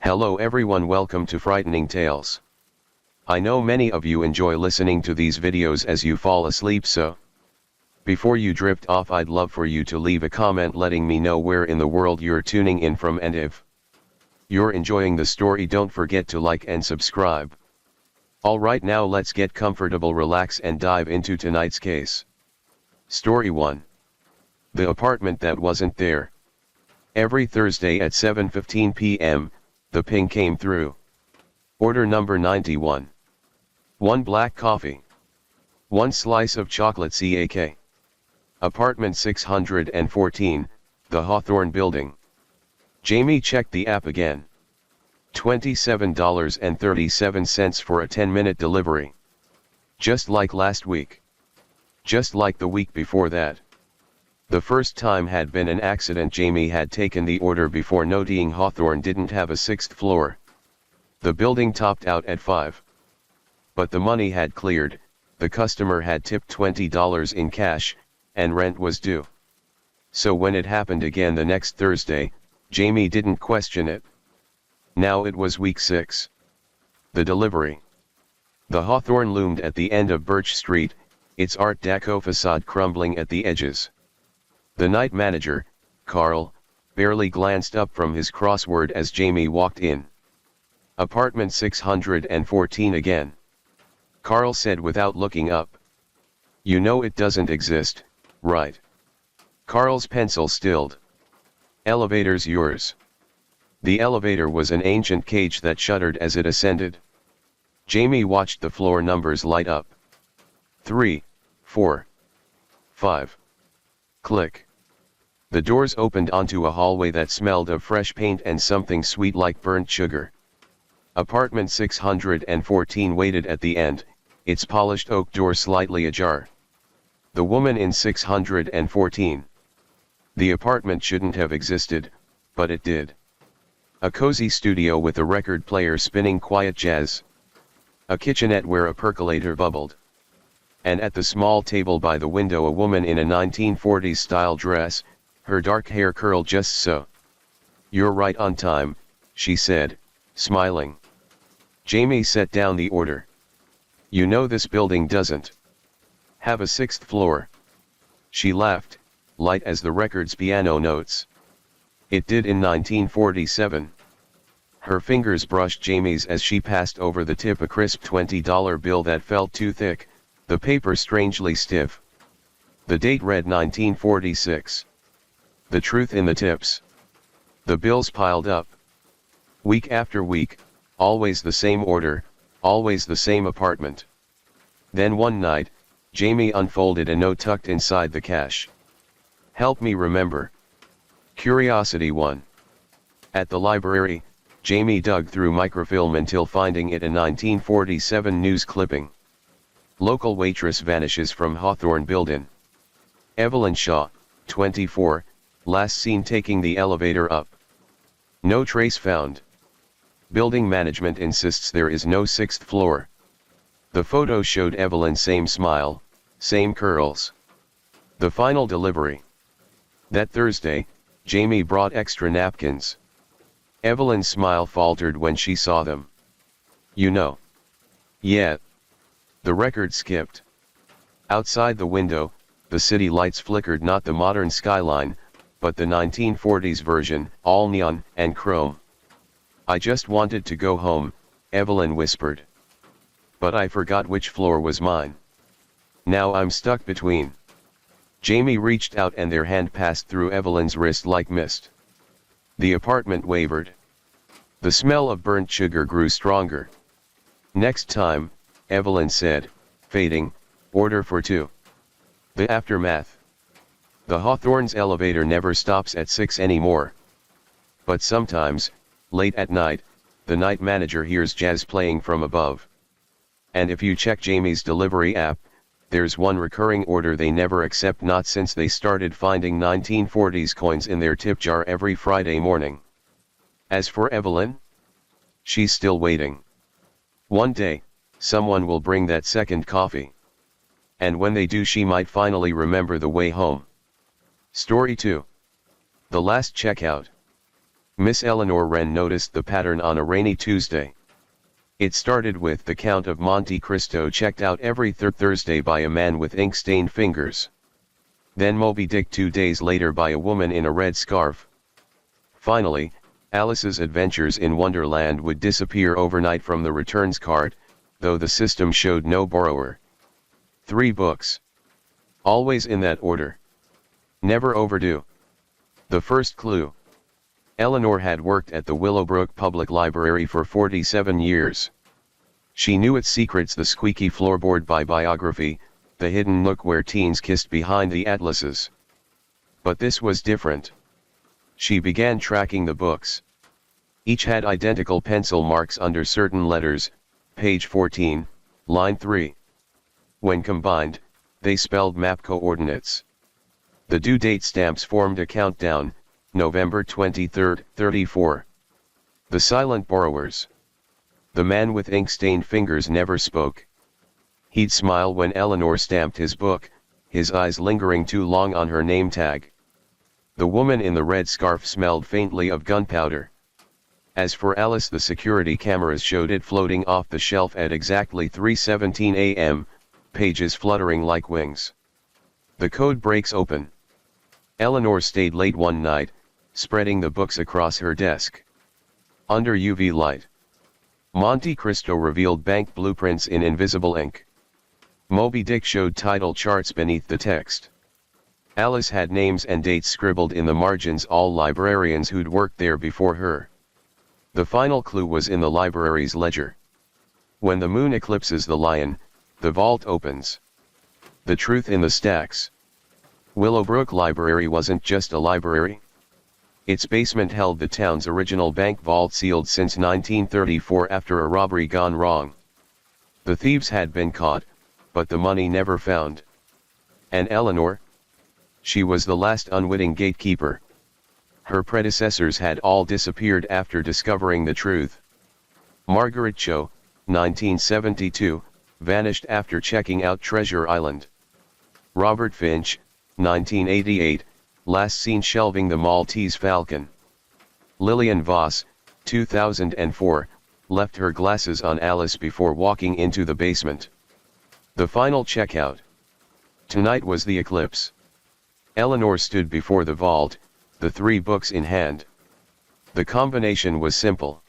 Hello everyone, welcome to Frightening Tales. I know many of you enjoy listening to these videos as you fall asleep, so before you drift off, I'd love for you to leave a comment letting me know where in the world you're tuning in from, and if you're enjoying the story, don't forget to like and subscribe. Alright, now let's get comfortable, relax and dive into tonight's case. Story 1. The apartment that wasn't there. Every Thursday at 7:15 p.m., the ping came through. Order number 91. 1 black coffee. 1 slice of chocolate cake. Apartment 614, the Hawthorne Building. Jamie checked the app again. $27.37 for a 10-minute delivery. Just like last week. Just like the week before that. The first time had been an accident. Jamie had taken the order before noting Hawthorne didn't have a 6th floor. The building topped out at 5. But the money had cleared, the customer had tipped $20 in cash, and rent was due. So when it happened again the next Thursday, Jamie didn't question it. Now it was week 6. The delivery. The Hawthorne loomed at the end of Birch Street, its Art Deco facade crumbling at the edges. The night manager, Carl, barely glanced up from his crossword as Jamie walked in. Apartment 614 again. Carl said without looking up. You know it doesn't exist, right? Carl's pencil stilled. Elevator's yours. The elevator was an ancient cage that shuddered as it ascended. Jamie watched the floor numbers light up. 3, 4, 5. Click. The doors opened onto a hallway that smelled of fresh paint and something sweet like burnt sugar. Apartment 614 waited at the end, its polished oak door slightly ajar. The woman in 614. The apartment shouldn't have existed, but it did. A cozy studio with a record player spinning quiet jazz. A kitchenette where a percolator bubbled. And at the small table by the window, a woman in a 1940s style dress, her dark hair curled just so. You're right on time, she said, smiling. Jamie set down the order. You know this building doesn't have a 6th floor. She laughed, light as the record's piano notes. It did in 1947. Her fingers brushed Jamie's as she passed over the tip, a crisp $20 bill that felt too thick, the paper strangely stiff. The date read 1946. The truth in the tips. The bills piled up. Week after week, always the same order, always the same apartment. Then one night, Jamie unfolded a note tucked inside the cash. Help me remember. Curiosity 1. At the library, Jamie dug through microfilm until finding it, a 1947 news clipping. Local waitress vanishes from Hawthorne Building. Evelyn Shaw, 24, last seen taking the elevator up. No trace found. Building management insists there is no 6th floor. The photo showed Evelyn, same smile, same curls. The final delivery. That Thursday, Jamie brought extra napkins. Evelyn's smile faltered when she saw them. You know. Yeah. The record skipped. Outside the window, the city lights flickered, not the modern skyline, but the 1940s version, all neon and chrome. I just wanted to go home, Evelyn whispered. But I forgot which floor was mine. Now I'm stuck between. Jamie reached out and their hand passed through Evelyn's wrist like mist. The apartment wavered. The smell of burnt sugar grew stronger. Next time, Evelyn said, fading, order for 2. The aftermath. The Hawthorne's elevator never stops at 6 anymore. But sometimes, late at night, the night manager hears jazz playing from above. And if you check Jamie's delivery app, there's one recurring order they never accept, not since they started finding 1940s coins in their tip jar every Friday morning. As for Evelyn, she's still waiting. One day, someone will bring that second coffee. And when they do, she might finally remember the way home. Story 2. The Last Checkout. Miss Eleanor Wren noticed the pattern on a rainy Tuesday. It started with the Count of Monte Cristo checked out every Thursday by a man with ink-stained fingers. Then Moby Dick 2 days later by a woman in a red scarf. Finally, Alice's Adventures in Wonderland would disappear overnight from the returns cart, though the system showed no borrower. 3 books. Always in that order. Never overdue. The first clue. Eleanor had worked at the Willowbrook Public Library for 47 years. She knew its secrets: the squeaky floorboard by biography, the hidden nook where teens kissed behind the atlases. But this was different. She began tracking the books. Each had identical pencil marks under certain letters, page 14, line 3. When combined, they spelled map coordinates. The due date stamps formed a countdown, November 23, 34. The silent borrowers. The man with ink-stained fingers never spoke. He'd smile when Eleanor stamped his book, his eyes lingering too long on her name tag. The woman in the red scarf smelled faintly of gunpowder. As for Alice, the security cameras showed it floating off the shelf at exactly 3:17 a.m., pages fluttering like wings. The code breaks open. Eleanor stayed late one night, spreading the books across her desk. Under UV light. Monte Cristo revealed bank blueprints in invisible ink. Moby Dick showed title charts beneath the text. Alice had names and dates scribbled in the margins, all librarians who'd worked there before her. The final clue was in the library's ledger. When the moon eclipses the lion, the vault opens. The truth in the stacks. Willowbrook Library wasn't just a library. Its basement held the town's original bank vault, sealed since 1934 after a robbery gone wrong. The thieves had been caught, but the money never found. And Eleanor? She was the last unwitting gatekeeper. Her predecessors had all disappeared after discovering the truth. Margaret Cho, 1972, vanished after checking out Treasure Island. Robert Finch, 1988, last seen shelving the Maltese Falcon. Lillian Voss, 2004, left her glasses on Alice before walking into the basement. The final checkout. Tonight was the eclipse. Eleanor stood before the vault, the 3 books in hand. The combination was simple.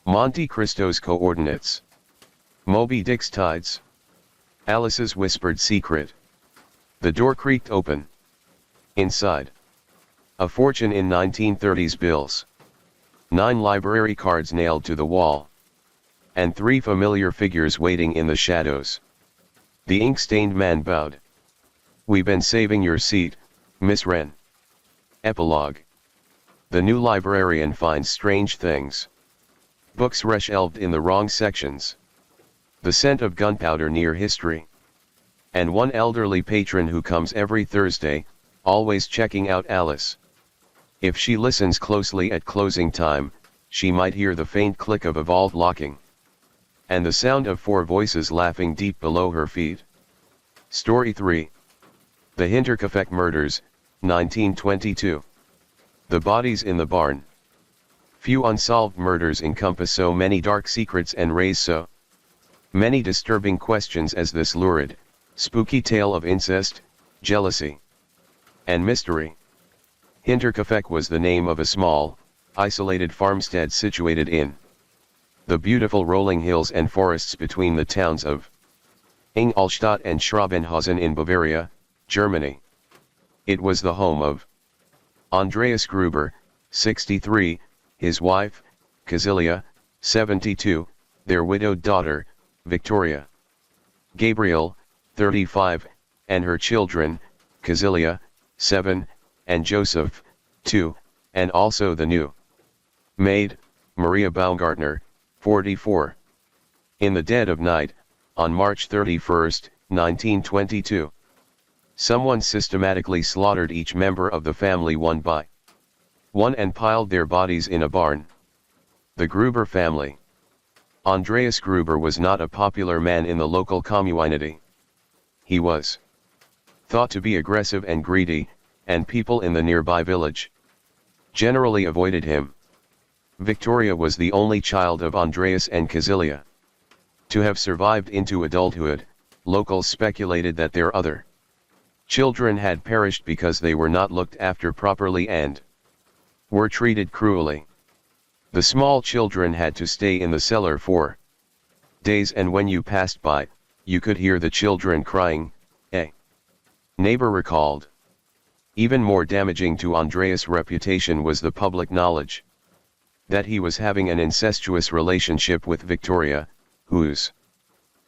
Monte Cristo's coordinates. Moby Dick's tides. Alice's whispered secret. The door creaked open. Inside. A fortune in 1930s bills. 9 library cards nailed to the wall. And 3 familiar figures waiting in the shadows. The ink-stained man bowed. "We've been saving your seat, Miss Wren." Epilogue. The new librarian finds strange things. Books reshelved in the wrong sections. The scent of gunpowder near history. And one elderly patron who comes every Thursday, always checking out Alice. If she listens closely at closing time, she might hear the faint click of a vault locking. And the sound of 4 voices laughing deep below her feet. Story 3. The Hinterkaifeck Murders, 1922. The bodies in the barn. Few unsolved murders encompass so many dark secrets and raise so many disturbing questions as this lurid, spooky tale of incest, jealousy, and mystery. Hinterkaifeck was the name of a small, isolated farmstead situated in the beautiful rolling hills and forests between the towns of Ingolstadt and Schrabenhausen in Bavaria, Germany. It was the home of Andreas Gruber, 63, his wife, Casilia, 72, their widowed daughter, Victoria, Gabriel, 35, and her children, Casilia, 7, and Joseph, 2, and also the new maid, Maria Baumgartner, 44. In the dead of night, on March 31, 1922, someone systematically slaughtered each member of the family one by one and piled their bodies in a barn. The Gruber family. Andreas Gruber was not a popular man in the local community. He was thought to be aggressive and greedy, and people in the nearby village generally avoided him. Victoria was the only child of Andreas and Casilia. To have survived into adulthood, locals speculated that their other children had perished because they were not looked after properly and were treated cruelly. The small children had to stay in the cellar for days, and when you passed by, you could hear the children crying, a neighbor recalled. Even more damaging to Andreas' reputation was the public knowledge that he was having an incestuous relationship with Victoria, whose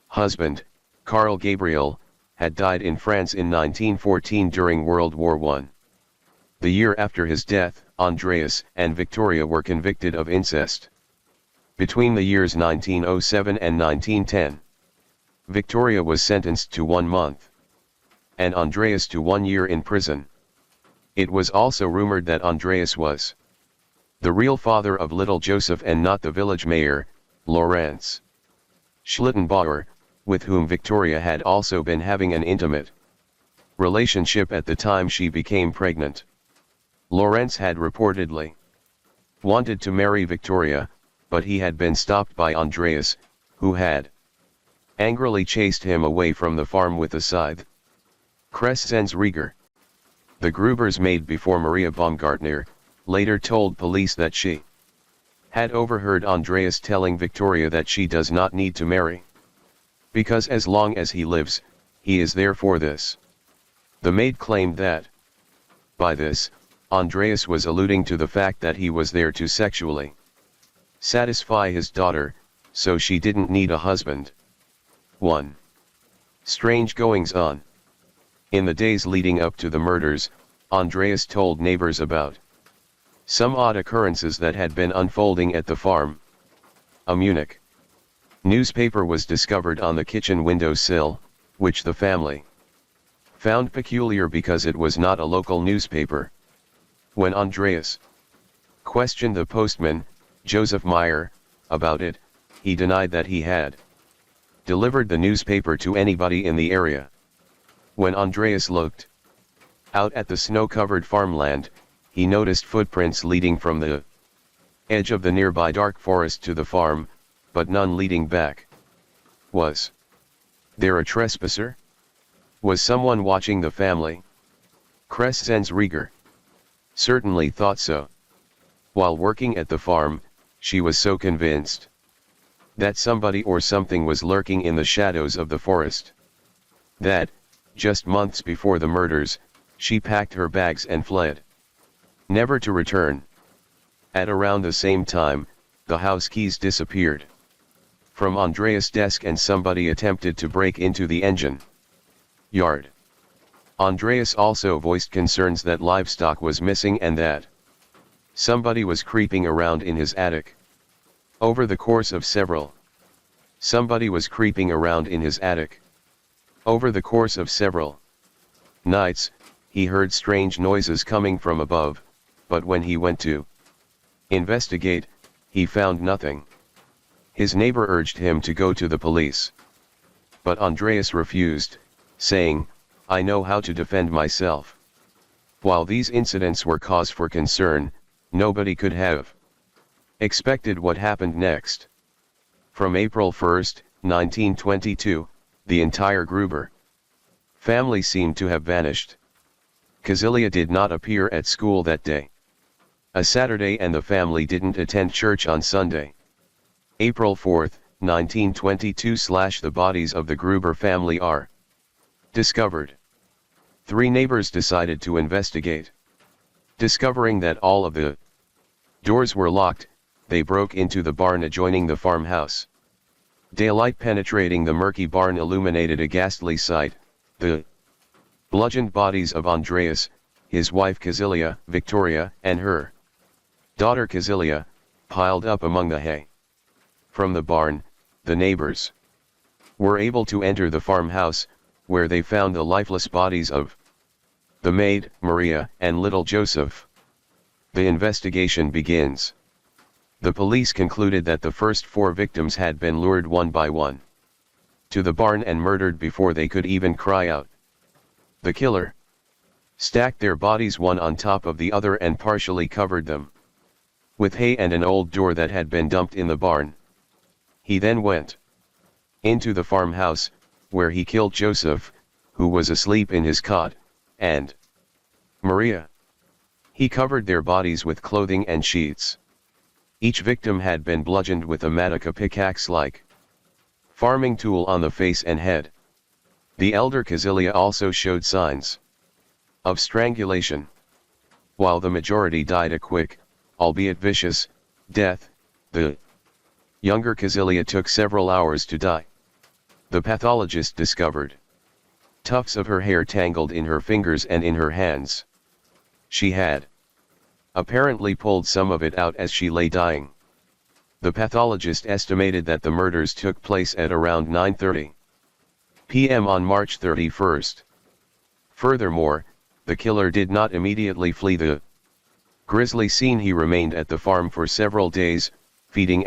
husband, Carl Gabriel, had died in France in 1914 during World War I. The year after his death, Andreas and Victoria were convicted of incest. Between the years 1907 and 1910, Victoria was sentenced to 1 month, and Andreas to 1 year in prison. It was also rumored that Andreas was the real father of little Joseph and not the village mayor, Lorenz Schlittenbauer, with whom Victoria had also been having an intimate relationship at the time she became pregnant. Lorenz had reportedly wanted to marry Victoria, but he had been stopped by Andreas, who had angrily chased him away from the farm with a scythe. Kressensrieger. The Gruber's maid before Maria Baumgartner, later told police that she had overheard Andreas telling Victoria that she does not need to marry, because as long as he lives, he is there for this. The maid claimed that by this, Andreas was alluding to the fact that he was there to sexually satisfy his daughter, so she didn't need a husband. 1. Strange goings-on. In the days leading up to the murders, Andreas told neighbors about some odd occurrences that had been unfolding at the farm. A Munich newspaper was discovered on the kitchen windowsill, which the family found peculiar because it was not a local newspaper. When Andreas questioned the postman, Joseph Meyer, about it, he denied that he had delivered the newspaper to anybody in the area. When Andreas looked out at the snow-covered farmland, he noticed footprints leading from the edge of the nearby dark forest to the farm, but none leading back. Was there a trespasser? Was someone watching the family? Kressensrieger certainly thought so. While working at the farm, she was so convinced that somebody or something was lurking in the shadows of the forest that, just months before the murders, she packed her bags and fled, never to return. At around the same time, the house keys disappeared from Andreas' desk and somebody attempted to break into the engine yard. Andreas also voiced concerns that livestock was missing and that somebody was creeping around in his attic. Over the course of somebody was creeping around in his attic. Over the course of several nights, he heard strange noises coming from above, but when he went to investigate, he found nothing. His neighbor urged him to go to the police, but Andreas refused, saying, "I know how to defend myself." While these incidents were cause for concern, nobody could have expected what happened next. From April 1, 1922, the entire Gruber family seemed to have vanished. Casilia did not appear at school that day, a Saturday, and the family didn't attend church on Sunday. April 4, 1922 / the bodies of the Gruber family are discovered. 3 neighbors decided to investigate. Discovering that all of the doors were locked, they broke into the barn adjoining the farmhouse. Daylight penetrating the murky barn illuminated a ghastly sight: the bludgeoned bodies of Andreas, his wife Casilia, Victoria, and her daughter Casilia, piled up among the hay. From the barn, the neighbors were able to enter the farmhouse, where they found the lifeless bodies of the maid, Maria, and little Joseph. The investigation begins. The police concluded that the first 4 victims had been lured one by one to the barn and murdered before they could even cry out. The killer stacked their bodies one on top of the other and partially covered them with hay and an old door that had been dumped in the barn. He then went into the farmhouse, where he killed Joseph, who was asleep in his cot, and Maria. He covered their bodies with clothing and sheets. Each victim had been bludgeoned with a matica pickaxe-like farming tool on the face and head. The elder Kazilia also showed signs of strangulation. While the majority died a quick, albeit vicious, death, the younger Kazilia took several hours to die. The pathologist discovered tufts of her hair tangled in her fingers and in her hands. She had apparently pulled some of it out as she lay dying. The pathologist estimated that the murders took place at around 9:30 p.m. on March 31st. Furthermore, the killer did not immediately flee the grisly scene. He remained at the farm for several days, feeding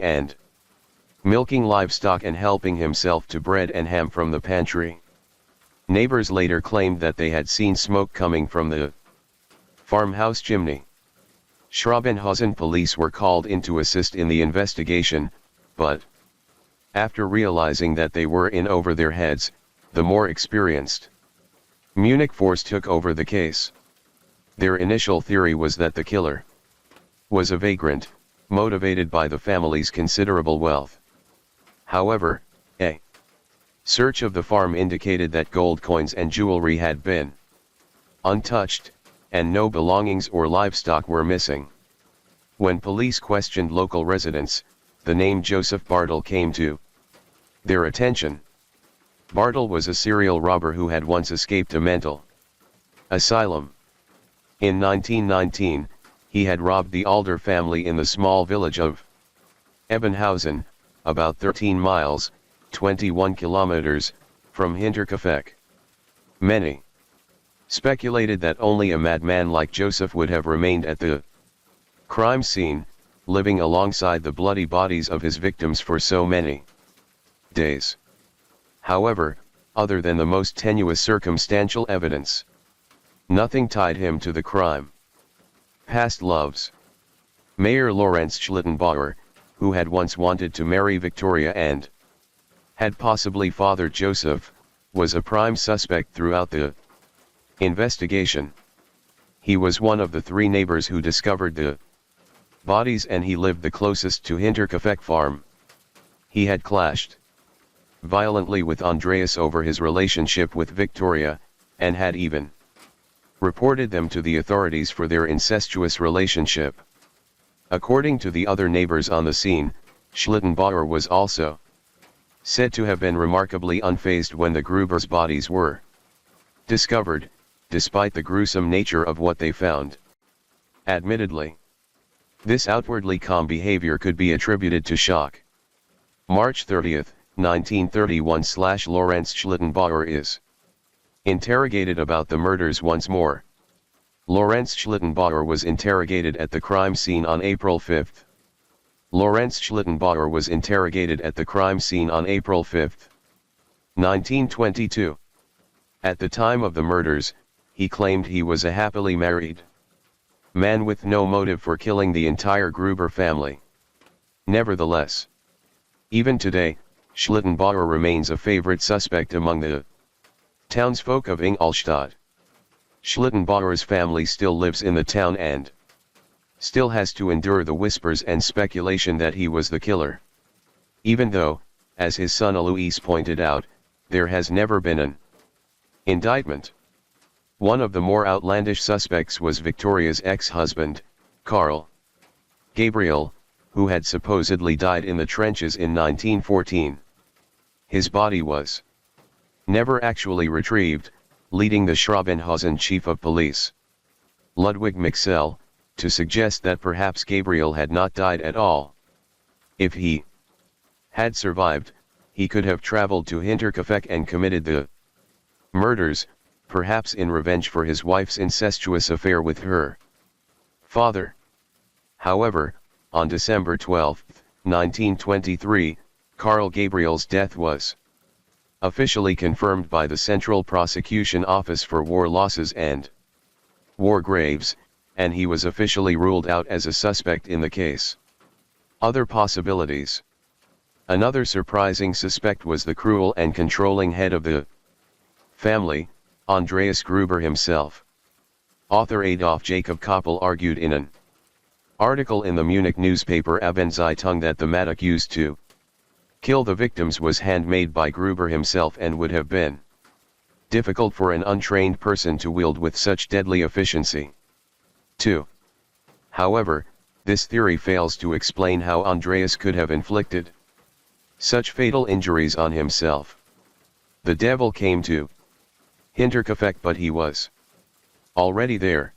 and milking livestock and helping himself to bread and ham from the pantry. Neighbors later claimed that they had seen smoke coming from the farmhouse chimney. Schrabenhausen police were called in to assist in the investigation, but after realizing that they were in over their heads, the more experienced Munich force took over the case. Their initial theory was that the killer was a vagrant, motivated by the family's considerable wealth. However, a search of the farm indicated that gold coins and jewelry had been untouched, and no belongings or livestock were missing. When police questioned local residents, the name Joseph Bartle came to their attention. Bartle was a serial robber who had once escaped a mental asylum. In 1919, he had robbed the Alder family in the small village of Ebenhausen, about 13 miles, 21 kilometers, from Hinterkaifeck. Many speculated that only a madman like Joseph would have remained at the crime scene, living alongside the bloody bodies of his victims for so many days. However, other than the most tenuous circumstantial evidence, nothing tied him to the crime. Past loves. Mayor Lorenz Schlittenbauer, who had once wanted to marry Victoria and had possibly fathered Joseph, was a prime suspect throughout the investigation. He was one of the 3 neighbors who discovered the bodies, and he lived the closest to Hinterkaifeck farm. He had clashed violently with Andreas over his relationship with Victoria, and had even reported them to the authorities for their incestuous relationship. According to the other neighbors on the scene, Schlittenbauer was also said to have been remarkably unfazed when the Gruber's bodies were discovered, despite the gruesome nature of what they found. Admittedly, this outwardly calm behavior could be attributed to shock. March 30, 1931 / Lorenz Schlittenbauer is interrogated about the murders once more. Lorenz Schlittenbauer was interrogated at the crime scene on April 5. Lorenz Schlittenbauer was interrogated at the crime scene on April 5, 1922. At the time of the murders, he claimed he was a happily married man with no motive for killing the entire Gruber family. Nevertheless, even today, Schlittenbauer remains a favorite suspect among the townsfolk of Ingolstadt. Schlittenbauer's family still lives in the town and still has to endure the whispers and speculation that he was the killer. Even though, as his son Alois pointed out, there has never been an indictment. One of the more outlandish suspects was Victoria's ex-husband, Karl Gabriel, who had supposedly died in the trenches in 1914. His body was never actually retrieved, leading the Schrabenhausen chief of police, Ludwig Mixel, to suggest that perhaps Gabriel had not died at all. If he had survived, he could have traveled to Hinterkaifeck and committed the murders, perhaps in revenge for his wife's incestuous affair with her father. However, on December 12, 1923, Karl Gabriel's death was officially confirmed by the Central Prosecution Office for War Losses and war graves, and he was officially ruled out as a suspect in the case. Other possibilities. Another surprising suspect was the cruel and controlling head of the family, Andreas Gruber himself. Author Adolf Jacob Koppel argued in an article in the Munich newspaper Abendzeitung that the mattock used to kill the victims was handmade by Gruber himself and would have been difficult for an untrained person to wield with such deadly efficiency. 2. However, this theory fails to explain how Andreas could have inflicted such fatal injuries on himself. The devil came to Hinterkaifeck, but he was already there.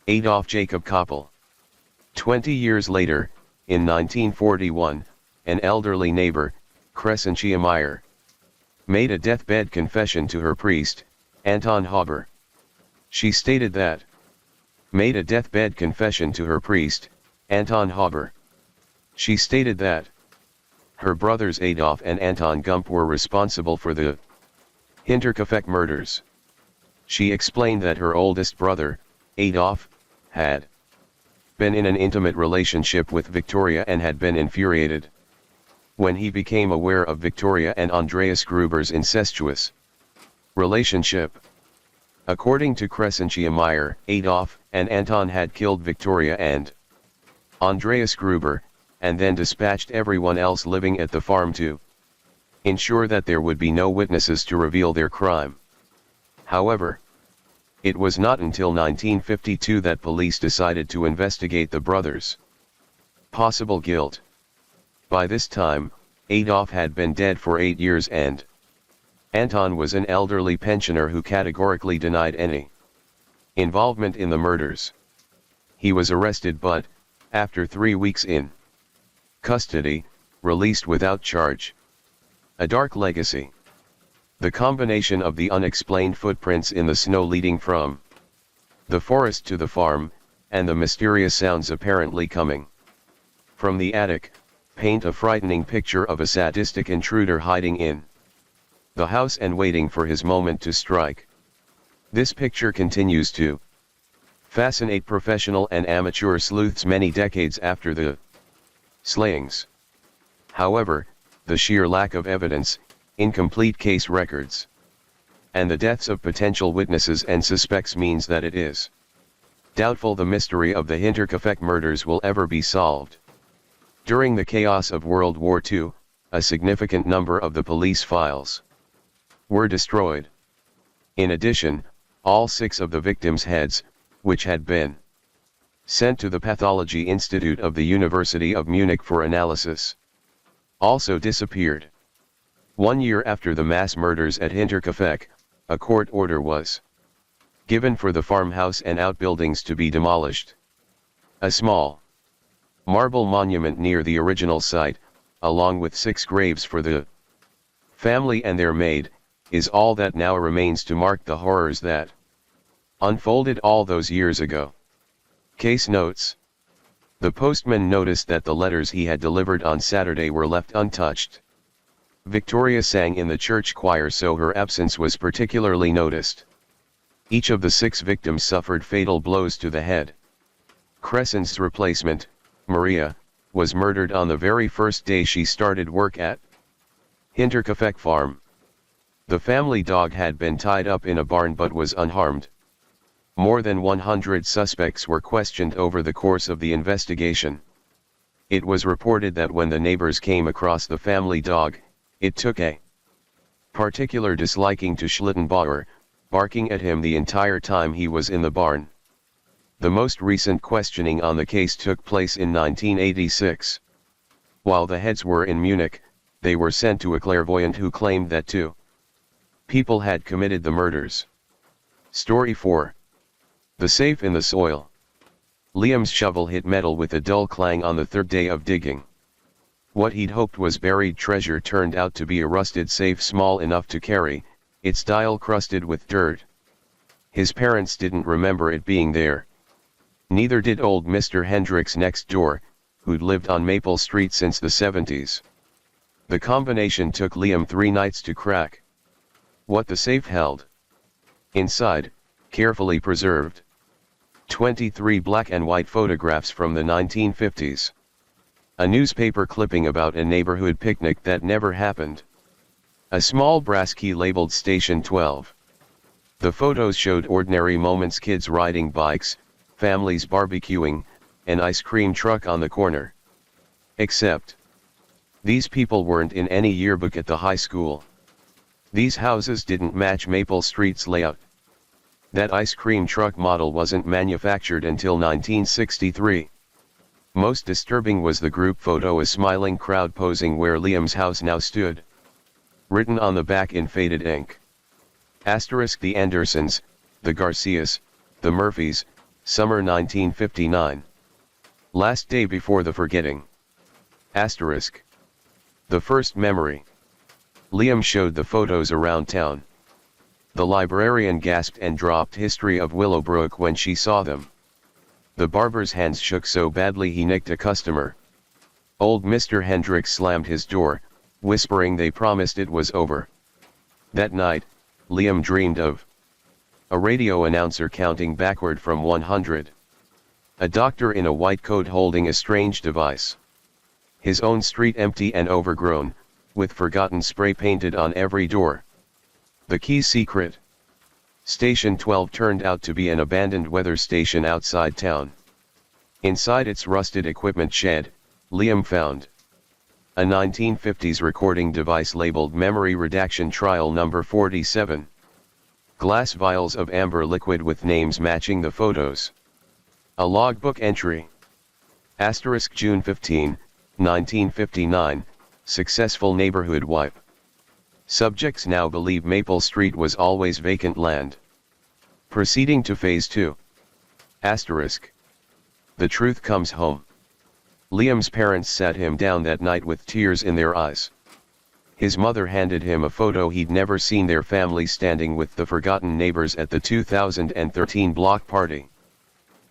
Adolf Jacob Koppel. 20 years later, in 1941, an elderly neighbor, Crescentia Meyer, made a deathbed confession to her priest, Anton Haber. She stated that made a deathbed confession to her priest, Anton Haber. She stated that her brothers Adolf and Anton Gump were responsible for the Hinterkaifeck murders. She explained that her oldest brother, Adolf, had been in an intimate relationship with Victoria and had been infuriated when he became aware of Victoria and Andreas Gruber's incestuous relationship. According to Crescentia Meyer, Adolf and Anton had killed Victoria and Andreas Gruber, and then dispatched everyone else living at the farm to ensure that there would be no witnesses to reveal their crime. However, it was not until 1952 that police decided to investigate the brothers' possible guilt. By this time, Adolf had been dead for 8 years and Anton was an elderly pensioner who categorically denied any involvement in the murders. He was arrested but, after 3 weeks in custody, released without charge. A dark legacy. The combination of the unexplained footprints in the snow leading from the forest to the farm, and the mysterious sounds apparently coming from the attic, paint a frightening picture of a sadistic intruder hiding in the house and waiting for his moment to strike. This picture continues to fascinate professional and amateur sleuths many decades after the slayings. However, the sheer lack of evidence, incomplete case records, and the deaths of potential witnesses and suspects means that it is doubtful the mystery of the Hinterkaifeck murders will ever be solved. During the chaos of World War II, a significant number of the police files were destroyed. In addition, all 6 of the victims' heads, which had been sent to the Pathology Institute of the University of Munich for analysis, also disappeared. 1 year after the mass murders at Hinterkaifeck, a court order was given for the farmhouse and outbuildings to be demolished. A small marble monument near the original site, along with 6 graves for the family and their maid, is all that now remains to mark the horrors that unfolded all those years ago. Case notes. The postman noticed that the letters he had delivered on Saturday were left untouched. Victoria sang in the church choir, so her absence was particularly noticed. Each of the 6 victims suffered fatal blows to the head. Crescence's replacement, Maria, was murdered on the very first day she started work at Hinterkaifeck farm. The family dog had been tied up in a barn but was unharmed. More than 100 suspects were questioned over the course of the investigation. It was reported that when the neighbors came across the family dog, it took a particular disliking to Schlittenbauer, barking at him the entire time he was in the barn. The most recent questioning on the case took place in 1986. While the heads were in Munich, they were sent to a clairvoyant who claimed that 2 people had committed the murders. Story 4. The safe in the soil. Liam's shovel hit metal with a dull clang on the 3rd day of digging. What he'd hoped was buried treasure turned out to be a rusted safe small enough to carry, its dial crusted with dirt. His parents didn't remember it being there. Neither did old Mr. Hendricks next door, who'd lived on Maple Street since the 70s. The combination took Liam 3 nights to crack. What the safe held inside, carefully preserved, 23 black and white photographs from the 1950s. A newspaper clipping about a neighborhood picnic that never happened. A small brass key labeled Station 12. The photos showed ordinary moments: kids riding bikes, families barbecuing, an ice cream truck on the corner. Except, these people weren't in any yearbook at the high school. These houses didn't match Maple Street's layout. That ice cream truck model wasn't manufactured until 1963. Most disturbing was the group photo, a smiling crowd posing where Liam's house now stood. Written on the back in faded ink. Asterisk: the Andersons, the Garcias, the Murphys, summer 1959. Last day before the forgetting. Asterisk. The first memory. Liam showed the photos around town. The librarian gasped and dropped History of Willowbrook when she saw them. The barber's hands shook so badly he nicked a customer. Old Mr. Hendricks slammed his door, whispering they promised it was over. That night, Liam dreamed of a radio announcer counting backward from 100. A doctor in a white coat holding a strange device. His own street empty and overgrown, with forgotten spray painted on every door. The key secret. Station 12 turned out to be an abandoned weather station outside town. Inside its rusted equipment shed, Liam found a 1950s recording device labeled Memory Redaction Trial Number 47. Glass vials of amber liquid with names matching the photos. A logbook entry. Asterisk: June 15, 1959, successful neighborhood wipe. Subjects now believe Maple Street was always vacant land. Proceeding to phase 2. Asterisk. The truth comes home. Liam's parents sat him down that night with tears in their eyes. His mother handed him a photo he'd never seen: their family standing with the forgotten neighbors at the 2013 block party.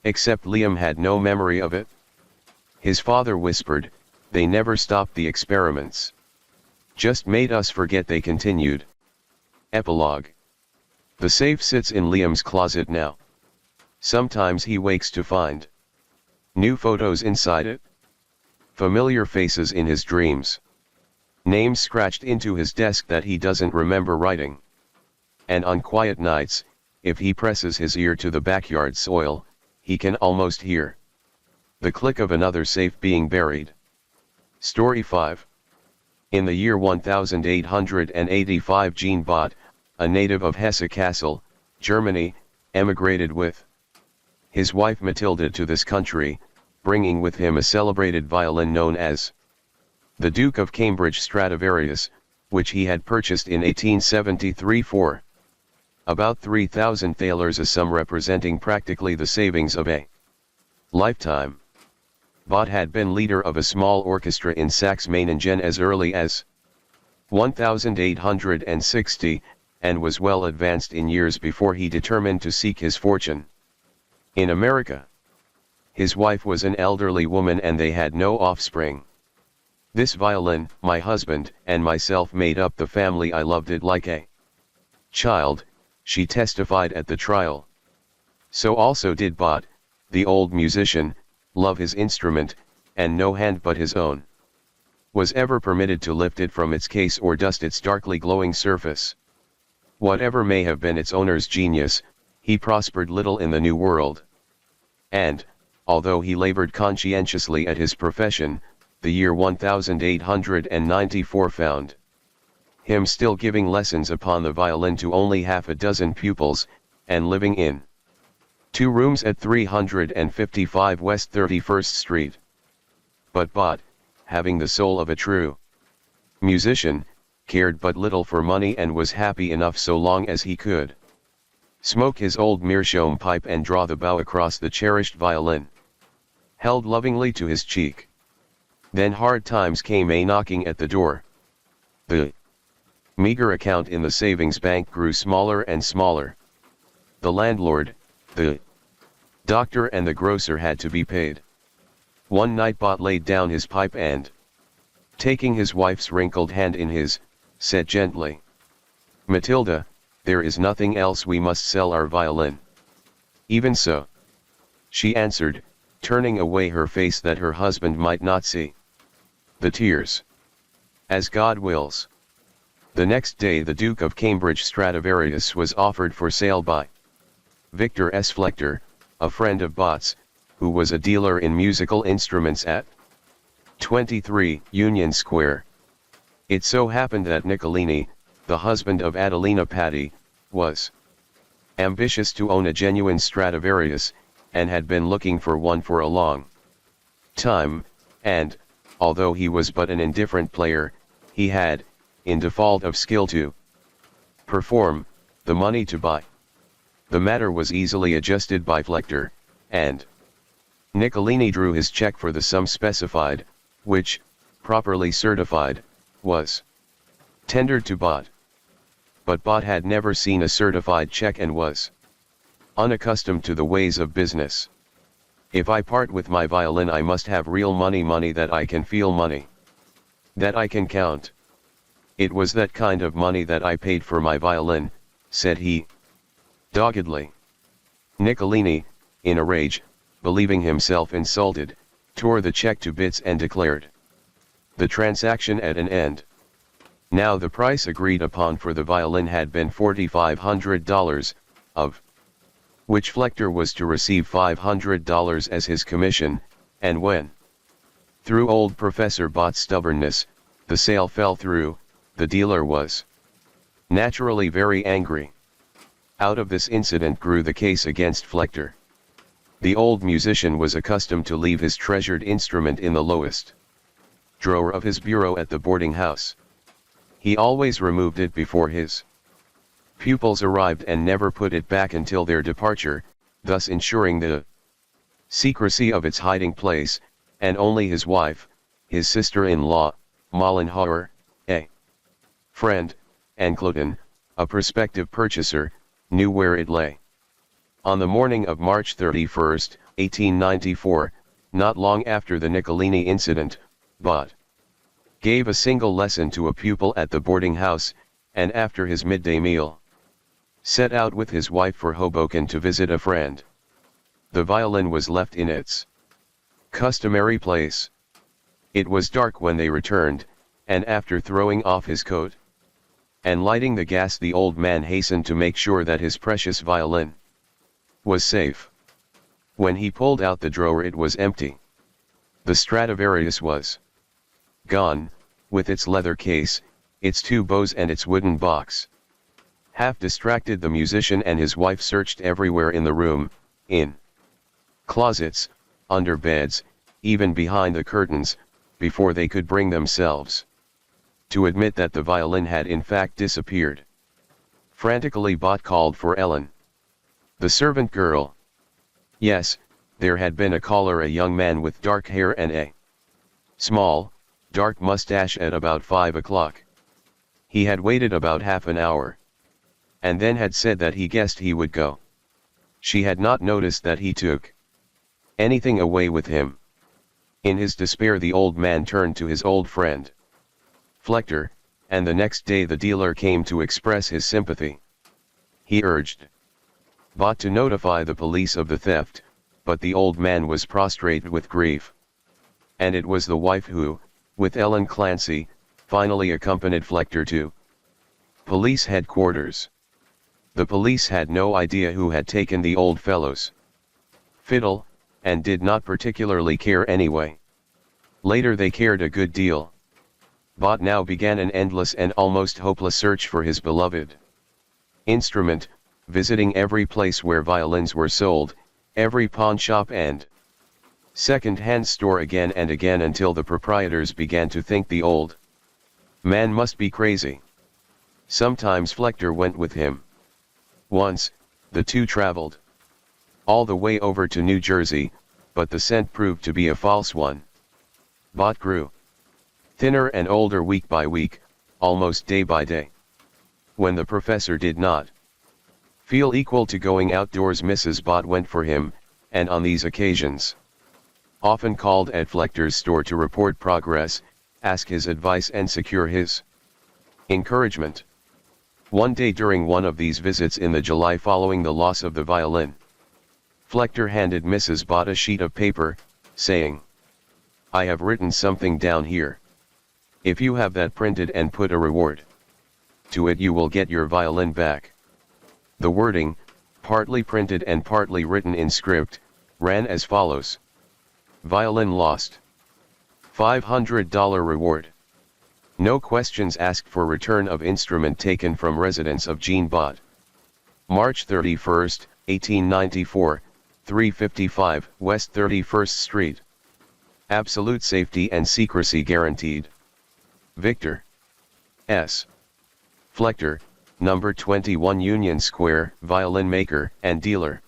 Except Liam had no memory of it. His father whispered, "They never stopped the experiments. Just made us forget," they continued. Epilogue. The safe sits in Liam's closet now. Sometimes he wakes to find new photos inside it. Familiar faces in his dreams. Names scratched into his desk that he doesn't remember writing. And on quiet nights, if he presses his ear to the backyard soil, he can almost hear the click of another safe being buried. Story 5. In the year 1885, Jean Bott, a native of Hesse Kassel, Germany, emigrated with his wife Matilda to this country, bringing with him a celebrated violin known as the Duke of Cambridge Stradivarius, which he had purchased in 1873 for about 3,000 thalers, a sum representing practically the savings of a lifetime. Bott had been leader of a small orchestra in Saxe-Meiningen as early as 1860, and was well advanced in years before he determined to seek his fortune in America. His wife was an elderly woman and they had no offspring. "This violin, my husband, and myself made up the family. I loved it like a child," she testified at the trial. So also did Bott, the old musician, love his instrument, and no hand but his own was ever permitted to lift it from its case or dust its darkly glowing surface. Whatever may have been its owner's genius, he prospered little in the New World. And, although he labored conscientiously at his profession, the year 1894 found him still giving lessons upon the violin to only half a dozen pupils, and living in 2 rooms at 355 West 31st Street. But Bott, having the soul of a true musician, cared but little for money and was happy enough so long as he could smoke his old meerschaum pipe and draw the bow across the cherished violin, held lovingly to his cheek. Then hard times came a-knocking at the door. The meager account in the savings bank grew smaller and smaller. The landlord, the doctor and the grocer had to be paid. One night Bott laid down his pipe and, taking his wife's wrinkled hand in his, said gently, "Matilda, there is nothing else, we must sell our violin." "Even so. she answered, turning away her face that her husband might not see. The tears. As God wills. The next day the Duke of Cambridge Stradivarius was offered for sale by Victor S. Flechter, a friend of Bott's, who was a dealer in musical instruments at 23 Union Square. It so happened that Niccolini, the husband of Adelina Patti, was ambitious to own a genuine Stradivarius, and had been looking for one for a long time, and, although he was but an indifferent player, he had, in default of skill to perform, the money to buy. The matter was easily adjusted by Flechter, and Niccolini drew his check for the sum specified, which, properly certified, was tendered to Bott. But Bott had never seen a certified check and was unaccustomed to the ways of business. If I part with my violin, I must have real money, money that I can feel, money that I can count. It was that kind of money that I paid for my violin, said he doggedly. Niccolini, in a rage, believing himself insulted, tore the check to bits and declared the transaction at an end. Now the price agreed upon for the violin had been $4,500, of which Flechter was to receive $500 as his commission, and when, through old Professor Bott's stubbornness, the sale fell through, the dealer was naturally very angry. Out of this incident grew the case against Flechter. The old musician was accustomed to leave his treasured instrument in the lowest drawer of his bureau at the boarding house. He always removed it before his pupils arrived and never put it back until their departure, thus ensuring the secrecy of its hiding place, and only his wife, his sister-in-law, Mollenhauer, a friend, and Cloten, a prospective purchaser, knew where it lay. On the morning of March 31, 1894, not long after the Niccolini incident, Bott gave a single lesson to a pupil at the boarding house, and after his midday meal, set out with his wife for Hoboken to visit a friend. The violin was left in its customary place. It was dark when they returned, and after throwing off his coat and lighting the gas, the old man hastened to make sure that his precious violin was safe. When he pulled out the drawer, it was empty. The Stradivarius was gone, with its leather case, its two bows and its wooden box. Half distracted, the musician and his wife searched everywhere in the room, in closets, under beds, even behind the curtains, before they could bring themselves to admit that the violin had in fact disappeared. Frantically Bott called for Ellen, the servant girl. Yes, there had been a caller, a young man with dark hair and a small, dark mustache, at about 5 o'clock. He had waited about half an hour, and then had said that he guessed he would go. She had not noticed that he took anything away with him. In his despair, the old man turned to his old friend Flechter, and the next day the dealer came to express his sympathy. He urged Bott to notify the police of the theft, but the old man was prostrate with grief. And it was the wife who, with Ellen Clancy, finally accompanied Flechter to police headquarters. The police had no idea who had taken the old fellow's fiddle, and did not particularly care anyway. Later they cared a good deal. Bott now began an endless and almost hopeless search for his beloved instrument, visiting every place where violins were sold, every pawn shop and second-hand store again and again, until the proprietors began to think the old man must be crazy. Sometimes Flechter went with him. Once, the two traveled all the way over to New Jersey, but the scent proved to be a false one. Bott grew thinner and older week by week, almost day by day. When the professor did not feel equal to going outdoors, Mrs. Bott went for him, and on these occasions often called at Flechter's store to report progress, ask his advice and secure his encouragement. One day during one of these visits in the July following the loss of the violin, Flechter handed Mrs. Bott a sheet of paper, saying, "I have written something down here. If you have that printed and put a reward to it, you will get your violin back." The wording, partly printed and partly written in script, ran as follows: "Violin lost. $500 reward. No questions asked for return of instrument taken from residence of Jean Bott. March 31, 1894, 355 West 31st Street. Absolute safety and secrecy guaranteed. Victor S. Flechter, number 21 Union Square, violin maker and dealer."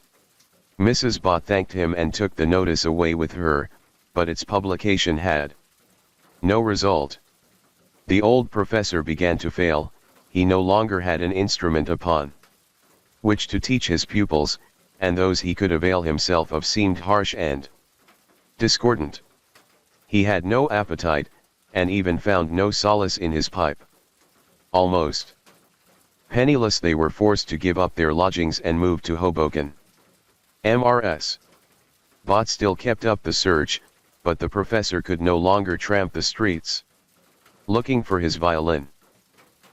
Mrs. Bott thanked him and took the notice away with her, but its publication had no result. The old professor began to fail. He no longer had an instrument upon which to teach his pupils, and those he could avail himself of seemed harsh and discordant. He had no appetite, and even found no solace in his pipe. Almost penniless, they were forced to give up their lodgings and move to Hoboken. Mrs. Bott still kept up the search, but the professor could no longer tramp the streets looking for his violin.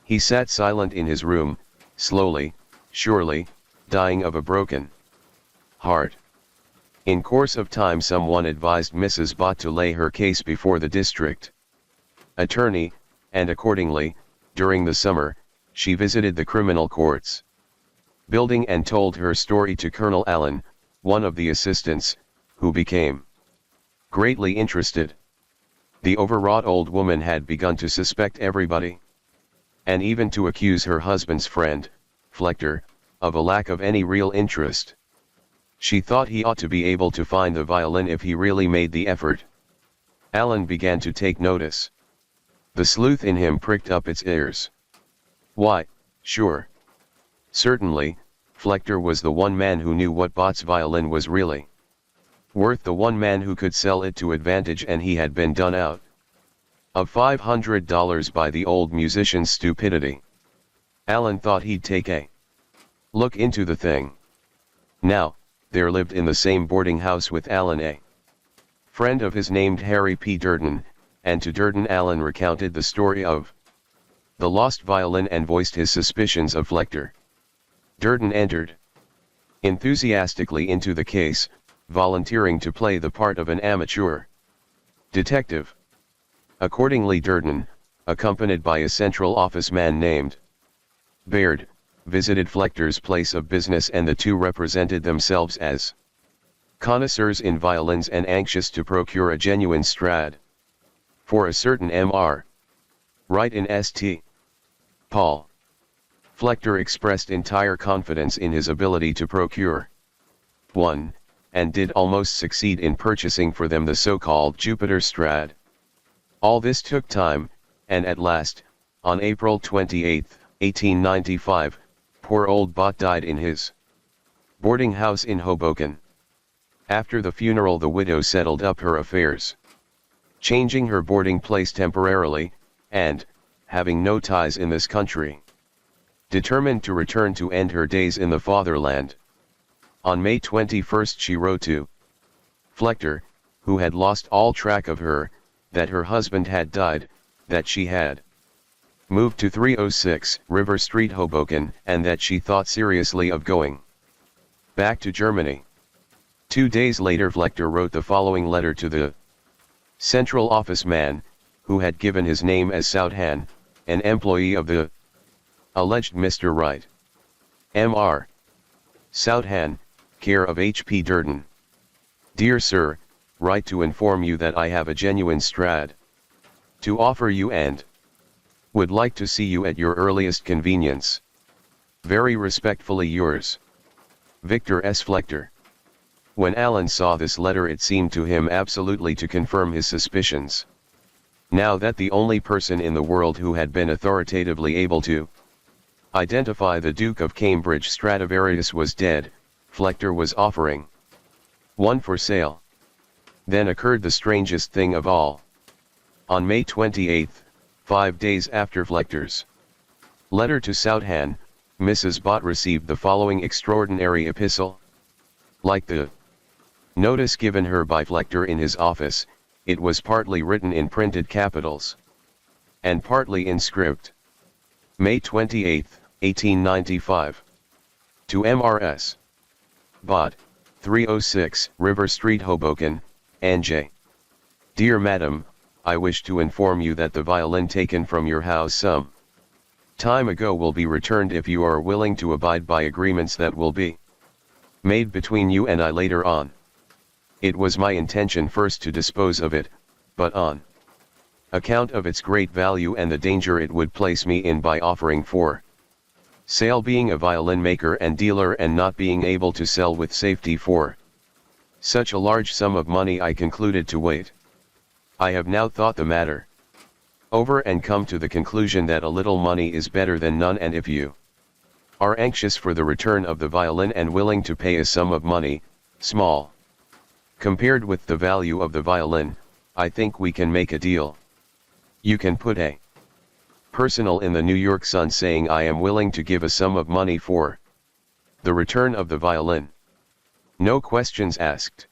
He sat silent in his room, slowly, surely, dying of a broken heart. In course of time someone advised Mrs. Bott to lay her case before the district attorney, and accordingly, during the summer, she visited the criminal courts building and told her story to Colonel Allen, one of the assistants, who became greatly interested. The overwrought old woman had begun to suspect everybody, and even to accuse her husband's friend, Flechter, of a lack of any real interest. She thought he ought to be able to find the violin if he really made the effort. Allen began to take notice. The sleuth in him pricked up its ears. Why, sure. Certainly, Flechter was the one man who knew what Bott's violin was really worth, the one man who could sell it to advantage, and he had been done out of $500 by the old musician's stupidity. Allen thought he'd take a look into the thing. Now, there lived in the same boarding house with Allen a friend of his named Harry P. Durden, and to Durden Allen recounted the story of the lost violin and voiced his suspicions of Flechter. Durden entered enthusiastically into the case, volunteering to play the part of an amateur detective. Accordingly, Durden, accompanied by a central office man named Baird, visited Flechter's place of business, and the two represented themselves as connoisseurs in violins and anxious to procure a genuine Strad for a certain Mr. Wright in St. Paul. Flechter expressed entire confidence in his ability to procure one, and did almost succeed in purchasing for them the so-called Jupiter Strad. All this took time, and at last, on April 28, 1895, poor old Bott died in his boarding house in Hoboken. After the funeral, the widow settled up her affairs, changing her boarding place temporarily, and, having no ties in this country, determined to return to end her days in the fatherland. On May 21 she wrote to Flechter, who had lost all track of her, that her husband had died, that she had moved to 306 River Street, Hoboken, and that she thought seriously of going back to Germany. 2 days later Flechter wrote the following letter to the central office man, who had given his name as Southan, an employee of the alleged Mr. Wright. Mr. Southan, care of H. P. Durden. Dear Sir, write to inform you that I have a genuine Strad to offer you and would like to see you at your earliest convenience. Very respectfully yours, Victor S. Flechter. When Allen saw this letter, it seemed to him absolutely to confirm his suspicions. Now that the only person in the world who had been authoritatively able to identify the Duke of Cambridge Stradivarius was dead, Flechter was offering one for sale. Then occurred the strangest thing of all. On May 28, 5 days after Flechter's letter to Southan, Mrs. Bott received the following extraordinary epistle. Like the notice given her by Flechter in his office, it was partly written in printed capitals, and partly in script. May 28, 1895. To Mrs. Bott, 306 River Street, Hoboken, N.J. Dear Madam, I wish to inform you that the violin taken from your house some time ago will be returned if you are willing to abide by agreements that will be made between you and I later on. It was my intention first to dispose of it, but on account of its great value and the danger it would place me in by offering for sale, being a violin maker and dealer and not being able to sell with safety for such a large sum of money, I concluded to wait. I have now thought the matter over and come to the conclusion that a little money is better than none, and if you are anxious for the return of the violin and willing to pay a sum of money, small compared with the value of the violin, I think we can make a deal. You can put a personal in the New York Sun saying I am willing to give a sum of money for the return of the violin. No questions asked.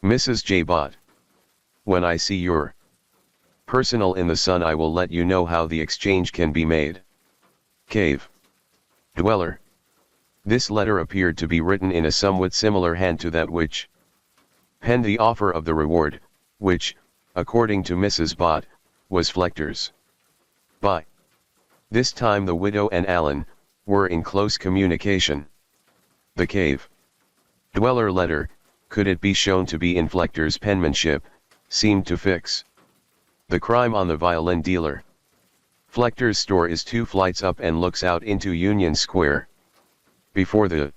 Mrs. J. Bott. When I see your personal in the Sun, I will let you know how the exchange can be made. Cave Dweller. This letter appeared to be written in a somewhat similar hand to that which penned the offer of the reward, which, according to Mrs. Bott, was Flechter's. By this time the widow and Allen were in close communication. The cave dweller letter, could it be shown to be in Flechter's penmanship, seemed to fix the crime on the violin dealer. Flechter's store is 2 flights up and looks out into Union Square. Before the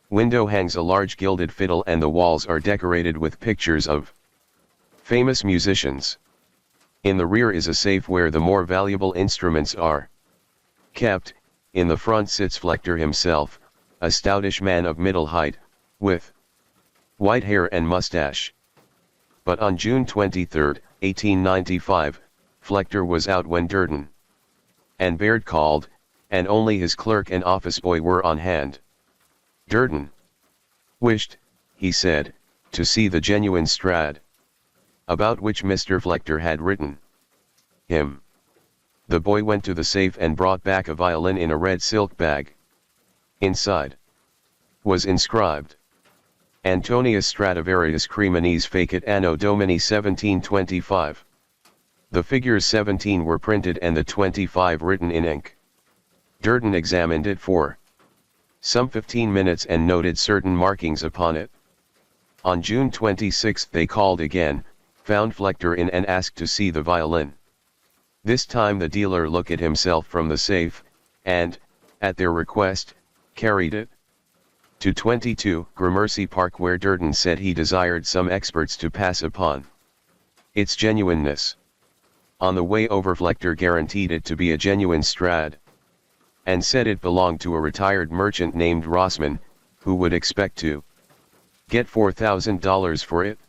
window hangs a large gilded fiddle and the walls are decorated with pictures of famous musicians. In the rear is a safe where the more valuable instruments are kept. In the front sits Flechter himself, a stoutish man of middle height, with white hair and mustache. But on June 23, 1895, Flechter was out when Durden and Baird called, and only his clerk and office boy were on hand. Durden wished, he said, to see the genuine Strad, about which Mr. Flechter had written him. The boy went to the safe and brought back a violin in a red silk bag. Inside was inscribed, Antonius Stradivarius Cremonis Facit Anno Domini 1725. The figures 17 were printed and the 25 written in ink. Durden examined it for some 15 minutes and noted certain markings upon it. On June 26 they called again, found Flechter in and asked to see the violin. This time the dealer looked at himself from the safe, and, at their request, carried it to 22 Gramercy Park, where Durden said he desired some experts to pass upon its genuineness. On the way over, Flechter guaranteed it to be a genuine Strad, and said it belonged to a retired merchant named Rossman, who would expect to get $4,000 for it.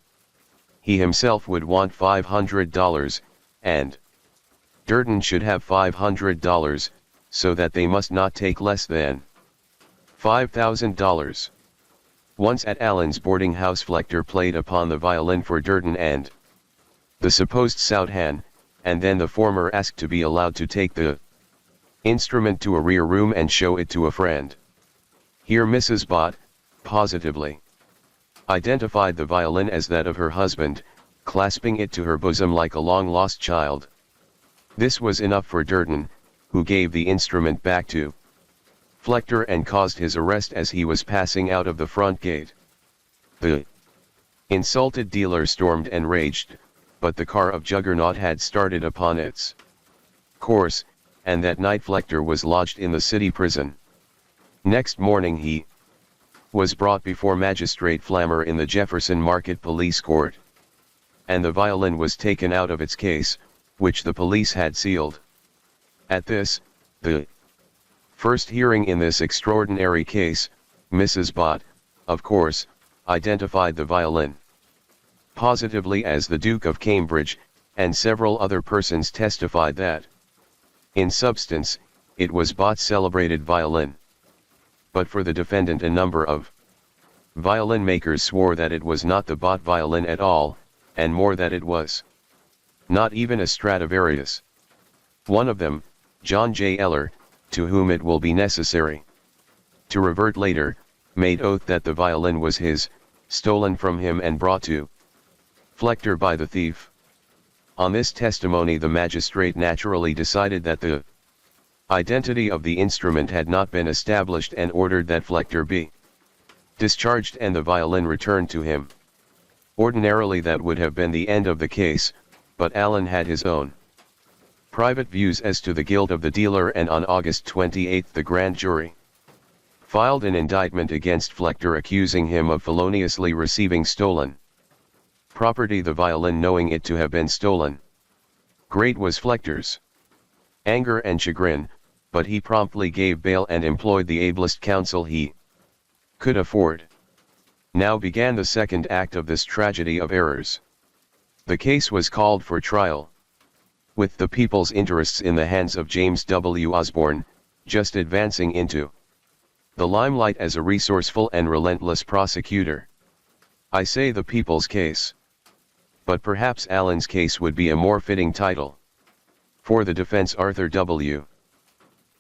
He himself would want $500, and Durden should have $500, so that they must not take less than $5,000. Once at Allen's boarding house, Flechter played upon the violin for Durden and the supposed Southan, and then the former asked to be allowed to take the instrument to a rear room and show it to a friend. Here Mrs. Bott positively identified the violin as that of her husband, clasping it to her bosom like a long-lost child. This was enough for Durden, who gave the instrument back to Flechter and caused his arrest as he was passing out of the front gate. The insulted dealer stormed and raged, but the car of Juggernaut had started upon its course, and that night Flechter was lodged in the city prison. Next morning he was brought before Magistrate Flammer in the Jefferson Market Police Court, and the violin was taken out of its case, which the police had sealed. At this, the first hearing in this extraordinary case, Mrs. Bott, of course, identified the violin positively as the Duke of Cambridge, and several other persons testified that, in substance, it was Bott's celebrated violin. But for the defendant a number of Violin makers swore that it was not the bought violin at all, and more that it was not even a Stradivarius. One of them, John J. Eller, to whom it will be necessary to revert later, made oath that the violin was his, stolen from him and brought to Flechter by the thief. On this testimony the magistrate naturally decided that the identity of the instrument had not been established and ordered that Flechter be discharged and the violin returned to him. Ordinarily that would have been the end of the case, but Allen had his own private views as to the guilt of the dealer, and on August 28 the grand jury filed an indictment against Flechter accusing him of feloniously receiving stolen property, the violin knowing it to have been stolen. Great was Flechter's anger and chagrin, but he promptly gave bail and employed the ablest counsel he could afford. Now began the second act of this tragedy of errors. The case was called for trial. With the people's interests in the hands of James W. Osborne, just advancing into the limelight as a resourceful and relentless prosecutor. I say the people's case. But perhaps Allen's case would be a more fitting title. For the defense, Arthur W.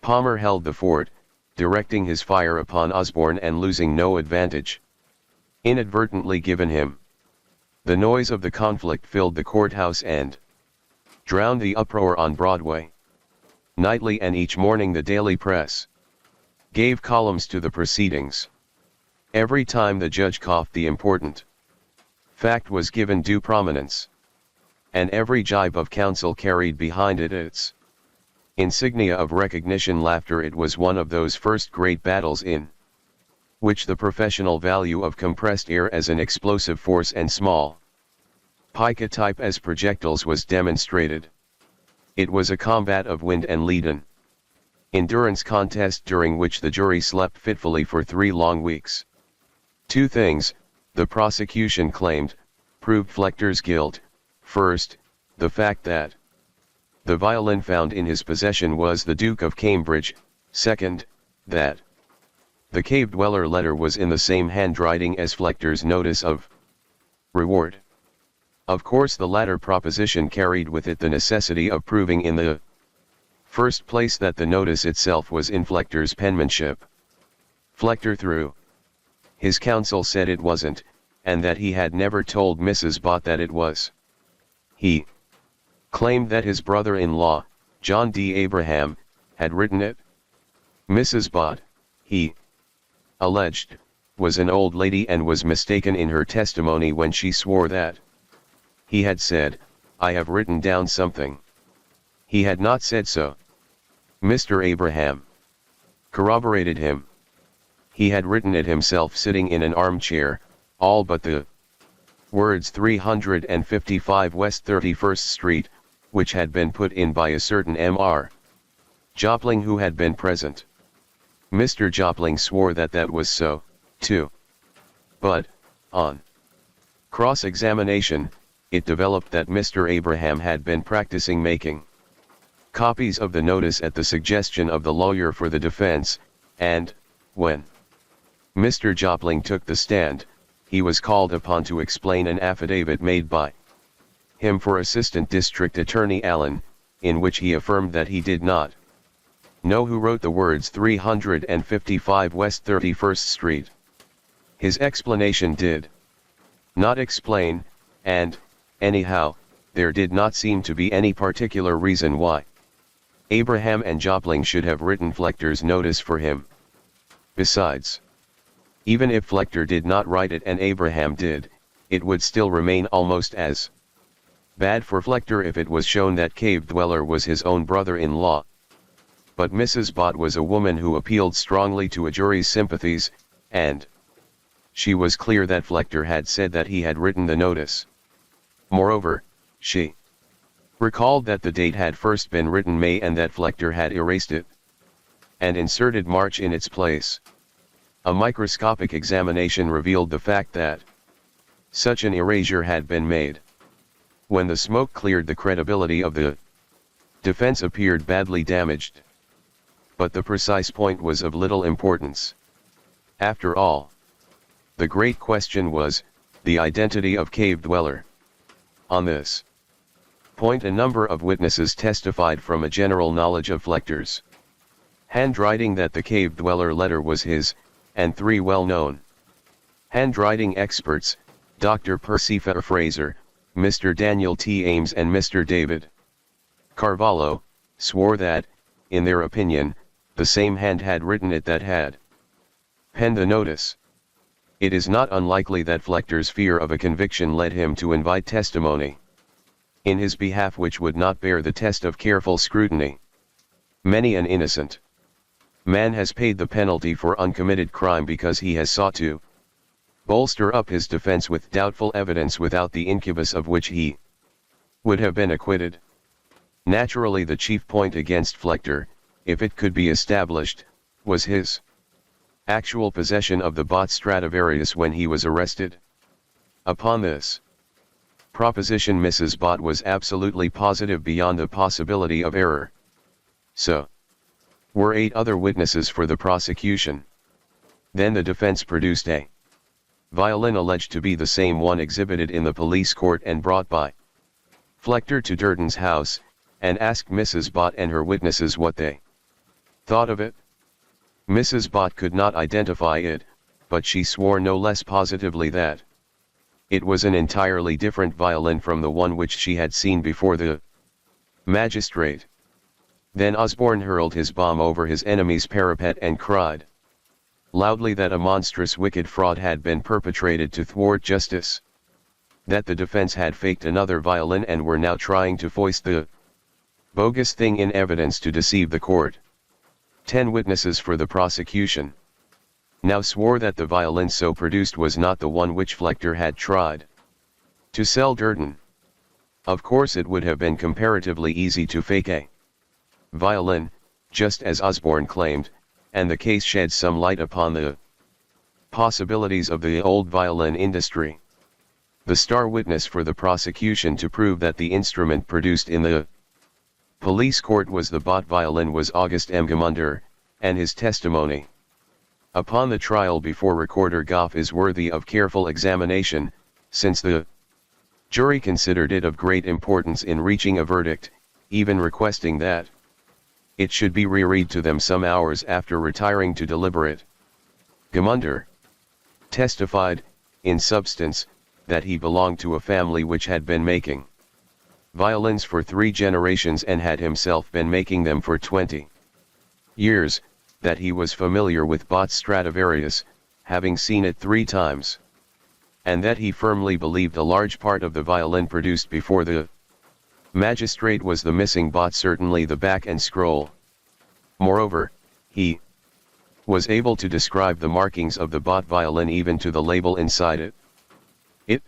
Palmer held the fort, directing his fire upon Osborne and losing no advantage inadvertently given him. The noise of the conflict filled the courthouse and drowned the uproar on Broadway. Nightly and each morning the daily press gave columns to the proceedings. Every time the judge coughed the important fact was given due prominence, and every jibe of counsel carried behind it its insignia of recognition. Laughter. It was one of those first great battles in which the professional value of compressed air as an explosive force and small pica type as projectiles was demonstrated. It was a combat of wind and leaden endurance contest during which the jury slept fitfully for 3 long weeks. 2 things, the prosecution claimed, proved Flechter's guilt. First, the fact that the violin found in his possession was the Duke of Cambridge. Second, that the cave dweller letter was in the same handwriting as Flechter's notice of reward. Of course the latter proposition carried with it the necessity of proving in the first place that the notice itself was in Flechter's penmanship. Flechter, through his counsel, said it wasn't, and that he had never told Mrs. Bott that it was. He claimed that his brother-in-law, John D. Abraham, had written it. Mrs. Bott, he alleged, was an old lady and was mistaken in her testimony when she swore that he had said, "I have written down something." He had not said so. Mr. Abraham corroborated him. He had written it himself sitting in an armchair, all but the words 355 West 31st Street, which had been put in by a certain M.R. Jopling who had been present. Mr. Jopling swore that that was so, too. But, on cross-examination, it developed that Mr. Abraham had been practicing making copies of the notice at the suggestion of the lawyer for the defense, and, when Mr. Jopling took the stand, he was called upon to explain an affidavit made by him for Assistant District Attorney Allen, in which he affirmed that he did not know who wrote the words 355 West 31st Street. His explanation did not explain, and, anyhow, there did not seem to be any particular reason why Abraham and Jopling should have written Flechter's notice for him. Besides, even if Flechter did not write it and Abraham did, it would still remain almost as bad for Flechter if it was shown that cave dweller was his own brother-in-law. But Mrs. Bott was a woman who appealed strongly to a jury's sympathies, and she was clear that Flechter had said that he had written the notice. Moreover, she recalled that the date had first been written May and that Flechter had erased it and inserted March in its place. A microscopic examination revealed the fact that such an erasure had been made. When the smoke cleared, the credibility of the defense appeared badly damaged. But the precise point was of little importance. After all, The great question was, the identity of cave dweller. On this point a number of witnesses testified from a general knowledge of Flechter's handwriting that the cave dweller letter was his, and 3 well-known handwriting experts, Dr. Percy Fraser, Mr. Daniel T. Ames and Mr. David Carvalho, swore that, in their opinion, the same hand had written it that had penned the notice. It is not unlikely that Flechter's fear of a conviction led him to invite testimony in his behalf which would not bear the test of careful scrutiny. Many an innocent man has paid the penalty for uncommitted crime because he has sought to bolster up his defense with doubtful evidence without the incubus of which he would have been acquitted. Naturally, the chief point against Flechter, if it could be established, was his actual possession of the Bott Stradivarius when he was arrested. Upon this proposition Mrs. Bott was absolutely positive beyond the possibility of error. So were 8 other witnesses for the prosecution. Then the defense produced a violin alleged to be the same one exhibited in the police court and brought by Flechter to Durden's house, and asked Mrs. Bott and her witnesses what they thought of it. Mrs. Bott could not identify it, but she swore no less positively that it was an entirely different violin from the one which she had seen before the magistrate. Then Osborne hurled his bomb over his enemy's parapet and cried loudly that a monstrous wicked fraud had been perpetrated to thwart justice, that the defense had faked another violin and were now trying to foist the bogus thing in evidence to deceive the court. 10 witnesses for the prosecution now swore that the violin so produced was not the one which Flechter had tried to sell Durden. Of course it would have been comparatively easy to fake a violin, just as Osborne claimed, and the case shed some light upon the possibilities of the old violin industry. The star witness for the prosecution to prove that the instrument produced in the police court was the Bott violin was August M. Gemunder, and his testimony upon the trial before Recorder Goff is worthy of careful examination, since the jury considered it of great importance in reaching a verdict, even requesting that it should be reread to them some hours after retiring to deliberate. Gemunder testified, in substance, that he belonged to a family which had been making violins for 3 generations and had himself been making them for 20 years, that he was familiar with Bott's Stradivarius, having seen it 3 times, and that he firmly believed a large part of the violin produced before the magistrate was the missing Bott, certainly the back and scroll. Moreover, he was able to describe the markings of the Bott violin even to the label inside it. It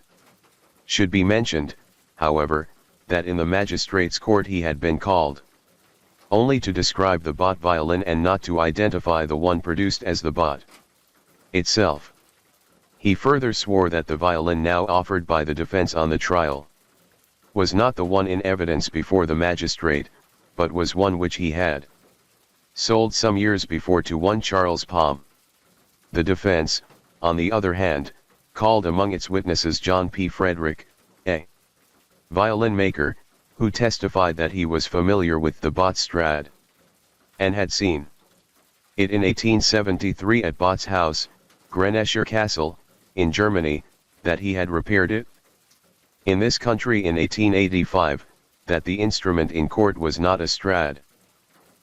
should be mentioned, however, that in the magistrate's court he had been called only to describe the Bott violin and not to identify the one produced as the Bott itself. He further swore that the violin now offered by the defense on the trial was not the one in evidence before the magistrate, but was one which he had sold some years before to one Charles Palm. The defense, on the other hand, called among its witnesses John P. Frederick, a violin maker, who testified that he was familiar with the Bott Strad and had seen it in 1873 at Bott's house, Grenescher Castle, in Germany, that he had repaired it in this country in 1885, that the instrument in court was not a Strad,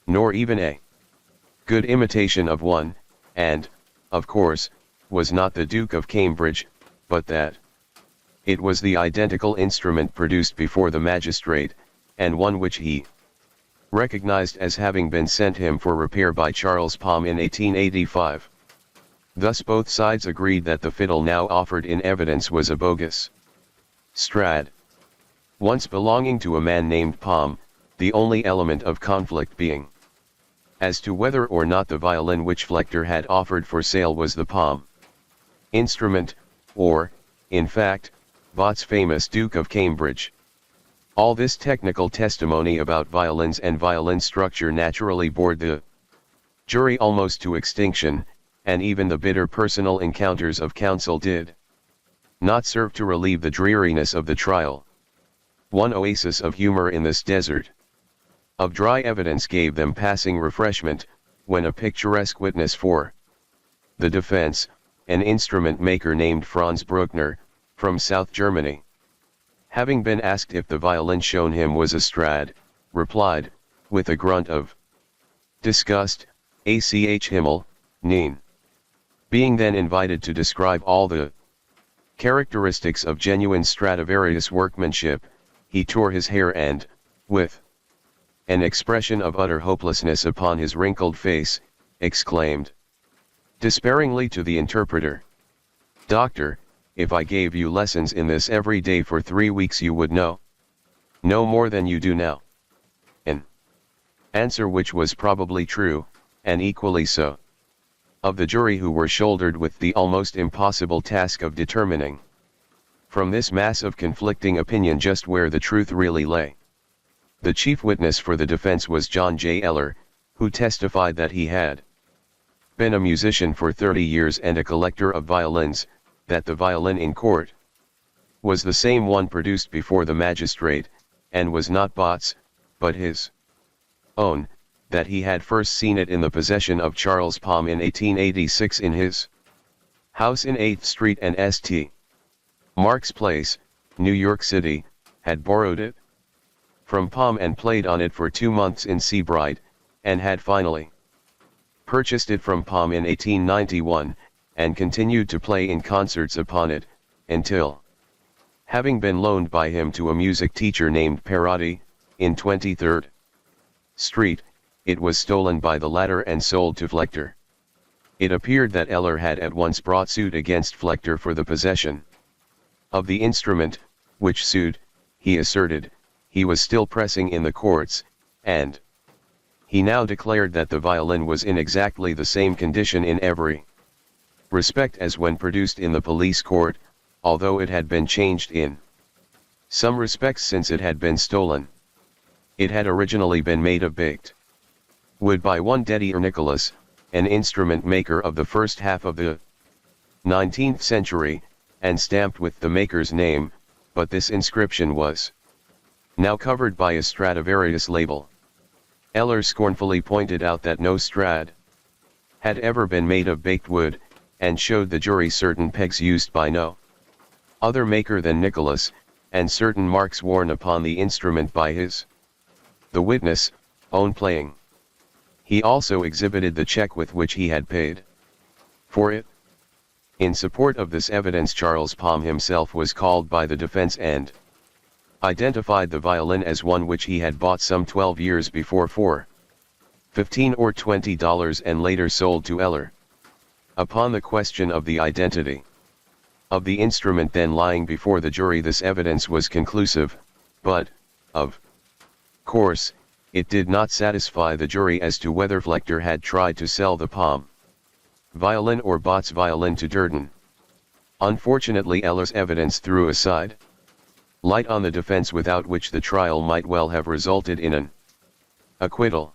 nor even a good imitation of one, and, of course, was not the Duke of Cambridge, but that it was the identical instrument produced before the magistrate, and one which he recognized as having been sent him for repair by Charles Palm in 1885. Thus both sides agreed that the fiddle now offered in evidence was a bogus Strad, once belonging to a man named Palm, the only element of conflict being as to whether or not the violin which Flechter had offered for sale was the Palm instrument, or, in fact, Bott's famous Duke of Cambridge. All this technical testimony about violins and violin structure naturally bored the jury almost to extinction, and even the bitter personal encounters of counsel did not serve to relieve the dreariness of the trial. One oasis of humor in this desert of dry evidence gave them passing refreshment, when a picturesque witness for the defense, an instrument maker named Franz Bruckner, from South Germany, having been asked if the violin shown him was a Strad, replied, with a grunt of disgust, "Ach Himmel, nein." Being then invited to describe all the characteristics of genuine Stradivarius workmanship, he tore his hair and, with an expression of utter hopelessness upon his wrinkled face, exclaimed despairingly to the interpreter, "Doctor, if I gave you lessons in this every day for 3 weeks you would know no more than you do now." An answer which was probably true, and equally so of the jury, who were shouldered with the almost impossible task of determining from this mass of conflicting opinion just where the truth really lay. The chief witness for the defense was John J. Eller, who testified that he had been a musician for 30 years and a collector of violins, that the violin in court was the same one produced before the magistrate, and was not Bott's, but his own, that he had first seen it in the possession of Charles Palm in 1886 in his house in 8th Street and St. Mark's Place, New York City, had borrowed it from Palm and played on it for 2 months in Seabright, and had finally purchased it from Palm in 1891, and continued to play in concerts upon it, until, having been loaned by him to a music teacher named Perotti, in 23rd Street, it was stolen by the latter and sold to Flechter. It appeared that Eller had at once brought suit against Flechter for the possession of the instrument, which suit, he asserted, he was still pressing in the courts, and he now declared that the violin was in exactly the same condition in every respect as when produced in the police court, although it had been changed in some respects since it had been stolen. It had originally been made of baked wood by one Dedier Nicholas, an instrument maker of the first half of the 19th century, and stamped with the maker's name, but this inscription was now covered by a Stradivarius label. Eller scornfully pointed out that no Strad had ever been made of baked wood, and showed the jury certain pegs used by no other maker than Nicholas, and certain marks worn upon the instrument by the witness, own playing. He also exhibited the check with which he had paid for it. In support of this evidence, Charles Palm himself was called by the defense and identified the violin as one which he had bought some 12 years before for $15 or $20 and later sold to Eller. Upon the question of the identity of the instrument then lying before the jury, this evidence was conclusive, but, of course, it did not satisfy the jury as to whether Flechter had tried to sell the Palm violin or Bott's violin to Durden. Unfortunately, Eller's evidence threw aside light on the defense, without which the trial might well have resulted in an acquittal.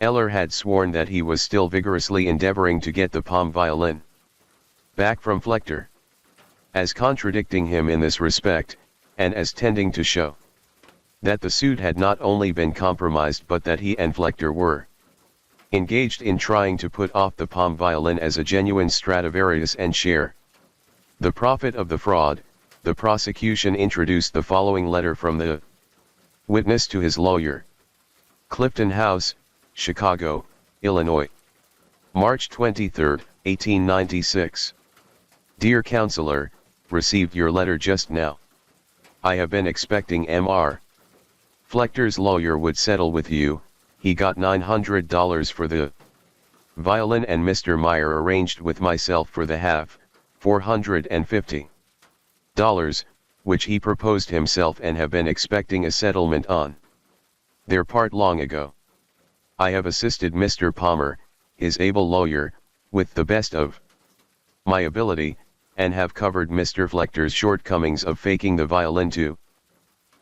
Eller had sworn that he was still vigorously endeavoring to get the Palm violin back from Flechter, as contradicting him in this respect, and as tending to show that the suit had not only been compromised but that he and Flechter were engaged in trying to put off the Palm violin as a genuine Stradivarius and share the profit of the fraud. The prosecution introduced the following letter from the witness to his lawyer: Clifton House, Chicago, Illinois. March 23, 1896. Dear Counselor, received your letter just now. I have been expecting M.R. Flechter's lawyer would settle with you. He got $900 for the violin, and Mr. Meyer arranged with myself for the half, $450, which he proposed himself, and have been expecting a settlement on their part long ago. I have assisted Mr. Palmer, his able lawyer, with the best of my ability, and have covered Mr. Flechter's shortcomings of faking the violin to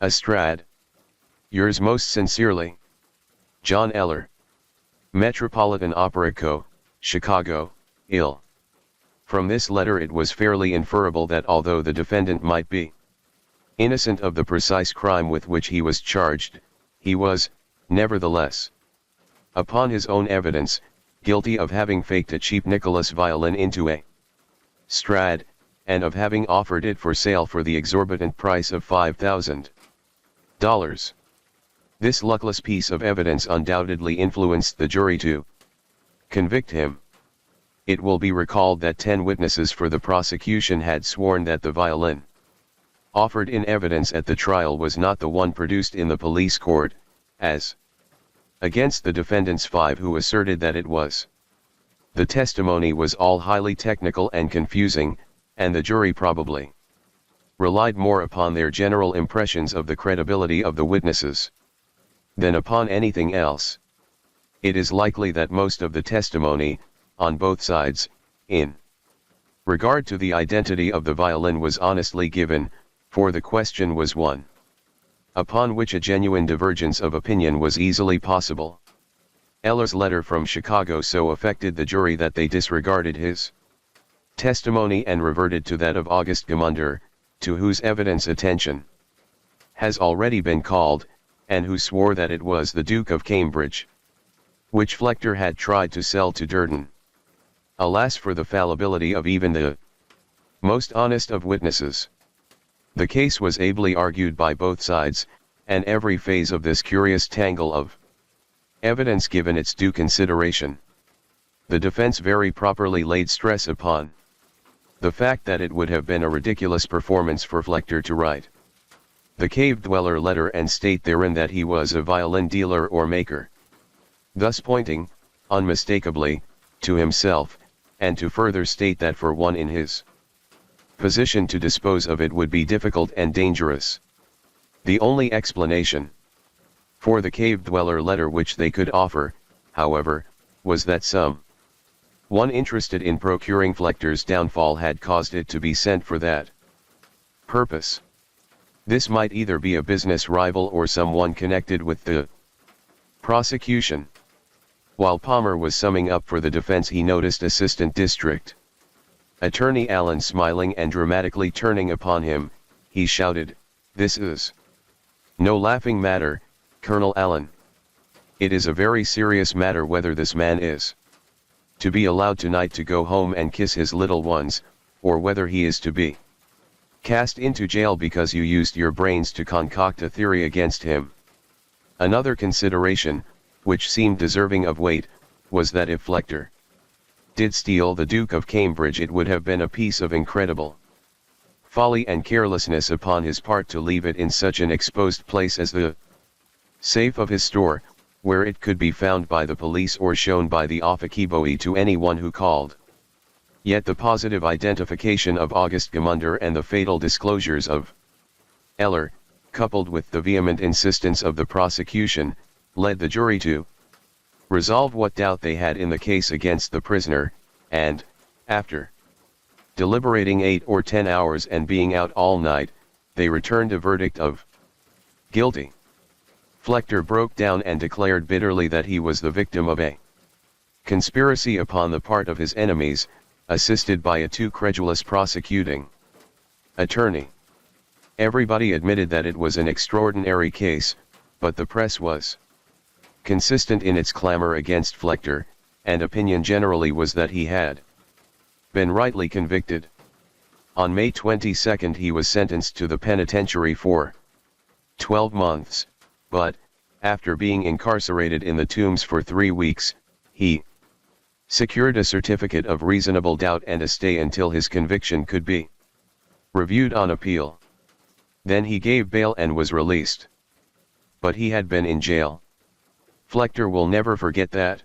a Strad. Yours most sincerely, John Eller. Metropolitan Opera Co., Chicago, ill. From this letter it was fairly inferable that although the defendant might be innocent of the precise crime with which he was charged, he was, nevertheless, upon his own evidence, guilty of having faked a cheap Nicholas violin into a Strad, and of having offered it for sale for the exorbitant price of $5,000. This luckless piece of evidence undoubtedly influenced the jury to convict him. It will be recalled that 10 witnesses for the prosecution had sworn that the violin offered in evidence at the trial was not the one produced in the police court, as against the defendants 5 who asserted that it was. The testimony was all highly technical and confusing, and the jury probably relied more upon their general impressions of the credibility of the witnesses than upon anything else. It is likely that most of the testimony, on both sides, in regard to the identity of the violin was honestly given, for the question was one upon which a genuine divergence of opinion was easily possible. Eller's letter from Chicago so affected the jury that they disregarded his testimony and reverted to that of August Gemunder, to whose evidence attention has already been called, and who swore that it was the Duke of Cambridge, which Flechter had tried to sell to Durden. Alas for the fallibility of even the most honest of witnesses. The case was ably argued by both sides, and every phase of this curious tangle of evidence given its due consideration. The defense very properly laid stress upon the fact that it would have been a ridiculous performance for Flechter to write the cave dweller letter and state therein that he was a violin dealer or maker, thus pointing, unmistakably, to himself, and to further state that for one in his position to dispose of it would be difficult and dangerous. The only explanation for the cave dweller letter which they could offer, however, was that some one interested in procuring Flechter's downfall had caused it to be sent for that purpose. This might either be a business rival or someone connected with the prosecution. While Palmer was summing up for the defense, he noticed Assistant District Attorney Allen smiling and dramatically turning upon him. He shouted, "This is no laughing matter, Colonel Allen. It is a very serious matter whether this man is to be allowed tonight to go home and kiss his little ones, or whether he is to be cast into jail because you used your brains to concoct a theory against him." Another consideration, which seemed deserving of weight, was that if Flechter did steal the Duke of Cambridge, it would have been a piece of incredible folly and carelessness upon his part to leave it in such an exposed place as the safe of his store, where it could be found by the police or shown by the officeboy to anyone who called. Yet the positive identification of August Gemunder and the fatal disclosures of Eller, coupled with the vehement insistence of the prosecution, led the jury to resolve what doubt they had in the case against the prisoner, and, after deliberating 8 or 10 hours and being out all night, they returned a verdict of guilty. Flechter broke down and declared bitterly that he was the victim of a conspiracy upon the part of his enemies, assisted by a too credulous prosecuting attorney. Everybody admitted that it was an extraordinary case, but the press was consistent in its clamor against Flechter, and opinion generally was that he had been rightly convicted. On May 22 he was sentenced to the penitentiary for 12 months, but, after being incarcerated in the Tombs for 3 weeks, he secured a certificate of reasonable doubt and a stay until his conviction could be reviewed on appeal. Then he gave bail and was released. But he had been in jail. Flechter will never forget that.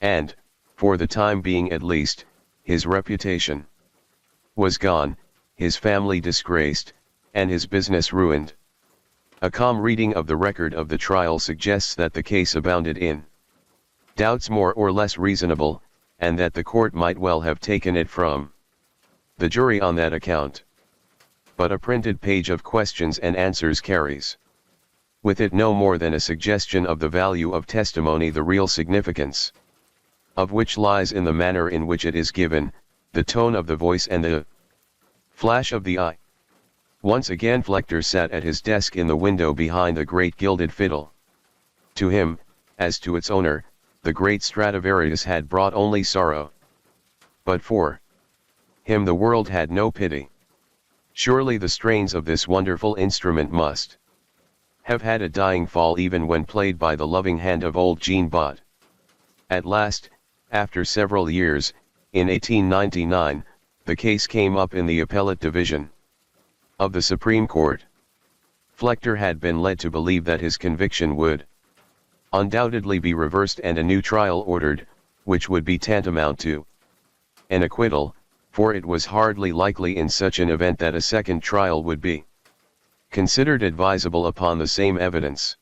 And, for the time being at least, his reputation was gone, his family disgraced, and his business ruined. A calm reading of the record of the trial suggests that the case abounded in doubts more or less reasonable, and that the court might well have taken it from the jury on that account. But a printed page of questions and answers carries with it no more than a suggestion of the value of testimony, the real significance of which lies in the manner in which it is given, the tone of the voice and the flash of the eye. Once again Flechter sat at his desk in the window behind the great gilded fiddle. To him, as to its owner, the great Stradivarius had brought only sorrow. But for him the world had no pity. Surely the strains of this wonderful instrument must have had a dying fall even when played by the loving hand of old Jean Bott. At last, after several years, in 1899, the case came up in the appellate division of the Supreme Court. Flechter had been led to believe that his conviction would undoubtedly be reversed and a new trial ordered, which would be tantamount to an acquittal, for it was hardly likely in such an event that a second trial would be considered advisable upon the same evidence.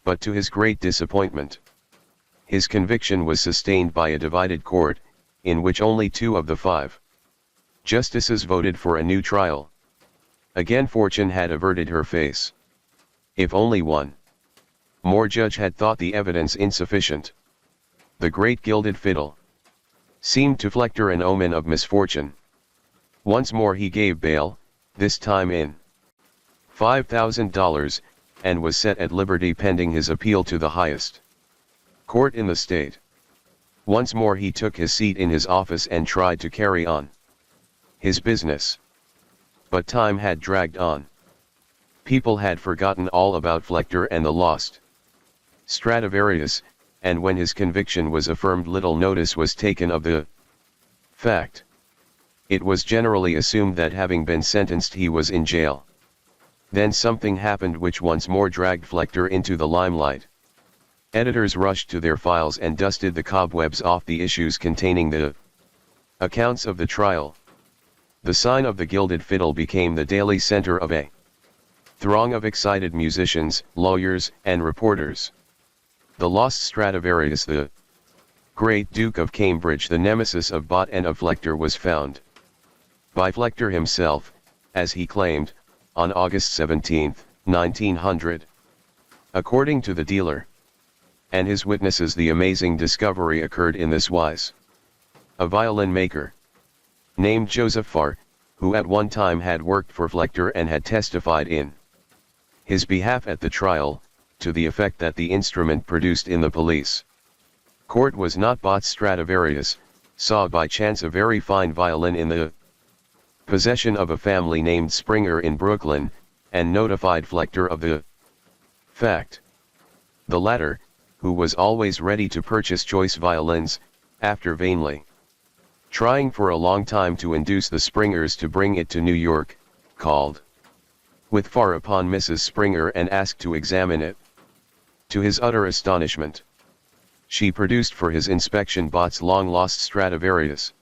But to his great disappointment, his conviction was sustained by a divided court, in which only 2 of the 5 justices voted for a new trial. Again fortune had averted her face. If only one more judge had thought the evidence insufficient. The great gilded fiddle seemed to Flechter an omen of misfortune. Once more he gave bail, this time in $5,000, and was set at liberty pending his appeal to the highest court in the state. Once more he took his seat in his office and tried to carry on his business. But time had dragged on. People had forgotten all about Flechter and the lost Stradivarius, and when his conviction was affirmed little notice was taken of the fact. It was generally assumed that having been sentenced he was in jail. Then something happened which once more dragged Flechter into the limelight. Editors rushed to their files and dusted the cobwebs off the issues containing the accounts of the trial. The sign of the gilded fiddle became the daily center of a throng of excited musicians, lawyers, and reporters. The lost Stradivarius, the great Duke of Cambridge, the nemesis of Bott and of Flechter, was found by Flechter himself, as he claimed, on August 17, 1900. According to the dealer and his witnesses, the amazing discovery occurred in this wise. A violin maker named Joseph Farr, who at one time had worked for Flechter and had testified in his behalf at the trial, to the effect that the instrument produced in the police court was not Bott's Stradivarius, saw by chance a very fine violin in the possession of a family named Springer in Brooklyn, and notified Flechter of the fact. The latter, who was always ready to purchase choice violins, after vainly trying for a long time to induce the Springers to bring it to New York, called with Farr upon Mrs. Springer and asked to examine it. To his utter astonishment, she produced for his inspection Bott's long-lost Stradivarius.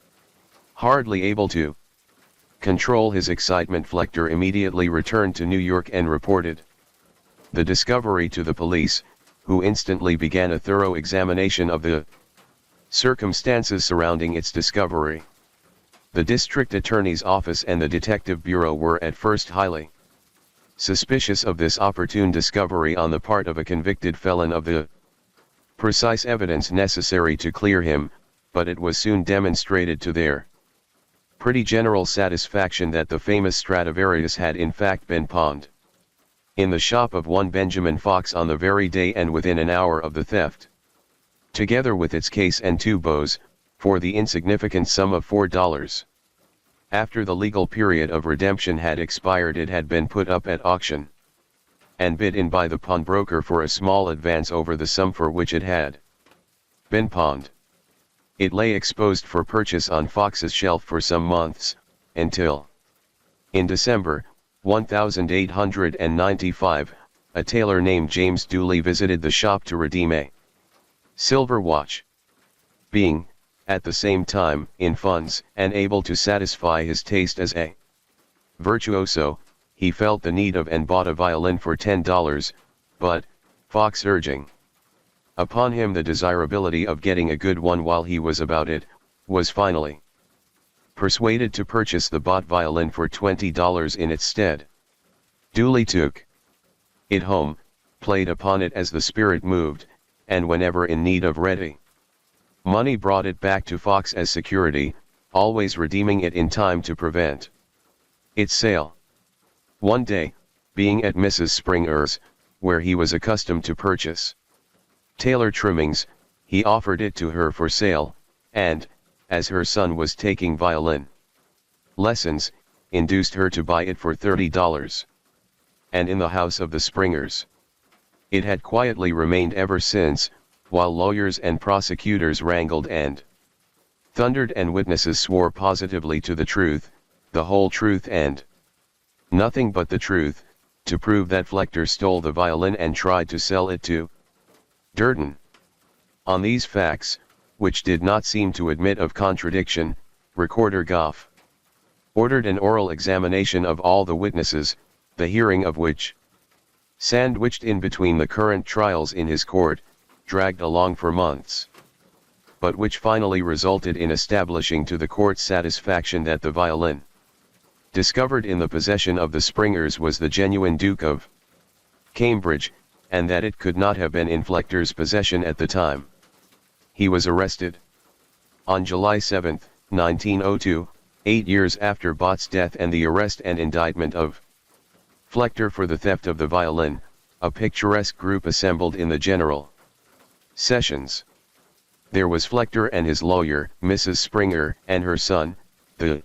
Hardly able to control his excitement, Flechter immediately returned to New York and reported the discovery to the police, who instantly began a thorough examination of the circumstances surrounding its discovery. The district attorney's office and the detective bureau were at first highly suspicious of this opportune discovery on the part of a convicted felon of the precise evidence necessary to clear him, but it was soon demonstrated to their pretty general satisfaction that the famous Stradivarius had in fact been pawned in the shop of one Benjamin Fox on the very day and within an hour of the theft, together with its case and 2 bows, for the insignificant sum of $4. After the legal period of redemption had expired, it had been put up at auction and bid in by the pawnbroker for a small advance over the sum for which it had been pawned. It lay exposed for purchase on Fox's shelf for some months, until in December 1895, a tailor named James Dooley visited the shop to redeem a silver watch. Being, at the same time, in funds and able to satisfy his taste as a virtuoso, he felt the need of and bought a violin for $10, but, Fox urging upon him the desirability of getting a good one while he was about it, was finally persuaded to purchase the bought violin for $20 in its stead. Dooley took it home, played upon it as the spirit moved, and whenever in need of ready Money brought it back to Fox as security, always redeeming it in time to prevent its sale. One day, being at Mrs. Springer's, where he was accustomed to purchase tailor trimmings, he offered it to her for sale, and, as her son was taking violin lessons, induced her to buy it for $30. And in the house of the Springers, it had quietly remained ever since, while lawyers and prosecutors wrangled and thundered and witnesses swore positively to the truth, the whole truth and nothing but the truth, to prove that Flechter stole the violin and tried to sell it to Durden. On these facts, which did not seem to admit of contradiction, Recorder Goff ordered an oral examination of all the witnesses, the hearing of which, sandwiched in between the current trials in his court, dragged along for months, but which finally resulted in establishing to the court's satisfaction that the violin discovered in the possession of the Springers was the genuine Duke of Cambridge, and that it could not have been in Flechter's possession at the time he was arrested. On July 7, 1902, 8 years after Bott's death and the arrest and indictment of Flechter for the theft of the violin, a picturesque group assembled in the General Sessions. There was Flechter and his lawyer, Mrs. Springer, and her son, the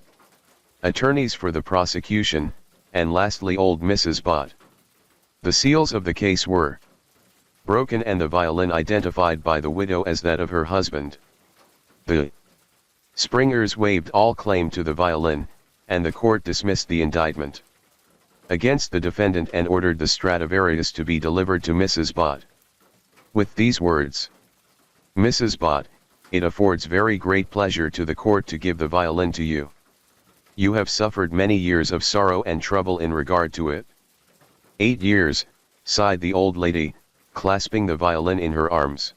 attorneys for the prosecution, and lastly old Mrs. Bott. The seals of the case were broken and the violin identified by the widow as that of her husband. The Springers waived all claim to the violin, and the court dismissed the indictment against the defendant and ordered the Stradivarius to be delivered to Mrs. Bott. With these words, "Mrs. Bott, it affords very great pleasure to the court to give the violin to you. You have suffered many years of sorrow and trouble in regard to it." 8 years, sighed the old lady, clasping the violin in her arms.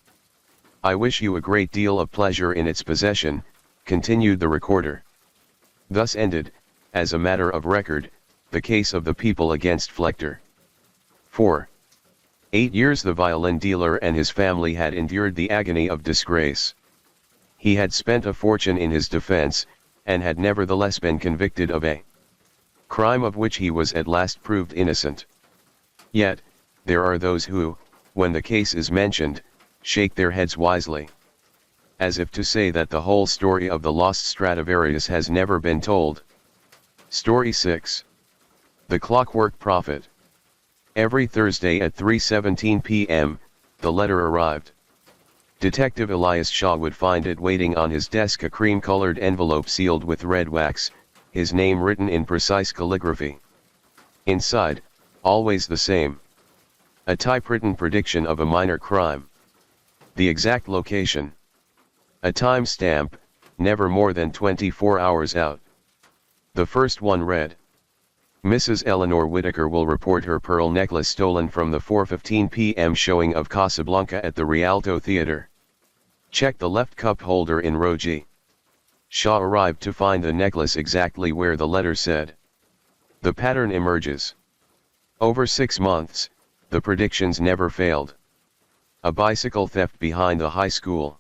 "I wish you a great deal of pleasure in its possession," continued the recorder. Thus ended, as a matter of record, the case of the people against Flechter. For 8 years the violin dealer and his family had endured the agony of disgrace. He had spent a fortune in his defense, and had nevertheless been convicted of a crime of which he was at last proved innocent. Yet, there are those who, when the case is mentioned, shake their heads wisely, as if to say that the whole story of the lost Stradivarius has never been told. Story 6. The Clockwork Prophet. Every Thursday at 3:17 p.m., the letter arrived. Detective Elias Shaw would find it waiting on his desk, a cream-colored envelope sealed with red wax, his name written in precise calligraphy. Inside, always the same, a typewritten prediction of a minor crime. The exact location, a time stamp, never more than 24 hours out. The first one read: Mrs. Eleanor Whitaker will report her pearl necklace stolen from the 4:15 p.m. showing of Casablanca at the Rialto Theatre. Check the left cup holder in row G. Shaw arrived to find the necklace exactly where the letter said. The pattern emerges. Over 6 months, the predictions never failed. A bicycle theft behind the high school.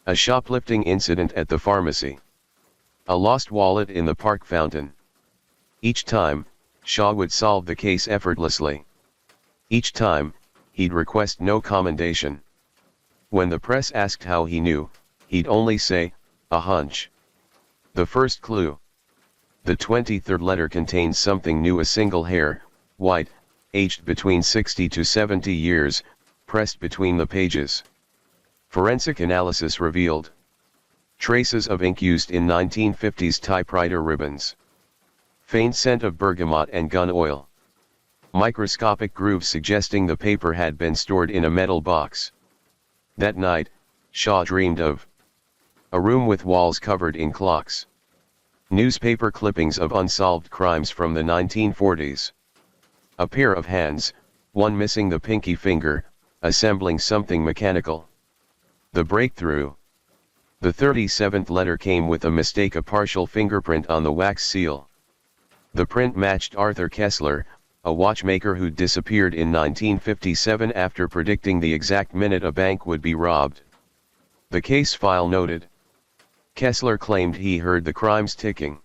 A shoplifting incident at the pharmacy. A lost wallet in the park fountain. Each time, Shaw would solve the case effortlessly. Each time, he'd request no commendation. When the press asked how he knew, he'd only say, "A hunch." The first clue. The 23rd letter contains something new: a single hair, white, aged between 60 to 70 years, pressed between the pages. Forensic analysis revealed traces of ink used in 1950s typewriter ribbons. Faint scent of bergamot and gun oil. Microscopic grooves suggesting the paper had been stored in a metal box. That night, Shaw dreamed of a room with walls covered in clocks. Newspaper clippings of unsolved crimes from the 1940s. A pair of hands, one missing the pinky finger, assembling something mechanical. The breakthrough. The 37th letter came with a mistake: a partial fingerprint on the wax seal. The print matched Arthur Kessler, a watchmaker who disappeared in 1957 after predicting the exact minute a bank would be robbed. The case file noted. Kessler claimed he heard the crimes ticking.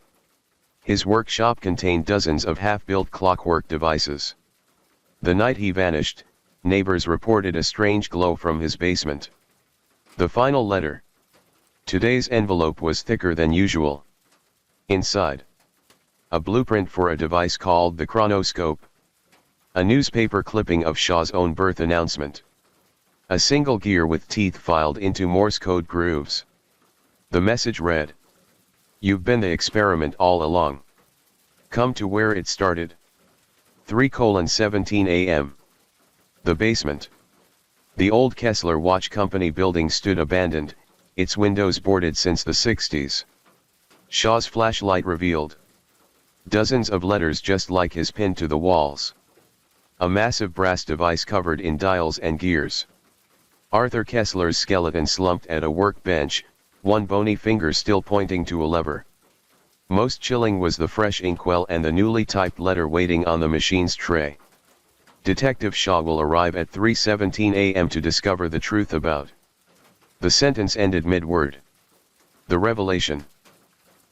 His workshop contained dozens of half-built clockwork devices. The night he vanished, neighbors reported a strange glow from his basement. The final letter. Today's envelope was thicker than usual. Inside, a blueprint for a device called the chronoscope. A newspaper clipping of Shaw's own birth announcement. A single gear with teeth filed into Morse code grooves. The message read, "You've been the experiment all along. Come to where it started." 3:17 a.m. The basement. The old Kessler Watch Company building stood abandoned, its windows boarded since the 60s. Shaw's flashlight revealed dozens of letters just like his pinned to the walls. A massive brass device covered in dials and gears. Arthur Kessler's skeleton slumped at a workbench, one bony finger still pointing to a lever. Most chilling was the fresh inkwell and the newly typed letter waiting on the machine's tray. Detective Shaw will arrive at 3:17 a.m. to discover the truth about. The sentence ended mid-word. The revelation.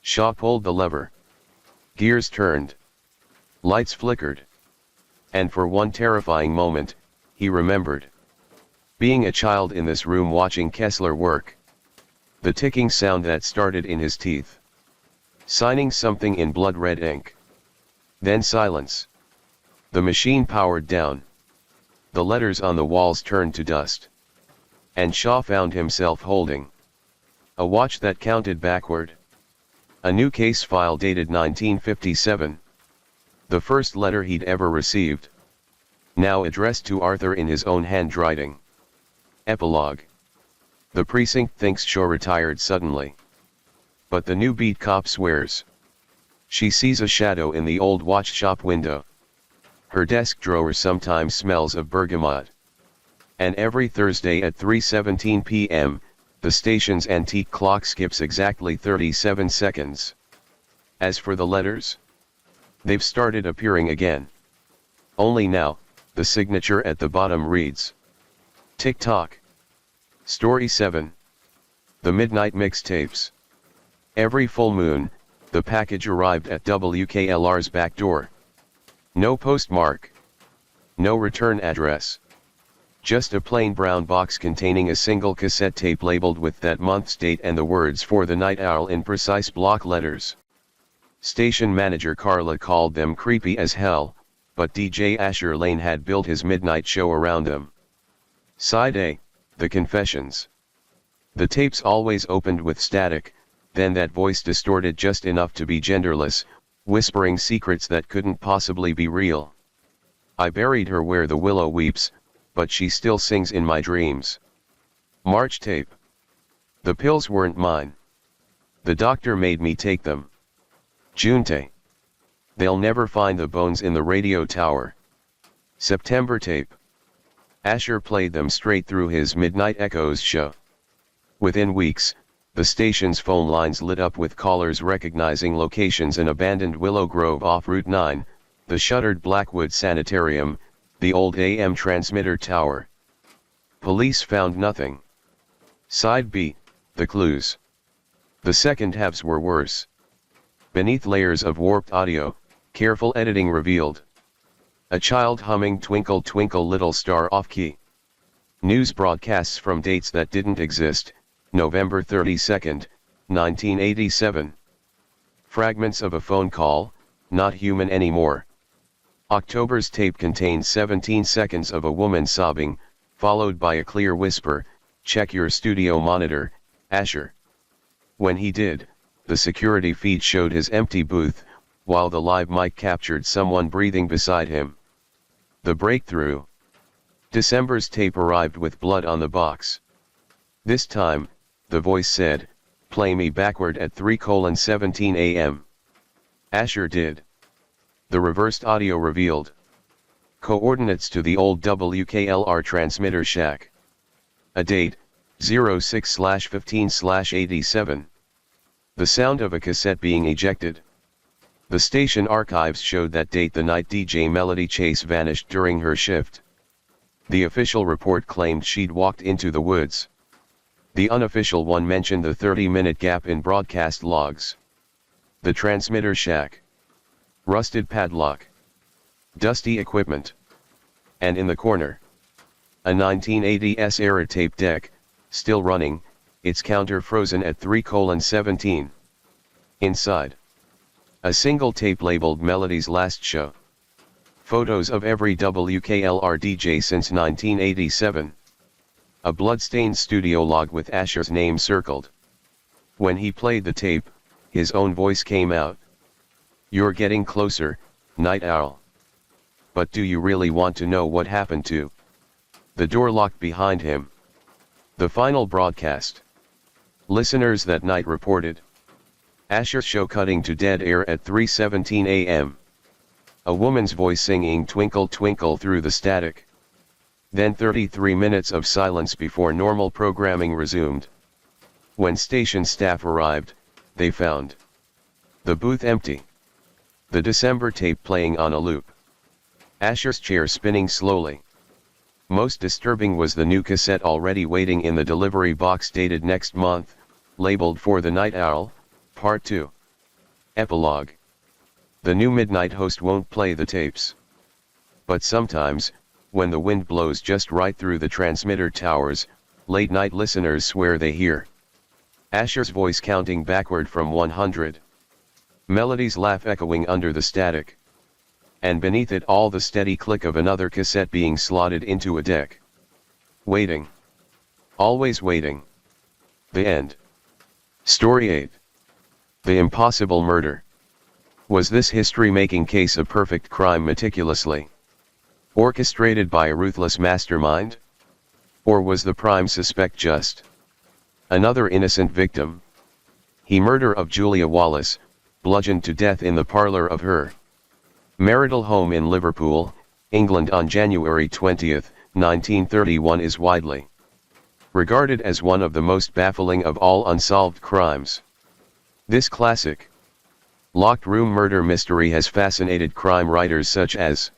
Shaw pulled the lever. Gears turned. Lights flickered. And for one terrifying moment, he remembered being a child in this room watching Kessler work. The ticking sound that started in his teeth. Signing something in blood-red ink. Then silence. The machine powered down. The letters on the walls turned to dust. And Shaw found himself holding a watch that counted backward. A new case file dated 1957. The first letter he'd ever received. Now addressed to Arthur in his own handwriting. Epilogue. The precinct thinks Shaw retired suddenly. But the new beat cop swears. She sees a shadow in the old watch shop window. Her desk drawer sometimes smells of bergamot. And every Thursday at 3:17 p.m., the station's antique clock skips exactly 37 seconds. As for the letters, they've started appearing again. Only now, the signature at the bottom reads, "Tick-tock. Story 7. The Midnight Mixtapes." Every full moon, the package arrived at WKLR's back door. No postmark. No return address. Just a plain brown box containing a single cassette tape labeled with that month's date and the words "For the Night Owl" in precise block letters. Station manager Carla called them creepy as hell, but DJ Asher Lane had built his midnight show around them. Side A, The Confessions. The tapes always opened with static, then that voice distorted just enough to be genderless, whispering secrets that couldn't possibly be real. "I buried her where the willow weeps, but she still sings in my dreams." March tape. "The pills weren't mine. The doctor made me take them." June tape. "They'll never find the bones in the radio tower." September tape. Asher played them straight through his Midnight Echoes show. Within weeks, the station's phone lines lit up with callers recognizing locations: an abandoned Willow Grove off Route 9, the shuttered Blackwood Sanitarium, the old AM transmitter tower. Police found nothing. Side B, The Clues. The second halves were worse. Beneath layers of warped audio, careful editing revealed a child humming "Twinkle Twinkle Little Star" off-key. News broadcasts from dates that didn't exist: November 32, 1987. Fragments of a phone call, not human anymore. October's tape contained 17 seconds of a woman sobbing, followed by a clear whisper, "Check your studio monitor, Asher." When he did, the security feed showed his empty booth, while the live mic captured someone breathing beside him. The breakthrough. December's tape arrived with blood on the box. This time, the voice said, "Play me backward at 3:17 a.m. Asher did. The reversed audio revealed coordinates to the old WKLR transmitter shack. A date, 06/15/87. The sound of a cassette being ejected. The station archives showed that date the night DJ Melody Chase vanished during her shift. The official report claimed she'd walked into the woods. The unofficial one mentioned the 30-minute gap in broadcast logs. The transmitter shack. Rusted padlock. Dusty equipment. And in the corner, a 1980s era tape deck, still running, its counter frozen at 3:17. Inside, a single tape labeled Melody's Last Show. Photos of every WKLR DJ since 1987. A bloodstained studio log with Asher's name circled. When he played the tape, his own voice came out. "You're getting closer, Night Owl. But do you really want to know what happened to?" The door locked behind him. The final broadcast. Listeners that night reported Asher's show cutting to dead air at 3:17 a.m. A woman's voice singing Twinkle Twinkle through the static. Then 33 minutes of silence before normal programming resumed. When station staff arrived, they found the booth empty. The December tape playing on a loop. Asher's chair spinning slowly. Most disturbing was the new cassette already waiting in the delivery box dated next month, labeled For the Night Owl, Part 2. Epilogue. The new midnight host won't play the tapes. But sometimes, when the wind blows just right through the transmitter towers, late-night listeners swear they hear Asher's voice counting backward from 100. Melody's laugh echoing under the static. And beneath it all the steady click of another cassette being slotted into a deck. Waiting. Always waiting. The end. Story 8. The Impossible Murder. Was this history-making case a perfect crime meticulously orchestrated by a ruthless mastermind? Or was the prime suspect just another innocent victim? He murder of Julia Wallace, bludgeoned to death in the parlor of her marital home in Liverpool, England on January 20, 1931 is widely regarded as one of the most baffling of all unsolved crimes. This classic locked room murder mystery has fascinated crime writers such as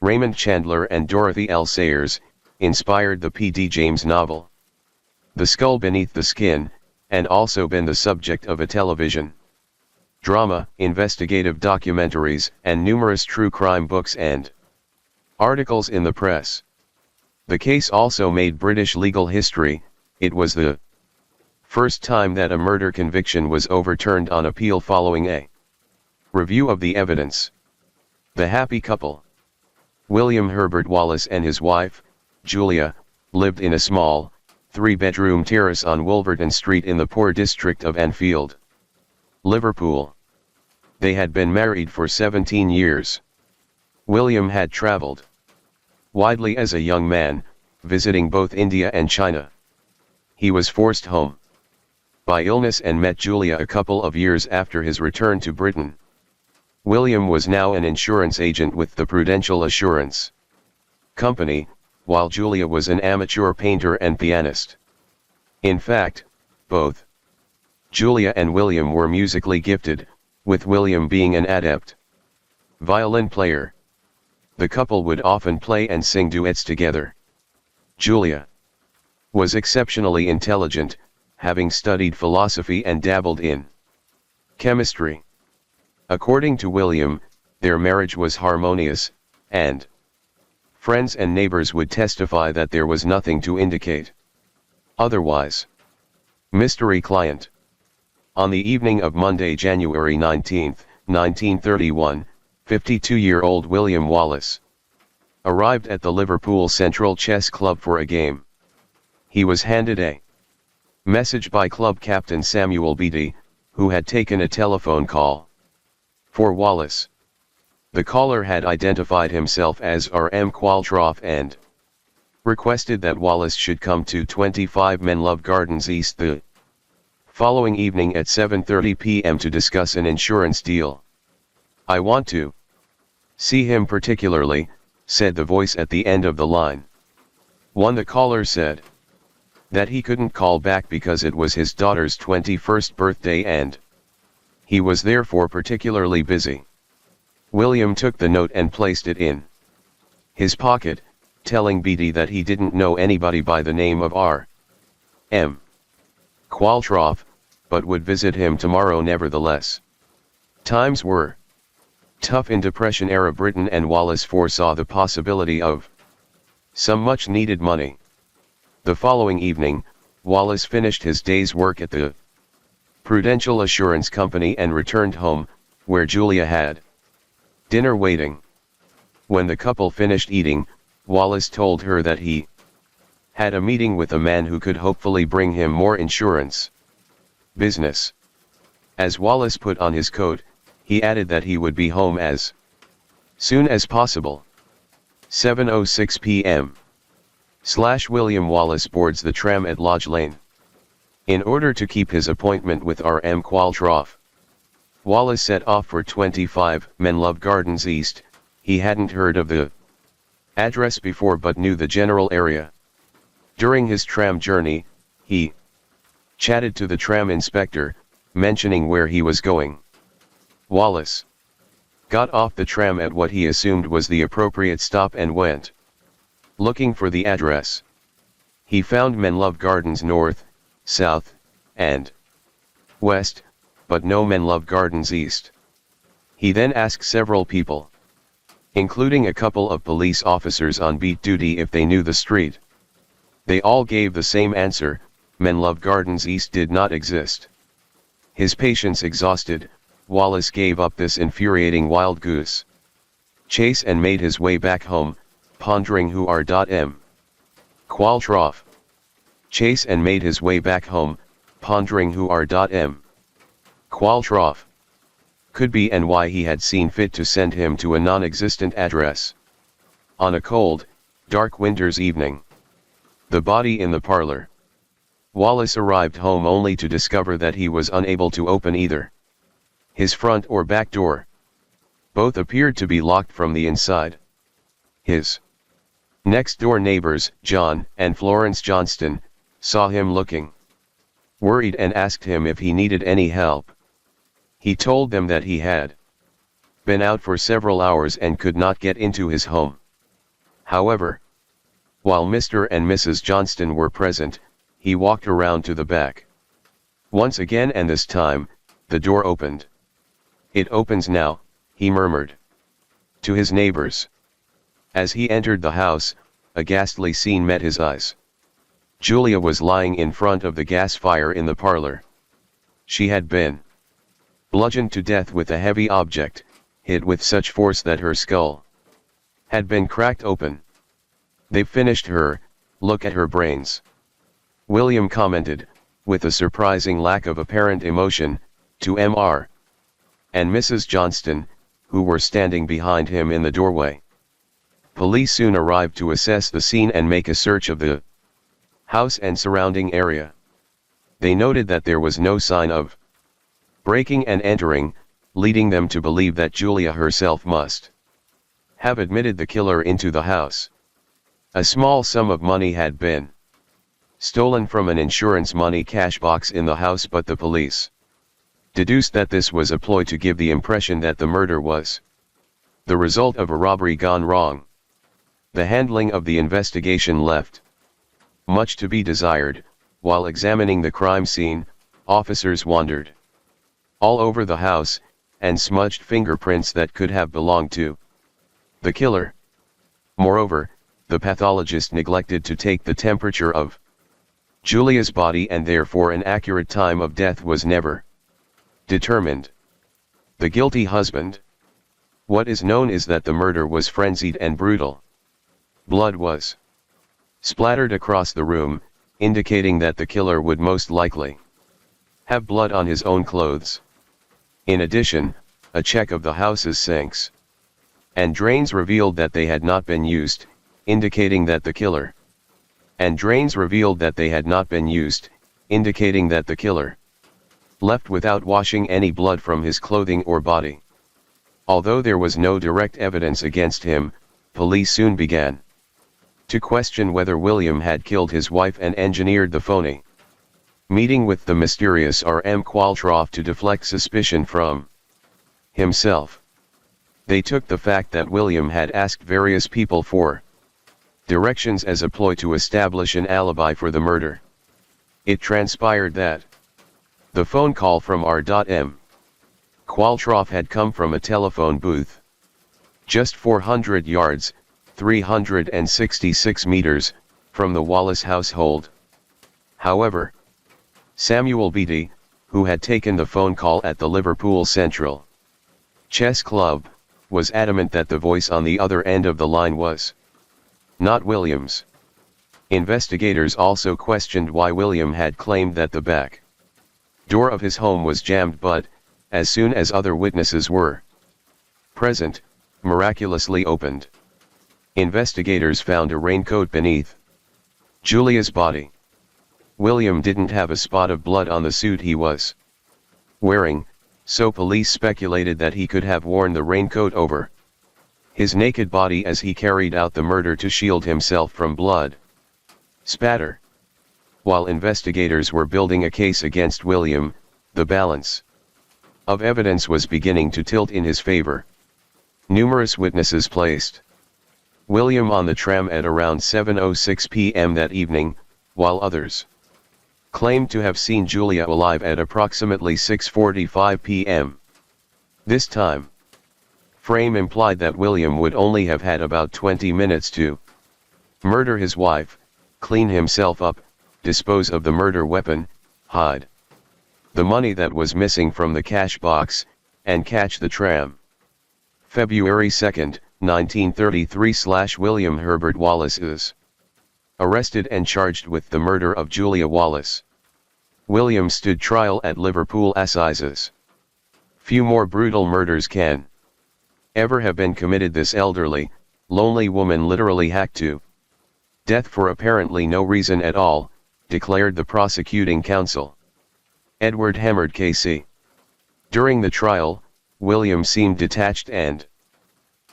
Raymond Chandler and Dorothy L. Sayers, inspired the P.D. James novel The Skull Beneath the Skin, and also been the subject of a television drama, investigative documentaries, and numerous true crime books and articles in the press. The case also made British legal history. It was the first time that a murder conviction was overturned on appeal following a review of the evidence. The happy couple, William Herbert Wallace and his wife, Julia, lived in a small, 3-bedroom terrace on Wolverton Street in the poor district of Anfield, Liverpool. They had been married for 17 years. William had traveled widely as a young man, visiting both India and China. He was forced home by illness and met Julia a couple of years after his return to Britain. William was now an insurance agent with the Prudential Assurance Company, while Julia was an amateur painter and pianist. In fact, both Julia and William were musically gifted, with William being an adept violin player. The couple would often play and sing duets together. Julia was exceptionally intelligent, having studied philosophy and dabbled in chemistry. According to William, their marriage was harmonious, and friends and neighbors would testify that there was nothing to indicate otherwise. Mystery client. On the evening of Monday, January 19, 1931, 52-year-old William Wallace arrived at the Liverpool Central Chess Club for a game. He was handed a message by club captain Samuel Beattie, who had taken a telephone call for Wallace. The caller had identified himself as R.M. Qualtrough and requested that Wallace should come to 25 Menlove Gardens East the following evening at 7:30 p.m. to discuss an insurance deal. "I want to see him particularly," said the voice at the end of the line. The caller said that he couldn't call back because it was his daughter's 21st birthday and he was therefore particularly busy. William took the note and placed it in his pocket, telling Beattie that he didn't know anybody by the name of R.M. Qualtrough, but would visit him tomorrow nevertheless. Times were tough in Depression-era Britain, and Wallace foresaw the possibility of some much-needed money. The following evening, Wallace finished his day's work at the Prudential Assurance Company and returned home, where Julia had dinner waiting. When the couple finished eating, Wallace told her that he had a meeting with a man who could hopefully bring him more insurance business. As Wallace put on his coat, he added that he would be home as soon as possible. 7:06 p.m. William Wallace boards the tram at Lodge Lane. In order to keep his appointment with R.M. Qualtrough, Wallace set off for 25 Menlove Gardens East. He hadn't heard of the address before but knew the general area. During his tram journey, he chatted to the tram inspector, mentioning where he was going. Wallace got off the tram at what he assumed was the appropriate stop and went looking for the address. He found Menlove Gardens North, South, and West, but no Menlove Gardens East. He then asked several people, including a couple of police officers on beat duty, if they knew the street. They all gave the same answer: Menlove Gardens East did not exist. His patience exhausted, Wallace gave up this infuriating wild goose chase and made his way back home, pondering who R.M. Qualtrough chase and made his way back home, pondering who R.M. Qualtrough could be and why he had seen fit to send him to a non-existent address. On a cold, dark winter's evening, the body in the parlor. Wallace arrived home only to discover that he was unable to open either his front or back door. Both appeared to be locked from the inside. His next-door neighbors, John and Florence Johnston, saw him looking worried and asked him if he needed any help. He told them that he had been out for several hours and could not get into his home. However, while Mr. and Mrs. Johnston were present, he walked around to the back once again, and this time, the door opened. "It opens now," he murmured to his neighbors. As he entered the house, a ghastly scene met his eyes. Julia was lying in front of the gas fire in the parlor. She had been bludgeoned to death with a heavy object, hit with such force that her skull had been cracked open. "They've finished her, look at her brains," William commented, with a surprising lack of apparent emotion, to Mr. and Mrs. Johnston, who were standing behind him in the doorway. Police soon arrived to assess the scene and make a search of the house and surrounding area. They noted that there was no sign of breaking and entering, leading them to believe that Julia herself must have admitted the killer into the house. A small sum of money had been stolen from an insurance money cash box in the house, but the police deduced that this was a ploy to give the impression that the murder was the result of a robbery gone wrong. The handling of the investigation left much to be desired. While examining the crime scene, officers wandered all over the house, and smudged fingerprints that could have belonged to the killer. Moreover, the pathologist neglected to take the temperature of Julia's body, and therefore an accurate time of death was never determined. The guilty husband. What is known is that the murder was frenzied and brutal. Blood was splattered across the room, indicating that the killer would most likely have blood on his own clothes. In addition, a check of the house's sinks and drains revealed that they had not been used, indicating that the killer left without washing any blood from his clothing or body. Although there was no direct evidence against him, police soon began to question whether William had killed his wife and engineered the phony meeting with the mysterious R.M. Qualtrough to deflect suspicion from himself. They took the fact that William had asked various people for directions as a ploy to establish an alibi for the murder. It transpired that the phone call from R.M. Qualtrough had come from a telephone booth just 400 yards, 366 meters, from the Wallace household. However, Samuel Beattie, who had taken the phone call at the Liverpool Central Chess Club, was adamant that the voice on the other end of the line was not Williams. Investigators also questioned why William had claimed that the back door of his home was jammed, but, as soon as other witnesses were present, miraculously opened. Investigators found a raincoat beneath Julia's body. William didn't have a spot of blood on the suit he was wearing, so police speculated that he could have worn the raincoat over his naked body as he carried out the murder to shield himself from blood spatter. While investigators were building a case against William, the balance of evidence was beginning to tilt in his favor. Numerous witnesses placed William on the tram at around 7:06 p.m. that evening, while others claimed to have seen Julia alive at approximately 6:45 p.m. This time frame implied that William would only have had about 20 minutes to murder his wife, clean himself up, dispose of the murder weapon, hide the money that was missing from the cash box, and catch the tram. February 2, 1933 William Herbert Wallace is arrested and charged with the murder of Julia Wallace. William stood trial at Liverpool Assizes. Few more brutal murders can ever have been committed. This elderly, lonely woman literally hacked to death for apparently no reason at all, declared the prosecuting counsel, Edward Hemmard KC. During the trial, William seemed detached and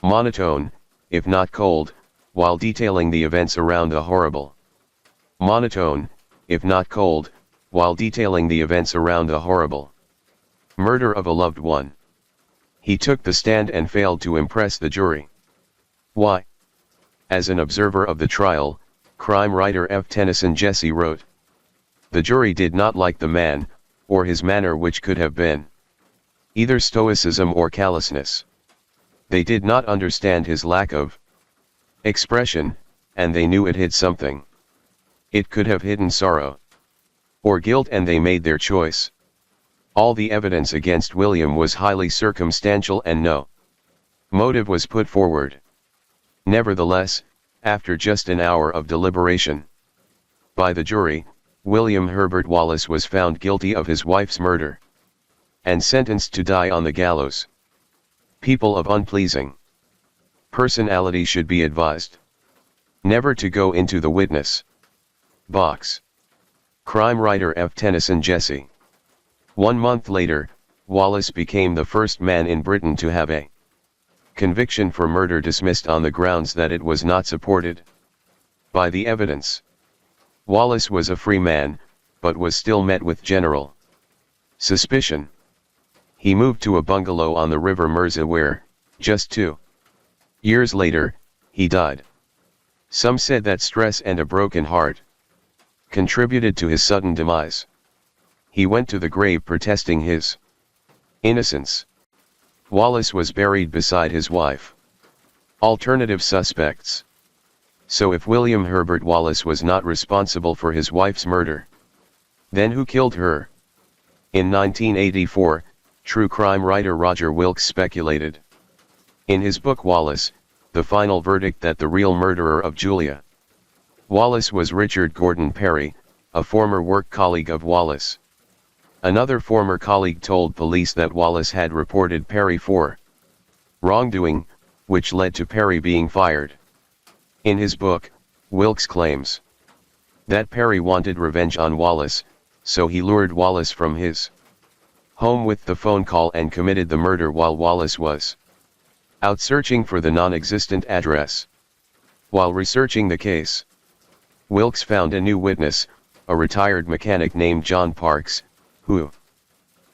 monotone, if not cold, while detailing the events around the horrible monotone, if not cold, while detailing the events around the horrible murder of a loved one. He took the stand and failed to impress the jury. Why? As an observer of the trial, crime writer F. Tennyson Jesse wrote, "The jury did not like the man, or his manner, which could have been either stoicism or callousness. They did not understand his lack of expression, and they knew it hid something. It could have hidden sorrow or guilt, and they made their choice. All the evidence against William was highly circumstantial and no motive was put forward. Nevertheless, after just an hour of deliberation by the jury, William Herbert Wallace was found guilty of his wife's murder and sentenced to die on the gallows. People of unpleasing personality should be advised never to go into the witness box." Crime writer F. Tennyson Jesse. 1 month later, Wallace became the first man in Britain to have a conviction for murder dismissed on the grounds that it was not supported by the evidence. Wallace was a free man, but was still met with general suspicion. He moved to a bungalow on the River Mersey where, just 2 years later, he died. Some said that stress and a broken heart contributed to his sudden demise. He went to the grave protesting his innocence. Wallace was buried beside his wife. Alternative suspects. So if William Herbert Wallace was not responsible for his wife's murder, then who killed her? In 1984, true crime writer Roger Wilkes speculated in his book Wallace, The Final Verdict that the real murderer of Julia Wallace was Richard Gordon Perry, a former work colleague of Wallace. Another former colleague told police that Wallace had reported Perry for wrongdoing, which led to Perry being fired. In his book, Wilkes claims that Perry wanted revenge on Wallace, so he lured Wallace from his home with the phone call and committed the murder while Wallace was out searching for the non-existent address. While researching the case, Wilkes found a new witness, a retired mechanic named John Parks, who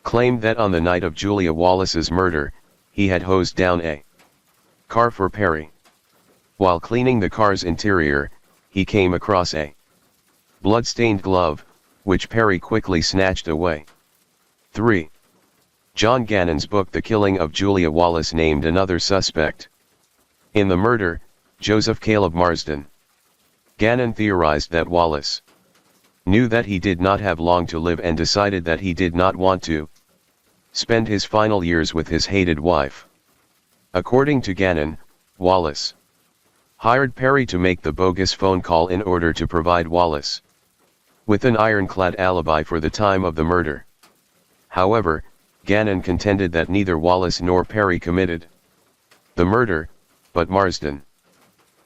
claimed that on the night of Julia Wallace's murder, he had hosed down a car for Perry. While cleaning the car's interior, he came across a blood-stained glove, which Perry quickly snatched away. 3. John Gannon's book The Killing of Julia Wallace named another suspect in the murder, Joseph Caleb Marsden. Gannon theorized that Wallace knew that he did not have long to live and decided that he did not want to spend his final years with his hated wife. According to Gannon, Wallace hired Perry to make the bogus phone call in order to provide Wallace with an ironclad alibi for the time of the murder. However, Gannon contended that neither Wallace nor Perry committed the murder, but Marsden.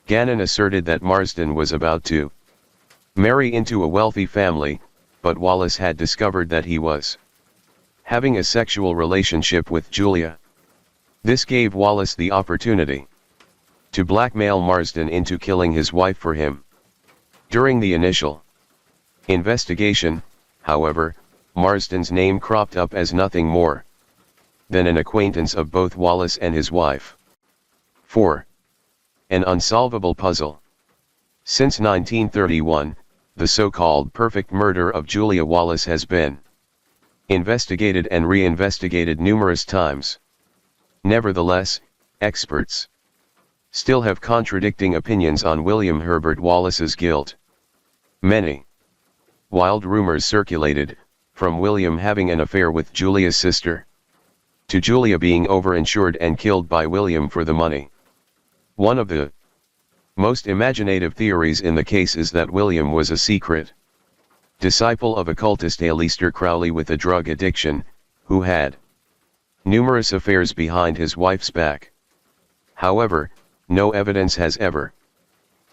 Gannon asserted that Marsden was about to marry into a wealthy family, but Wallace had discovered that he was having a sexual relationship with Julia. This gave Wallace the opportunity to blackmail Marsden into killing his wife for him. During the initial investigation, however, Marsden's name cropped up as nothing more than an acquaintance of both Wallace and his wife. 4. An unsolvable puzzle. Since 1931, the so-called perfect murder of Julia Wallace has been investigated and re-investigated numerous times. Nevertheless, experts still have contradicting opinions on William Herbert Wallace's guilt. Many wild rumors circulated, from William having an affair with Julia's sister to Julia being overinsured and killed by William for the money. One of the most imaginative theories in the case is that William was a secret disciple of occultist Aleister Crowley with a drug addiction, who had numerous affairs behind his wife's back. However, no evidence has ever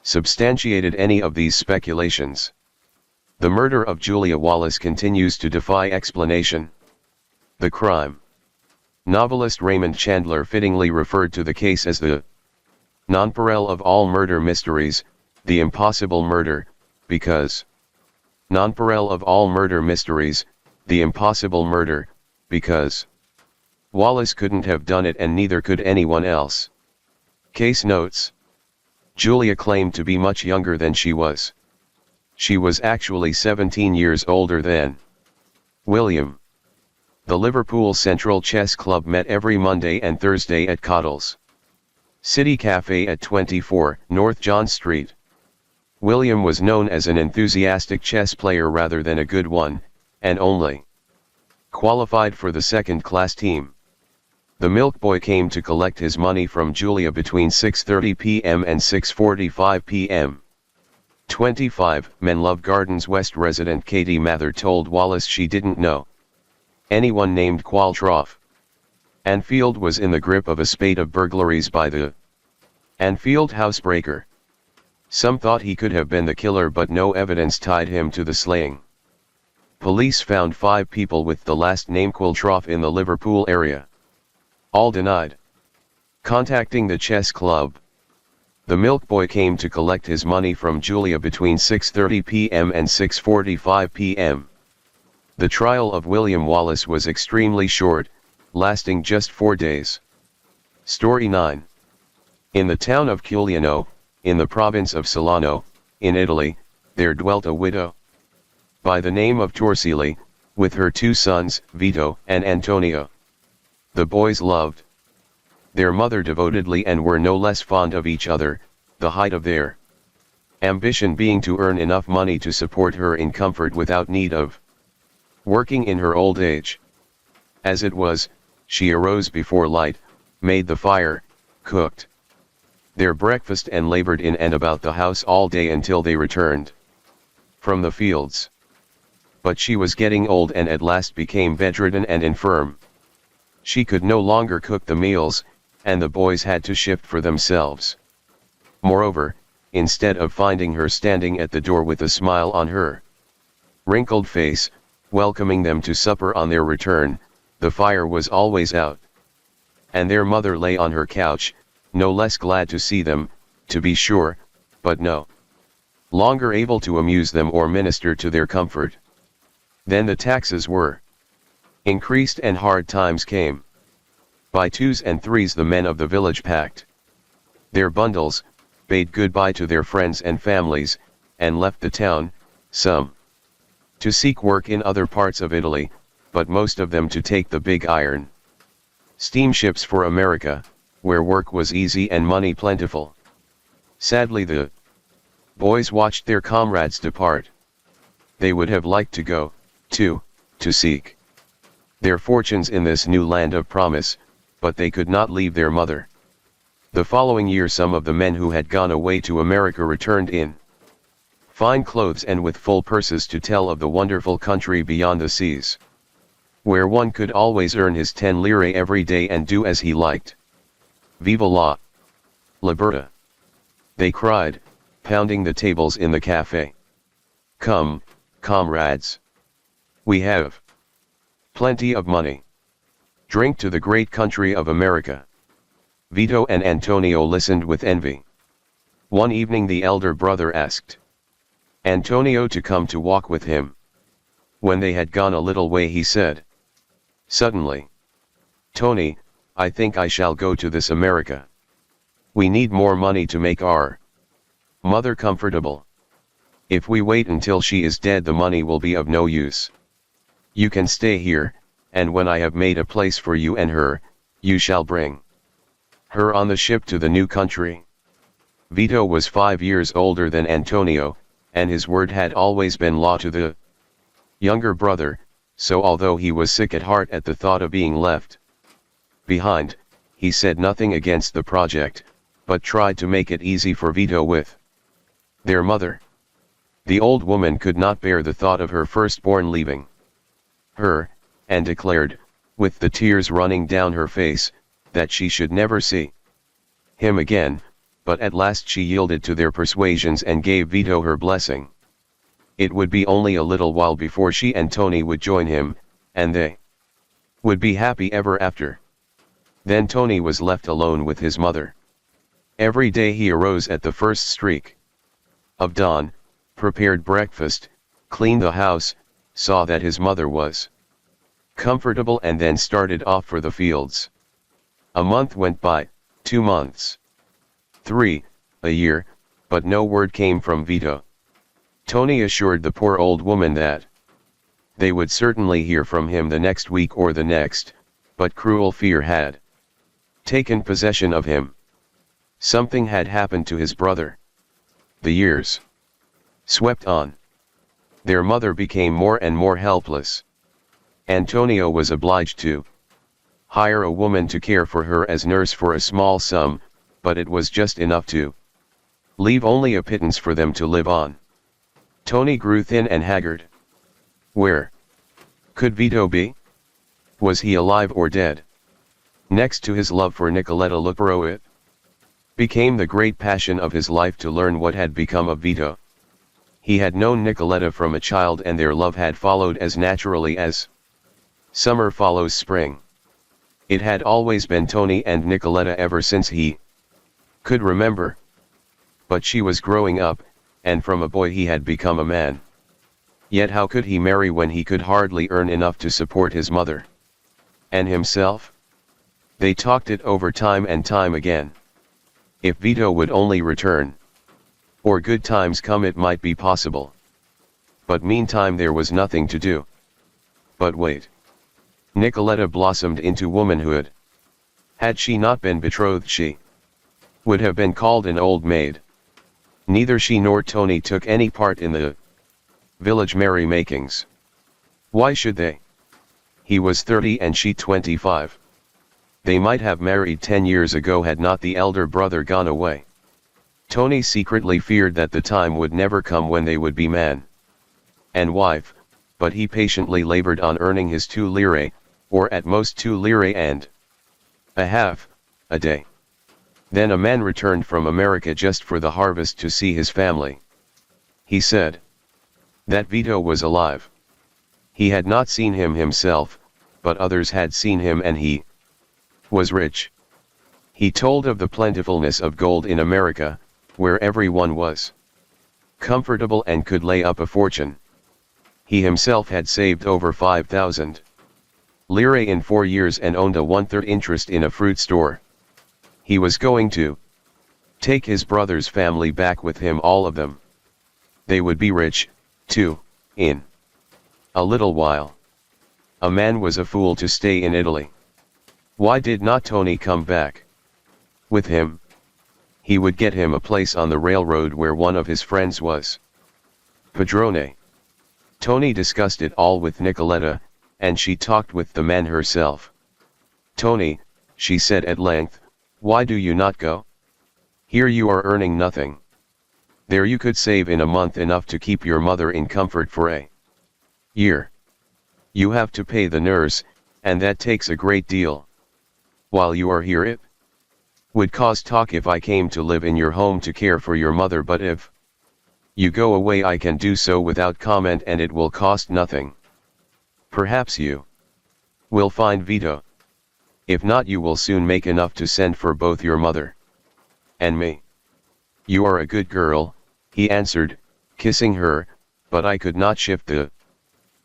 substantiated any of these speculations. The murder of Julia Wallace continues to defy explanation. The crime novelist Raymond Chandler fittingly referred to the case as the nonpareil of all murder mysteries, the impossible murder, because nonpareil of all murder mysteries, the impossible murder, because Wallace couldn't have done it and neither could anyone else. Case notes. Julia claimed to be much younger than she was. She was actually 17 years older than William. The Liverpool Central Chess Club met every Monday and Thursday at Cottle's City Cafe at 24 North John Street. William was known as an enthusiastic chess player rather than a good one, and only qualified for the second-class team. The milk boy came to collect his money from Julia between 6:30 p.m. and 6:45 p.m. 25 Menlove Gardens West resident Katie Mather told Wallace she didn't know anyone named Qualtrough. Anfield was in the grip of a spate of burglaries by the Anfield housebreaker. Some thought he could have been the killer, but no evidence tied him to the slaying. Police found 5 people with the last name Qualtrough in the Liverpool area. All denied contacting the chess club. The milk boy came to collect his money from Julia between 6:30 p.m. and 6:45 p.m. The trial of William Wallace was extremely short, lasting just 4 days. Story 9. In the town of Culiano, in the province of Solano, in Italy, there dwelt a widow by the name of Torsili, with her 2 sons, Vito and Antonio. The boys loved their mother devotedly and were no less fond of each other, the height of their ambition being to earn enough money to support her in comfort without need of working in her old age. As it was, she arose before light, made the fire, cooked their breakfast and labored in and about the house all day until they returned from the fields. But she was getting old and at last became bedridden and infirm. She could no longer cook the meals, and the boys had to shift for themselves. Moreover, instead of finding her standing at the door with a smile on her wrinkled face, welcoming them to supper on their return, the fire was always out. And their mother lay on her couch, no less glad to see them, to be sure, but no longer able to amuse them or minister to their comfort. Then the taxes were increased and hard times came. By 2s and 3s the men of the village packed their bundles, bade goodbye to their friends and families, and left the town, some to seek work in other parts of Italy, but most of them to take the big iron steamships for America, where work was easy and money plentiful. Sadly, the boys watched their comrades depart. They would have liked to go, too, to seek their fortunes in this new land of promise, but they could not leave their mother. The following year some of the men who had gone away to America returned in fine clothes and with full purses to tell of the wonderful country beyond the seas, where one could always earn his 10 lire every day and do as he liked. Viva la libertà! They cried, pounding the tables in the cafe. Come, comrades. We have plenty of money. Drink to the great country of America. Vito and Antonio listened with envy. One evening the elder brother asked Antonio to come to walk with him. When they had gone a little way he said suddenly, Tony, I think I shall go to this America. We need more money to make our mother comfortable. If we wait until she is dead the money will be of no use. You can stay here, and when I have made a place for you and her, you shall bring her on the ship to the new country. Vito was 5 years older than Antonio, and his word had always been law to the younger brother, so although he was sick at heart at the thought of being left behind, he said nothing against the project, but tried to make it easy for Vito with their mother. The old woman could not bear the thought of her firstborn leaving her, and declared, with the tears running down her face, that she should never see him again, but at last she yielded to their persuasions and gave Vito her blessing. It would be only a little while before she and Tony would join him, and they would be happy ever after. Then Tony was left alone with his mother. Every day he arose at the first streak of dawn, prepared breakfast, cleaned the house, saw that his mother was comfortable and then started off for the fields. A month went by, 2 months, 3, a year, but no word came from Vito. Tony assured the poor old woman that they would certainly hear from him the next week or the next, but cruel fear had taken possession of him. Something had happened to his brother. The years swept on. Their mother became more and more helpless. Antonio was obliged to hire a woman to care for her as nurse for a small sum, but it was just enough to leave only a pittance for them to live on. Tony grew thin and haggard. Where could Vito be? Was he alive or dead? Next to his love for Nicoletta Lupero, it became the great passion of his life to learn what had become of Vito. He had known Nicoletta from a child and their love had followed as naturally as summer follows spring. It had always been Tony and Nicoletta ever since he could remember. But she was growing up, and from a boy he had become a man. Yet how could he marry when he could hardly earn enough to support his mother and himself? They talked it over time and time again. If Vito would only return, or good times come, it might be possible. But meantime there was nothing to do. But wait. Nicoletta blossomed into womanhood. Had she not been betrothed she would have been called an old maid. Neither she nor Tony took any part in the village merrymakings. Why should they? He was 30 and she 25. They might have married 10 years ago had not the elder brother gone away. Tony secretly feared that the time would never come when they would be man and wife, but he patiently labored on earning his 2 lire, or at most 2 lire and a half, a day. Then a man returned from America just for the harvest to see his family. He said that Vito was alive. He had not seen him himself, but others had seen him and he was rich. He told of the plentifulness of gold in America, where everyone was comfortable and could lay up a fortune. He himself had saved over 5,000 lire in 4 years and owned a 1/3 interest in a fruit store. He was going to take his brother's family back with him, all of them. They would be rich, too, in A little while. A man was a fool to stay in Italy. Why did not Tony come back? With him? He would get him a place on the railroad where one of his friends was. Padrone. Tony discussed it all with Nicoletta, and she talked with the man herself. Tony, she said at length, why do you not go? Here you are earning nothing. There you could save in a month enough to keep your mother in comfort for a year. You have to pay the nurse, and that takes a great deal. While you are here it would cause talk if I came to live in your home to care for your mother, but if you go away I can do so without comment and it will cost nothing. Perhaps you will find Vito. If not you will soon make enough to send for both your mother and me. You are a good girl, he answered, kissing her, but I could not shift the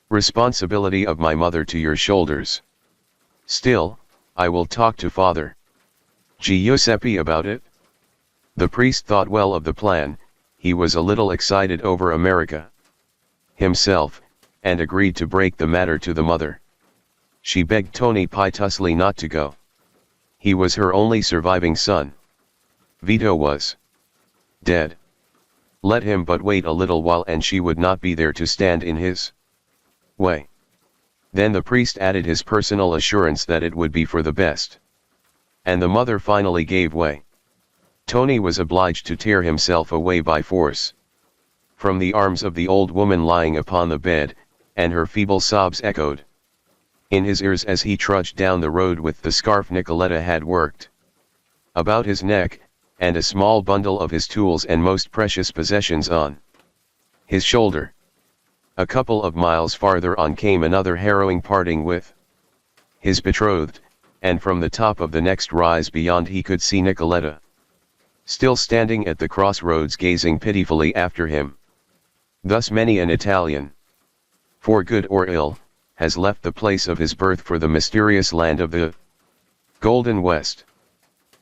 responsibility of my mother to your shoulders. Still, I will talk to Father Giuseppe about it. The priest thought well of the plan. He was a little excited over America himself, and agreed to break the matter to the mother. She begged Tony piteously not to go. He was her only surviving son. Vito was dead. Let him but wait a little while and she would not be there to stand in his way. Then the priest added his personal assurance that it would be for the best. And the mother finally gave way. Tony was obliged to tear himself away by force from the arms of the old woman lying upon the bed, and her feeble sobs echoed in his ears as he trudged down the road with the scarf Nicoletta had worked about his neck, and a small bundle of his tools and most precious possessions on his shoulder. A couple of miles farther on came another harrowing parting with his betrothed, and from the top of the next rise beyond he could see Nicoletta still standing at the crossroads gazing pitifully after him. Thus many an Italian, for good or ill, has left the place of his birth for the mysterious land of the Golden West.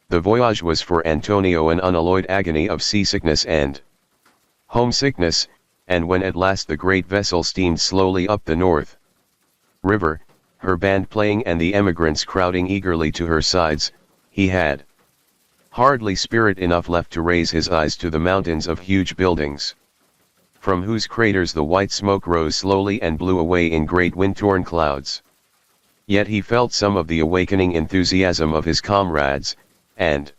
The voyage was for Antonio an unalloyed agony of seasickness and homesickness, and when at last the great vessel steamed slowly up the North River, her band playing and the emigrants crowding eagerly to her sides, he had hardly spirit enough left to raise his eyes to the mountains of huge buildings, from whose craters the white smoke rose slowly and blew away in great wind-torn clouds. Yet he felt some of the awakening enthusiasm of his comrades, and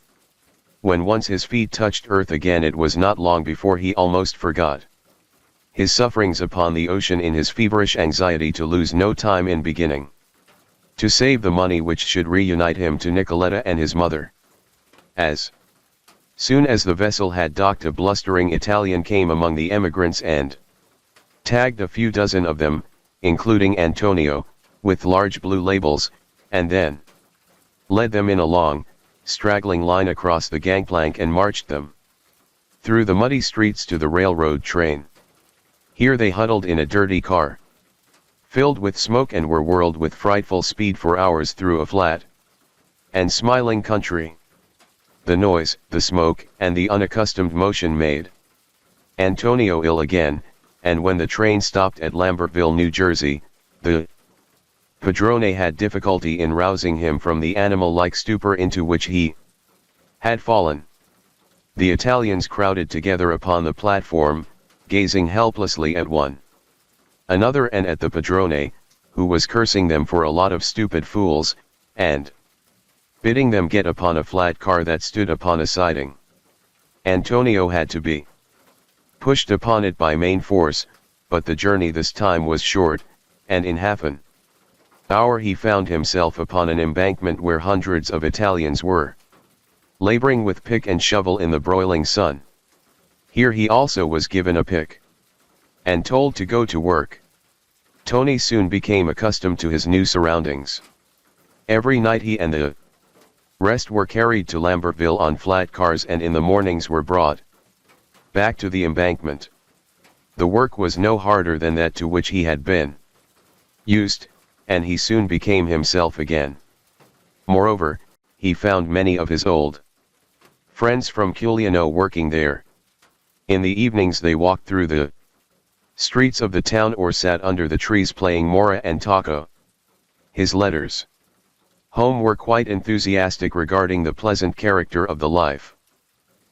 when once his feet touched earth again it was not long before he almost forgot his sufferings upon the ocean in his feverish anxiety to lose no time in beginning to save the money which should reunite him to Nicoletta and his mother. As soon as the vessel had docked a blustering Italian came among the emigrants and tagged a few dozen of them, including Antonio, with large blue labels, and then led them in a long, straggling line across the gangplank and marched them through the muddy streets to the railroad train. Here they huddled in a dirty car, filled with smoke, and were whirled with frightful speed for hours through a flat and smiling country. The noise, the smoke, and the unaccustomed motion made Antonio ill again, and when the train stopped at Lambertville, New Jersey, the Padrone had difficulty in rousing him from the animal-like stupor into which he had fallen. The Italians crowded together upon the platform, gazing helplessly at one another and at the Padrone, who was cursing them for a lot of stupid fools, and bidding them get upon a flat car that stood upon a siding. Antonio had to be pushed upon it by main force, but the journey this time was short, and in half an hour he found himself upon an embankment where hundreds of Italians were laboring with pick and shovel in the broiling sun. Here he also was given a pick and told to go to work. Tony soon became accustomed to his new surroundings. Every night he and the rest were carried to Lambertville on flat cars and in the mornings were brought back to the embankment. The work was no harder than that to which he had been used, and he soon became himself again. Moreover, he found many of his old friends from Culiano working there. In the evenings they walked through the streets of the town or sat under the trees playing mora and taco. His letters home were quite enthusiastic regarding the pleasant character of the life.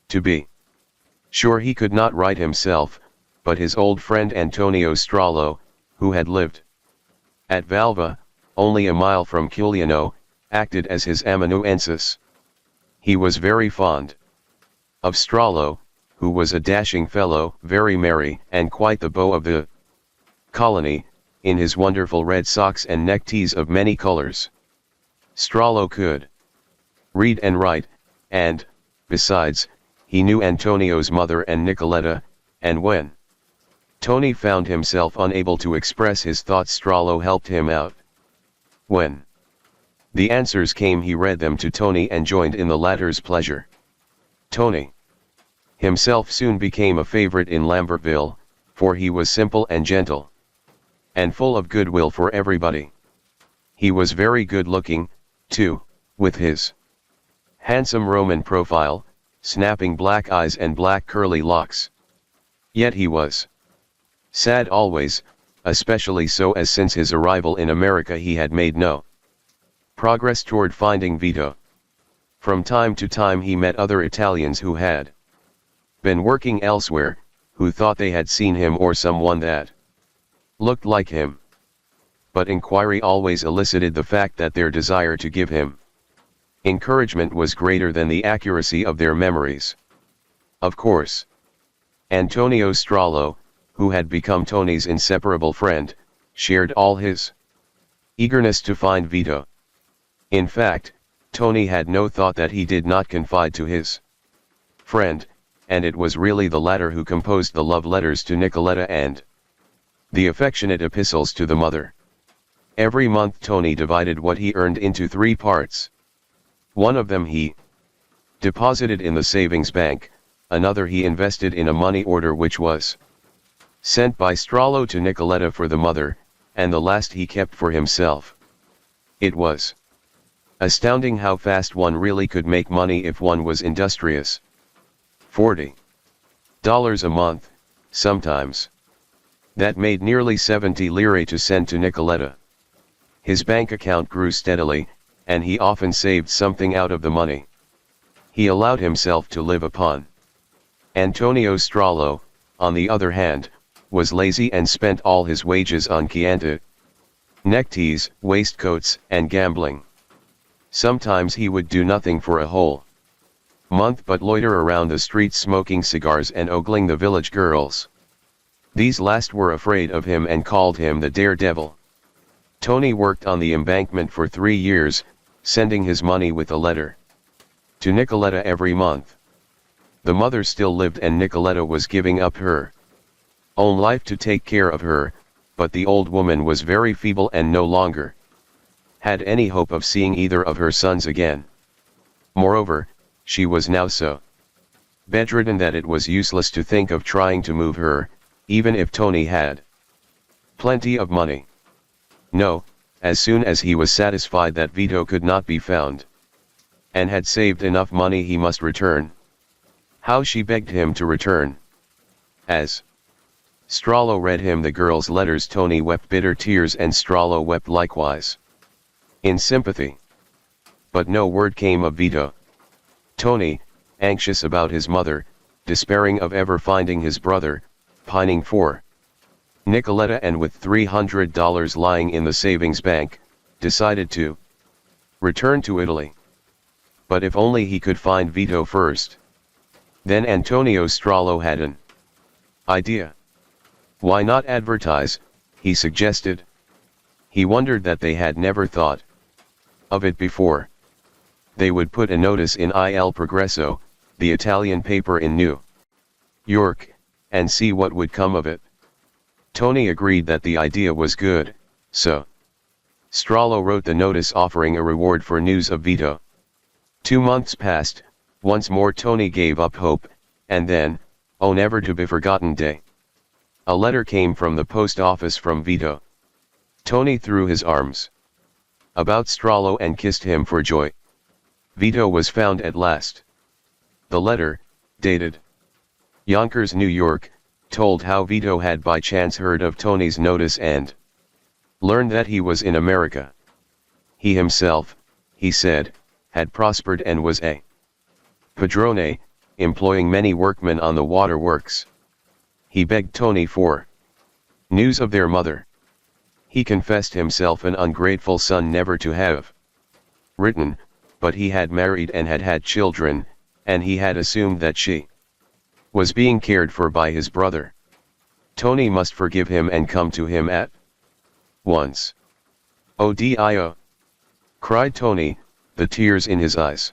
To be sure, he could not write himself, but his old friend Antonio Strollo, who had lived at Valva, only a mile from Culiano, acted as his amanuensis. He was very fond of Strollo, who was a dashing fellow, very merry and quite the beau of the colony, in his wonderful red socks and neckties of many colors. Strollo could read and write, and, besides, he knew Antonio's mother and Nicoletta, and when Tony found himself unable to express his thoughts, Strollo helped him out. When the answers came, he read them to Tony and joined in the latter's pleasure. Tony himself soon became a favorite in Lambertville, for he was simple and gentle, and full of goodwill for everybody. He was very good-looking, too, with his handsome Roman profile, snapping black eyes and black curly locks. Yet he was sad always, especially so as since his arrival in America he had made no progress toward finding Vito. From time to time he met other Italians who had been working elsewhere, who thought they had seen him or someone that looked like him. But inquiry always elicited the fact that their desire to give him encouragement was greater than the accuracy of their memories. Of course, Antonio Strollo, who had become Tony's inseparable friend, shared all his eagerness to find Vito. In fact, Tony had no thought that he did not confide to his friend, and it was really the latter who composed the love letters to Nicoletta and the affectionate epistles to the mother. Every month Tony divided what he earned into 3 parts. One of them he deposited in the savings bank, another he invested in a money order which was sent by Strollo to Nicoletta for the mother, and the last he kept for himself. It was astounding how fast one really could make money if one was industrious. $40 a month, sometimes. That made nearly 70 lire to send to Nicoletta. His bank account grew steadily, and he often saved something out of the money he allowed himself to live upon. Antonio Strollo, on the other hand, was lazy and spent all his wages on Chianti, neckties, waistcoats, and gambling. Sometimes he would do nothing for a whole month but loiter around the streets smoking cigars and ogling the village girls. These last were afraid of him and called him the daredevil. Tony worked on the embankment for 3 years, sending his money with a letter to Nicoletta every month. The mother still lived and Nicoletta was giving up her own life to take care of her, but the old woman was very feeble and no longer had any hope of seeing either of her sons again. Moreover, she was now so bedridden that it was useless to think of trying to move her, even if Tony had plenty of money. No, as soon as he was satisfied that Vito could not be found, and had saved enough money, he must return. How she begged him to return! As Strollo read him the girl's letters, Tony wept bitter tears and Strollo wept likewise, in sympathy. But no word came of Vito. Tony, anxious about his mother, despairing of ever finding his brother, pining for Nicoletta, and with $300 lying in the savings bank, decided to return to Italy. But if only he could find Vito first. Then Antonio Strollo had an idea. Why not advertise, he suggested. He wondered that they had never thought of it before. They would put a notice in Il Progresso, the Italian paper in New York, and see what would come of it. Tony agreed that the idea was good, so Strollo wrote the notice offering a reward for news of Vito. 2 months passed, once more Tony gave up hope, and then, oh never to be forgotten day. A letter came from the post office from Vito. Tony threw his arms about Strollo and kissed him for joy. Vito was found at last. The letter, dated Yonkers, New York, told how Vito had by chance heard of Tony's notice and learned that he was in America. He himself, he said, had prospered and was a padrone, employing many workmen on the waterworks. He begged Tony for news of their mother. He confessed himself an ungrateful son never to have written, but he had married and had had children, and he had assumed that she was being cared for by his brother. Tony must forgive him and come to him at once. "Oh Dio!" cried Tony, the tears in his eyes.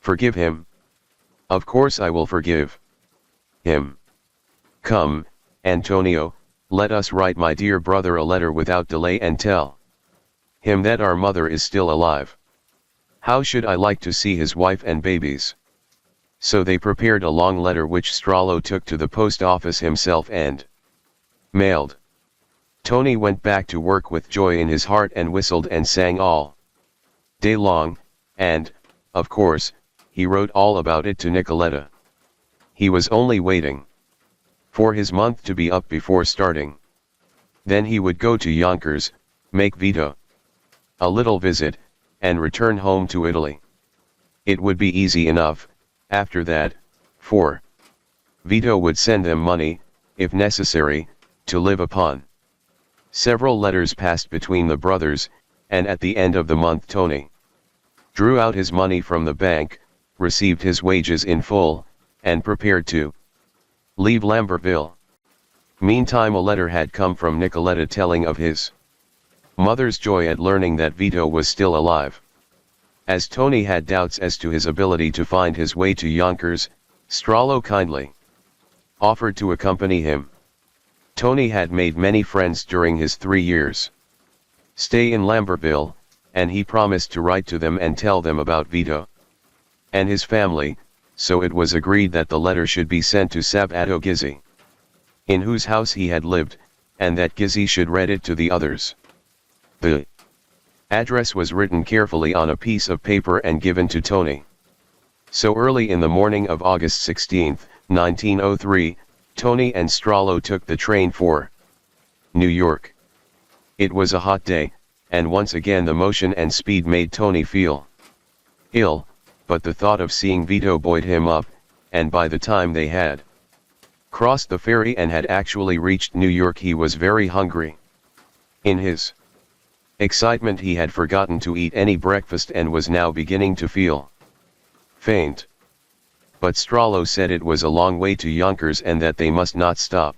"Forgive him? Of course I will forgive him. Come, Antonio, let us write my dear brother a letter without delay and tell him that our mother is still alive. How should I like to see his wife and babies?" So they prepared a long letter which Strollo took to the post office himself and mailed. Tony went back to work with joy in his heart and whistled and sang all day long, and, of course, he wrote all about it to Nicoletta. He was only waiting for his month to be up before starting. Then he would go to Yonkers, make Vito a little visit, and return home to Italy. It would be easy enough, after that, for Vito would send them money, if necessary, to live upon. Several letters passed between the brothers, and at the end of the month Tony drew out his money from the bank, received his wages in full, and prepared to leave Lambertville. Meantime a letter had come from Nicoletta telling of his mother's joy at learning that Vito was still alive. As Tony had doubts as to his ability to find his way to Yonkers, Strollo kindly offered to accompany him. Tony had made many friends during his 3 years' stay in Lambertville, and he promised to write to them and tell them about Vito and his family, so it was agreed that the letter should be sent to Sabato Gizzi, in whose house he had lived, and that Gizzi should read it to the others. The address was written carefully on a piece of paper and given to Tony. So early in the morning of August 16, 1903, Tony and Strollo took the train for New York. It was a hot day, and once again the motion and speed made Tony feel ill, but the thought of seeing Vito buoyed him up, and by the time they had crossed the ferry and had actually reached New York he was very hungry. In his excitement he had forgotten to eat any breakfast and was now beginning to feel faint. But Strollo said it was a long way to Yonkers and that they must not stop.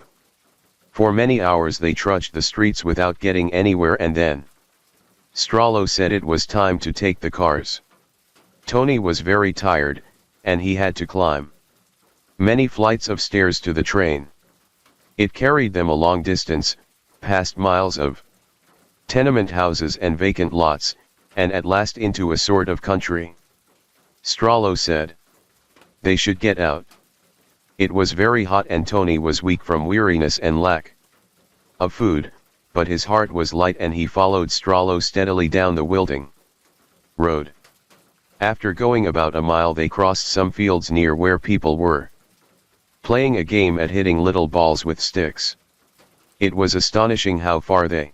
For many hours they trudged the streets without getting anywhere, and then Strollo said it was time to take the cars. Tony was very tired, and he had to climb many flights of stairs to the train. It carried them a long distance, past miles of tenement houses and vacant lots, and at last into a sort of country. Strollo said they should get out. It was very hot and Tony was weak from weariness and lack of food, but his heart was light and he followed Strollo steadily down the Wilding road. After going about a mile they crossed some fields near where people were playing a game at hitting little balls with sticks. It was astonishing how far they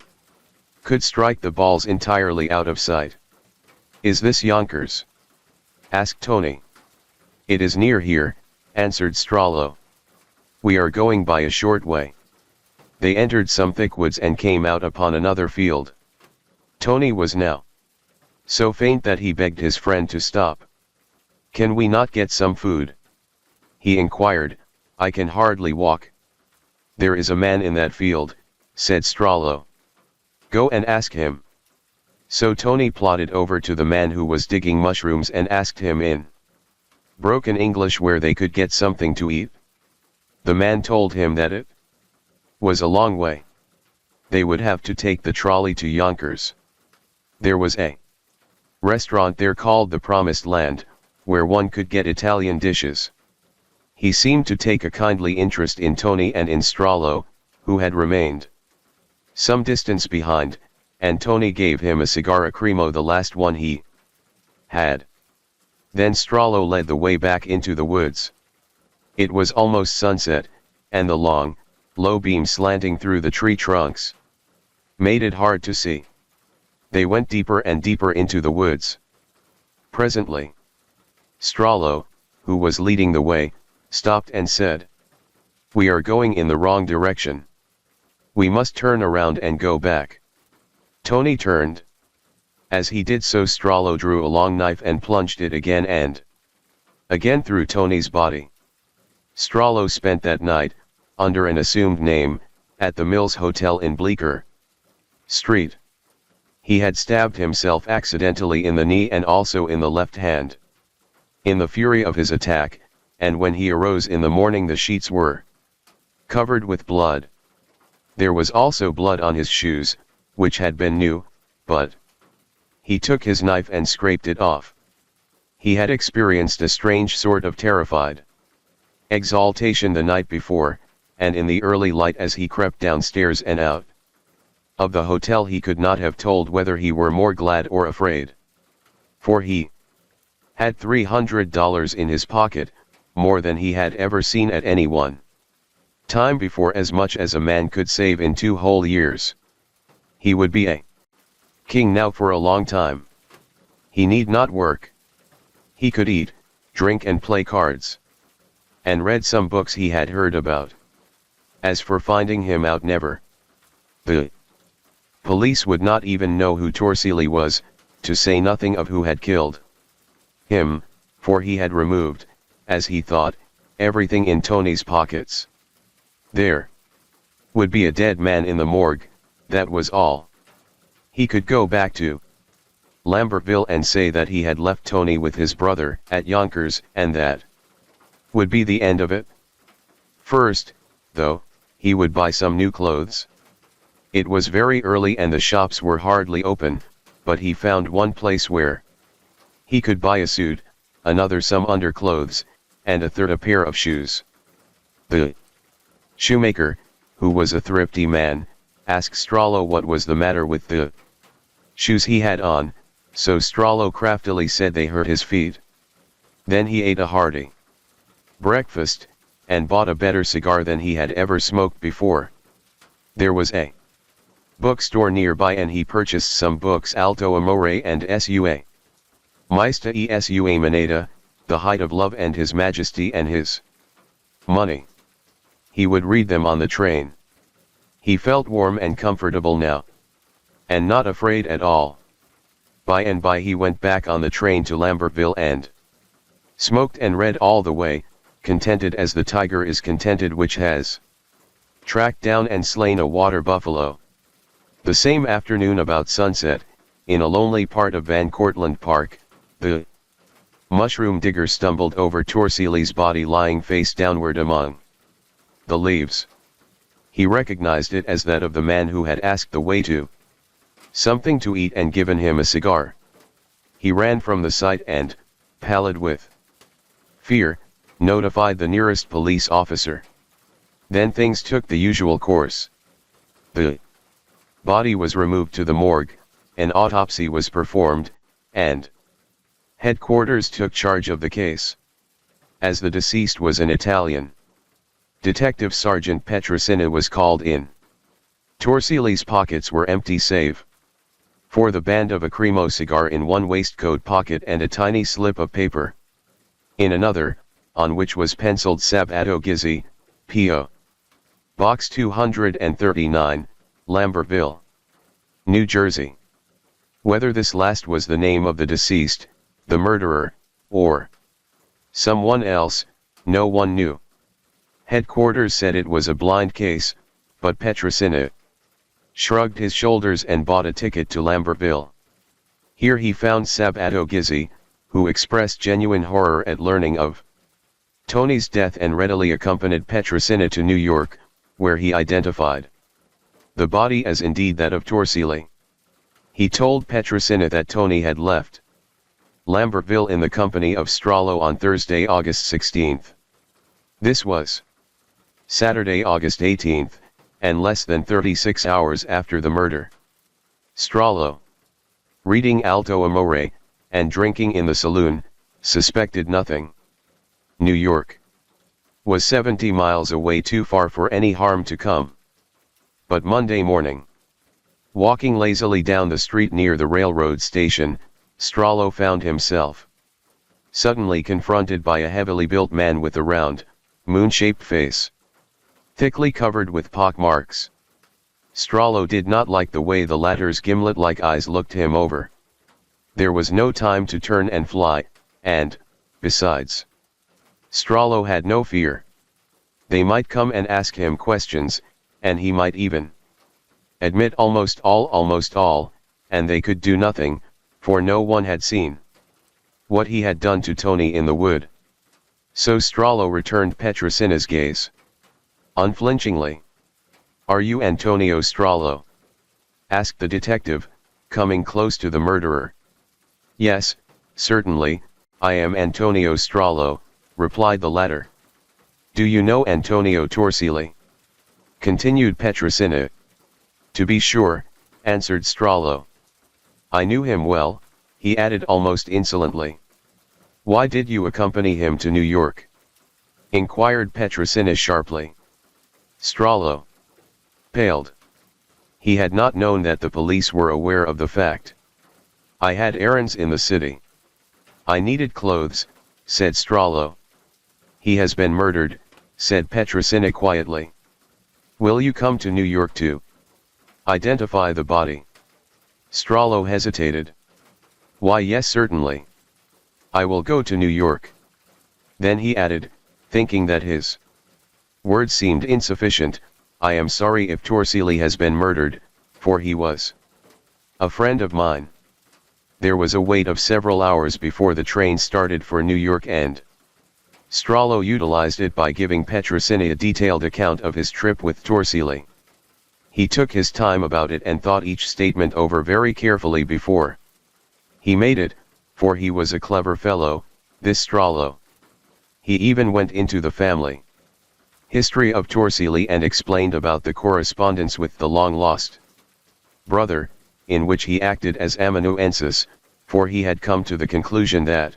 could strike the balls entirely out of sight. "Is this Yonkers?" asked Tony. "It is near here," answered Strollo. "We are going by a short way." They entered some thick woods and came out upon another field. Tony was now so faint that he begged his friend to stop. "Can we not get some food?" he inquired. "I can hardly walk." "There is a man in that field," said Strollo. "Go and ask him." So Tony plodded over to the man who was digging mushrooms and asked him in broken English where they could get something to eat. The man told him that it was a long way. They would have to take the trolley to Yonkers. There was a restaurant there called the Promised Land, where one could get Italian dishes. He seemed to take a kindly interest in Tony and in Strollo, who had remained some distance behind, and Tony gave him a cigar cremo, the last one he had. Then Strollo led the way back into the woods. It was almost sunset, and the long, low beam slanting through the tree trunks made it hard to see. They went deeper and deeper into the woods. Presently, Strollo, who was leading the way, stopped and said, "We are going in the wrong direction. We must turn around and go back." Tony turned. As he did so, Strollo drew a long knife and plunged it again and again through Tony's body. Strollo spent that night, under an assumed name, at the Mills Hotel in Bleecker Street. He had stabbed himself accidentally in the knee and also in the left hand. In the fury of his attack, and when he arose in the morning, the sheets were covered with blood. There was also blood on his shoes, which had been new, but he took his knife and scraped it off. He had experienced a strange sort of terrified exaltation the night before, and in the early light as he crept downstairs and out of the hotel he could not have told whether he were more glad or afraid. For he had $300 in his pocket, more than he had ever seen at any one time before, as much as a man could save in 2 whole years. He would be a king now for a long time. He need not work. He could eat, drink and play cards. And read some books he had heard about. As for finding him out, never. The police would not even know who Torsielli was, to say nothing of who had killed him, for he had removed, as he thought, everything in Tony's pockets. There would be a dead man in the morgue, that was all. He could go back to Lambertville and say that he had left Tony with his brother at Yonkers, and that would be the end of it. First, though, he would buy some new clothes. It was very early and the shops were hardly open, but he found one place where he could buy a suit, another some underclothes, and a third a pair of shoes. The shoemaker, who was a thrifty man, asked Strollo what was the matter with the shoes he had on, so Strollo craftily said they hurt his feet. Then he ate a hearty breakfast, and bought a better cigar than he had ever smoked before. There was a bookstore nearby and he purchased some books, Alto Amore and Sua Maesta e Sua Moneta, The Height of Love and His Majesty and His Money. He would read them on the train. He felt warm and comfortable now, and not afraid at all. By and by he went back on the train to Lambertville and smoked and read all the way, contented as the tiger is contented which has tracked down and slain a water buffalo. The same afternoon about sunset, in a lonely part of Van Cortlandt Park, the mushroom digger stumbled over Torsielli's body lying face downward among the leaves. He recognized it as that of the man who had asked the way to something to eat and given him a cigar. He ran from the sight and, pallid with fear, notified the nearest police officer. Then things took the usual course. The body was removed to the morgue, an autopsy was performed, and headquarters took charge of the case. As the deceased was an Italian, Detective Sergeant Petrosina was called in. Torsielli's pockets were empty save for the band of a Cremo cigar in one waistcoat pocket and a tiny slip of paper in another, on which was penciled Sabato Gizzi, P.O. Box 239, Lambertville, New Jersey. Whether this last was the name of the deceased, the murderer, or someone else, no one knew. Headquarters said it was a blind case, but Petrosina shrugged his shoulders and bought a ticket to Lambertville. Here he found Sabato Gizzi, who expressed genuine horror at learning of Tony's death and readily accompanied Petrosina to New York, where he identified the body as indeed that of Torsielli. He told Petrosina that Tony had left Lambertville in the company of Strollo on Thursday, August 16. This was Saturday, August 18, and less than 36 hours after the murder. Strollo, reading Alto Amore, and drinking in the saloon, suspected nothing. New York. was 70 miles away, too far for any harm to come. But Monday morning, walking lazily down the street near the railroad station, Strollo found himself suddenly confronted by a heavily built man with a round, moon-shaped face, thickly covered with pock marks. Strollo did not like the way the latter's gimlet-like eyes looked him over. There was no time to turn and fly, and, besides, Strollo had no fear. They might come and ask him questions, and he might even admit almost all, and they could do nothing, for no one had seen what he had done to Tony in the wood. So Strollo returned Petrosina's gaze unflinchingly. "Are you Antonio Strollo?" asked the detective, coming close to the murderer. "Yes, certainly, I am Antonio Strollo," replied the latter. "Do you know Antonio Torsilli?" continued Petrosina. "To be sure," answered Strollo. "I knew him well," he added almost insolently. "Why did you accompany him to New York?" inquired Petrosina sharply. Strollo paled. He had not known that the police were aware of the fact. "I had errands in the city. I needed clothes," said Strollo. "He has been murdered," said Petrosina quietly. "Will you come to New York to identify the body?" Strollo hesitated. "Why, yes, certainly. I will go to New York." Then he added, thinking that his words seemed insufficient, "I am sorry if Torsilli has been murdered, for he was a friend of mine." There was a wait of several hours before the train started for New York, and Strollo utilized it by giving Petrosina a detailed account of his trip with Torsilli. He took his time about it and thought each statement over very carefully before he made it, for he was a clever fellow, this Strollo. He even went into the family history of Torsilli and explained about the correspondence with the long-lost brother, in which he acted as amanuensis, for he had come to the conclusion that,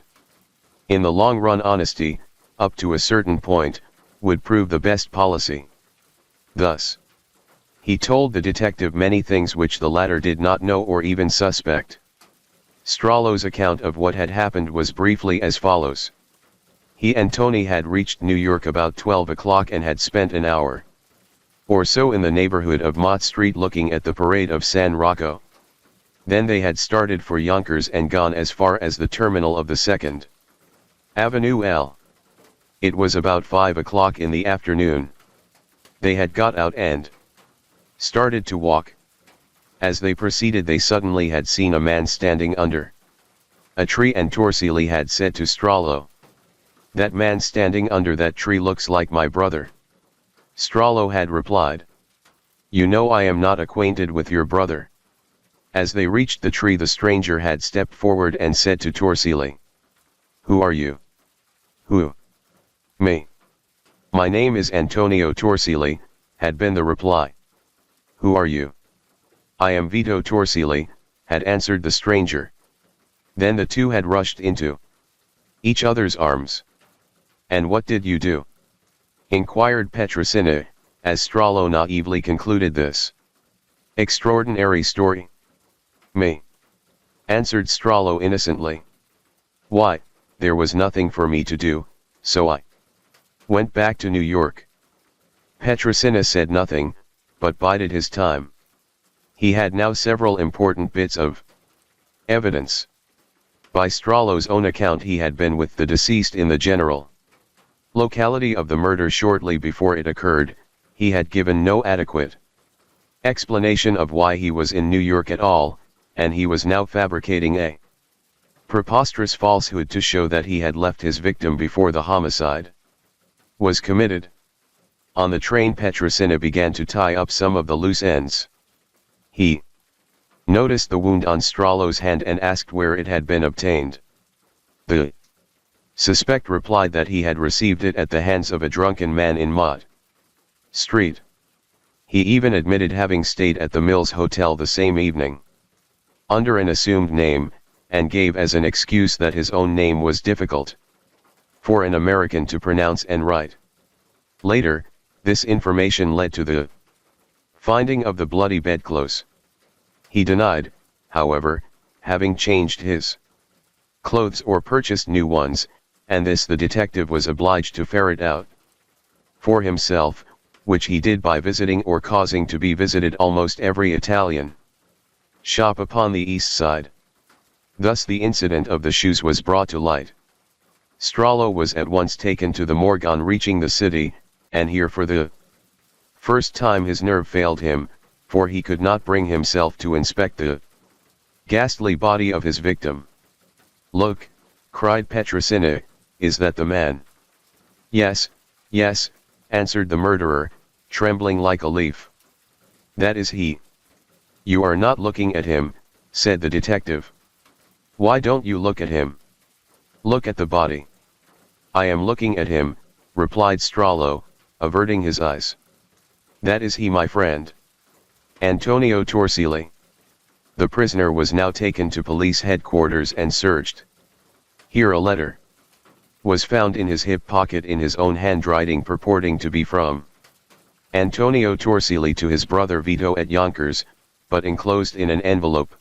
in the long run, honesty, up to a certain point, would prove the best policy. Thus, he told the detective many things which the latter did not know or even suspect. Strollo's account of what had happened was briefly as follows. He and Tony had reached New York about 12 o'clock and had spent an hour or so in the neighborhood of Mott Street looking at the parade of San Rocco. Then they had started for Yonkers and gone as far as the terminal of the 2nd Avenue L. It was about 5 o'clock in the afternoon. They had got out and started to walk. As they proceeded, they suddenly had seen a man standing under a tree, and Torsilli had said to Strollo, "That man standing under that tree looks like my brother." Strollo had replied, "You know I am not acquainted with your brother." As they reached the tree, the stranger had stepped forward and said to Torsilli, "Who are you?" "Who? Me? My name is Antonio Torsilli," had been the reply. "Who are you?" "I am Vito Torsilli," had answered the stranger. Then the two had rushed into each other's arms. "And what did you do?" inquired Petrosina, as Strollo naively concluded this extraordinary story. "Me," answered Strollo innocently. "Why, there was nothing for me to do, so I went back to New York." Petrosina said nothing, but bided his time. He had now several important bits of evidence. By Strollo's own account, he had been with the deceased in the general locality of the murder shortly before it occurred. He had given no adequate explanation of why he was in New York at all, and he was now fabricating a preposterous falsehood to show that he had left his victim before the homicide was committed. On the train, Petrosina began to tie up some of the loose ends. He noticed the wound on Strollo's hand and asked where it had been obtained. The suspect replied that he had received it at the hands of a drunken man in Mott Street. He even admitted having stayed at the Mills Hotel the same evening, under an assumed name, and gave as an excuse that his own name was difficult for an American to pronounce and write. Later, this information led to the finding of the bloody bedclothes. He denied, however, having changed his clothes or purchased new ones, and this the detective was obliged to ferret out for himself, which he did by visiting or causing to be visited almost every Italian shop upon the east side. Thus the incident of the shoes was brought to light. Strollo was at once taken to the morgue on reaching the city, and here for the first time his nerve failed him, for he could not bring himself to inspect the ghastly body of his victim. "Look," cried Petrosina, "is that the man?" "Yes, yes," answered the murderer, trembling like a leaf. "That is he." "You are not looking at him," said the detective. "Why don't you look at him? Look at the body." "I am looking at him," replied Strollo, averting his eyes. "That is he, my friend. Antonio Torsilli." The prisoner was now taken to police headquarters and searched. Here a letter was found in his hip pocket in his own handwriting, purporting to be from Antonio Torsilli to his brother Vito at Yonkers, but enclosed in an envelope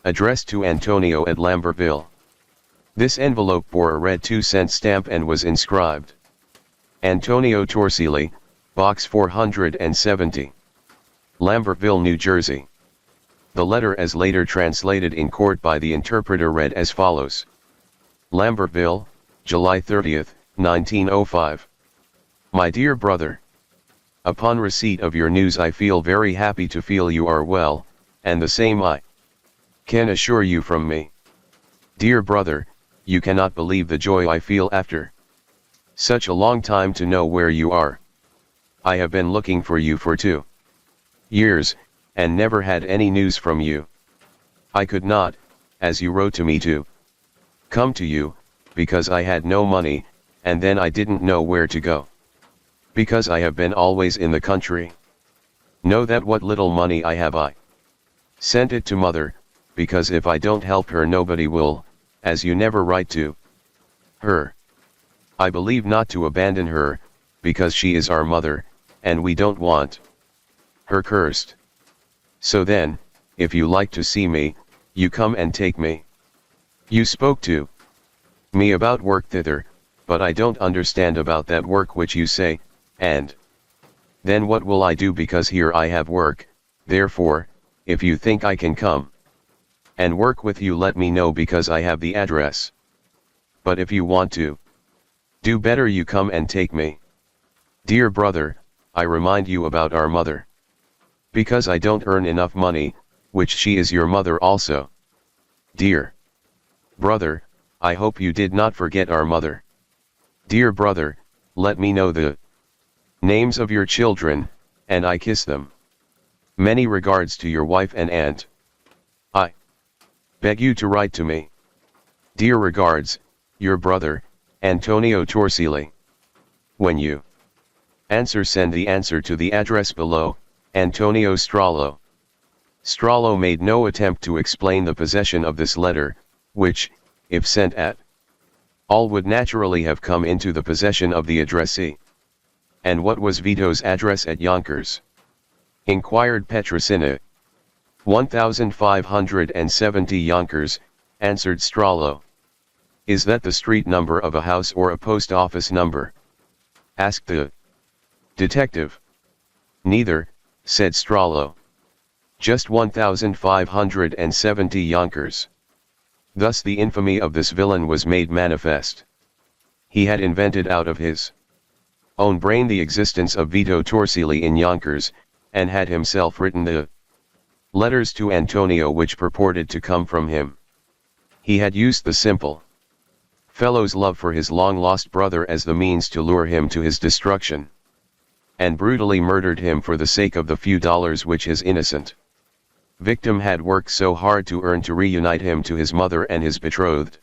addressed to Antonio at Lambertville. This envelope bore a red 2-cent stamp and was inscribed, "Antonio Torsilli, Box 470, Lambertville, New Jersey." The letter, as later translated in court by the interpreter, read as follows: "Lambertville, July 30th, 1905. My dear brother, upon receipt of your news I feel very happy to feel you are well, and the same I can assure you from me. Dear brother, you cannot believe the joy I feel after such a long time to know where you are. I have been looking for you for 2 years, and never had any news from you. I could not, as you wrote to me, to come to you, because I had no money, and then I didn't know where to go. Because I have been always in the country. Know that what little money I have I sent it to mother, because if I don't help her nobody will, as you never write to her. I believe not to abandon her, because she is our mother, and we don't want her cursed. So then, if you like to see me, you come and take me. You spoke to me about work thither, but I don't understand about that work which you say, and then what will I do, because here I have work, therefore, if you think I can come and work with you, let me know, because I have the address. But if you want to do better, you come and take me. Dear brother, I remind you about our mother, because I don't earn enough money, which she is your mother also. Dear brother, I hope you did not forget our mother. Dear brother, let me know the names of your children, and I kiss them. Many regards to your wife and aunt. I beg you to write to me. Dear regards, your brother, Antonio Torsilli. When you answer, send the answer to the address below, Antonio Strollo." Strollo made no attempt to explain the possession of this letter, which, if sent at all, would naturally have come into the possession of the addressee. "And what was Vito's address at Yonkers?" inquired Petrosina. 1570 Yonkers, answered Strollo. "Is that the street number of a house or a post office number?" asked the detective. "Neither," said Strollo. "Just 1570 Yonkers." Thus the infamy of this villain was made manifest. He had invented out of his own brain the existence of Vito Torsilli in Yonkers, and had himself written the letters to Antonio which purported to come from him. He had used the simple fellow's love for his long-lost brother as the means to lure him to his destruction, and brutally murdered him for the sake of the few dollars which his innocent victim had worked so hard to earn to reunite him to his mother and his betrothed.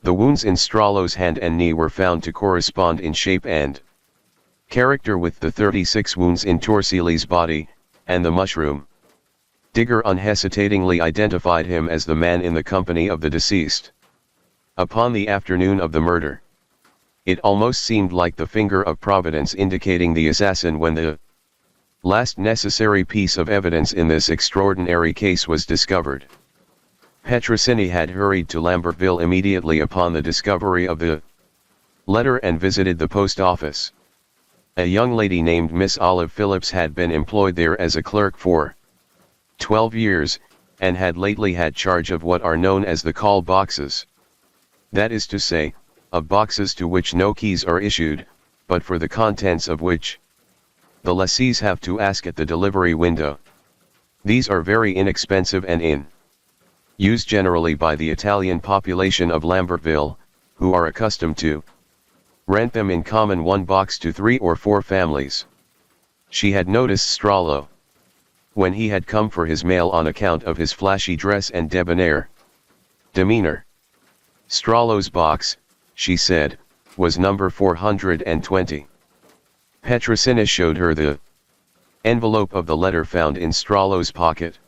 The wounds in Strollo's hand and knee were found to correspond in shape and character with the 36 wounds in Torsilli's body, and the mushroom digger unhesitatingly identified him as the man in the company of the deceased. Upon the afternoon of the murder, It almost seemed like the finger of Providence indicating the assassin when the last necessary piece of evidence in this extraordinary case was discovered. Petrosini had hurried to Lambertville immediately upon the discovery of the letter and visited the post office. A young lady named Miss Olive Phillips had been employed there as a clerk for 12 years, and had lately had charge of what are known as the call boxes. That is to say, of boxes to which no keys are issued, but for the contents of which the lessees have to ask at the delivery window. These are very inexpensive and in use generally by the Italian population of Lambertville, who are accustomed to rent them in common one box to 3 or 4 families. She had noticed Strollo when he had come for his mail on account of his flashy dress and debonair demeanor. Strollo's box, she said, was number 420. Petrosini showed her the envelope of the letter found in Strollo's pocket.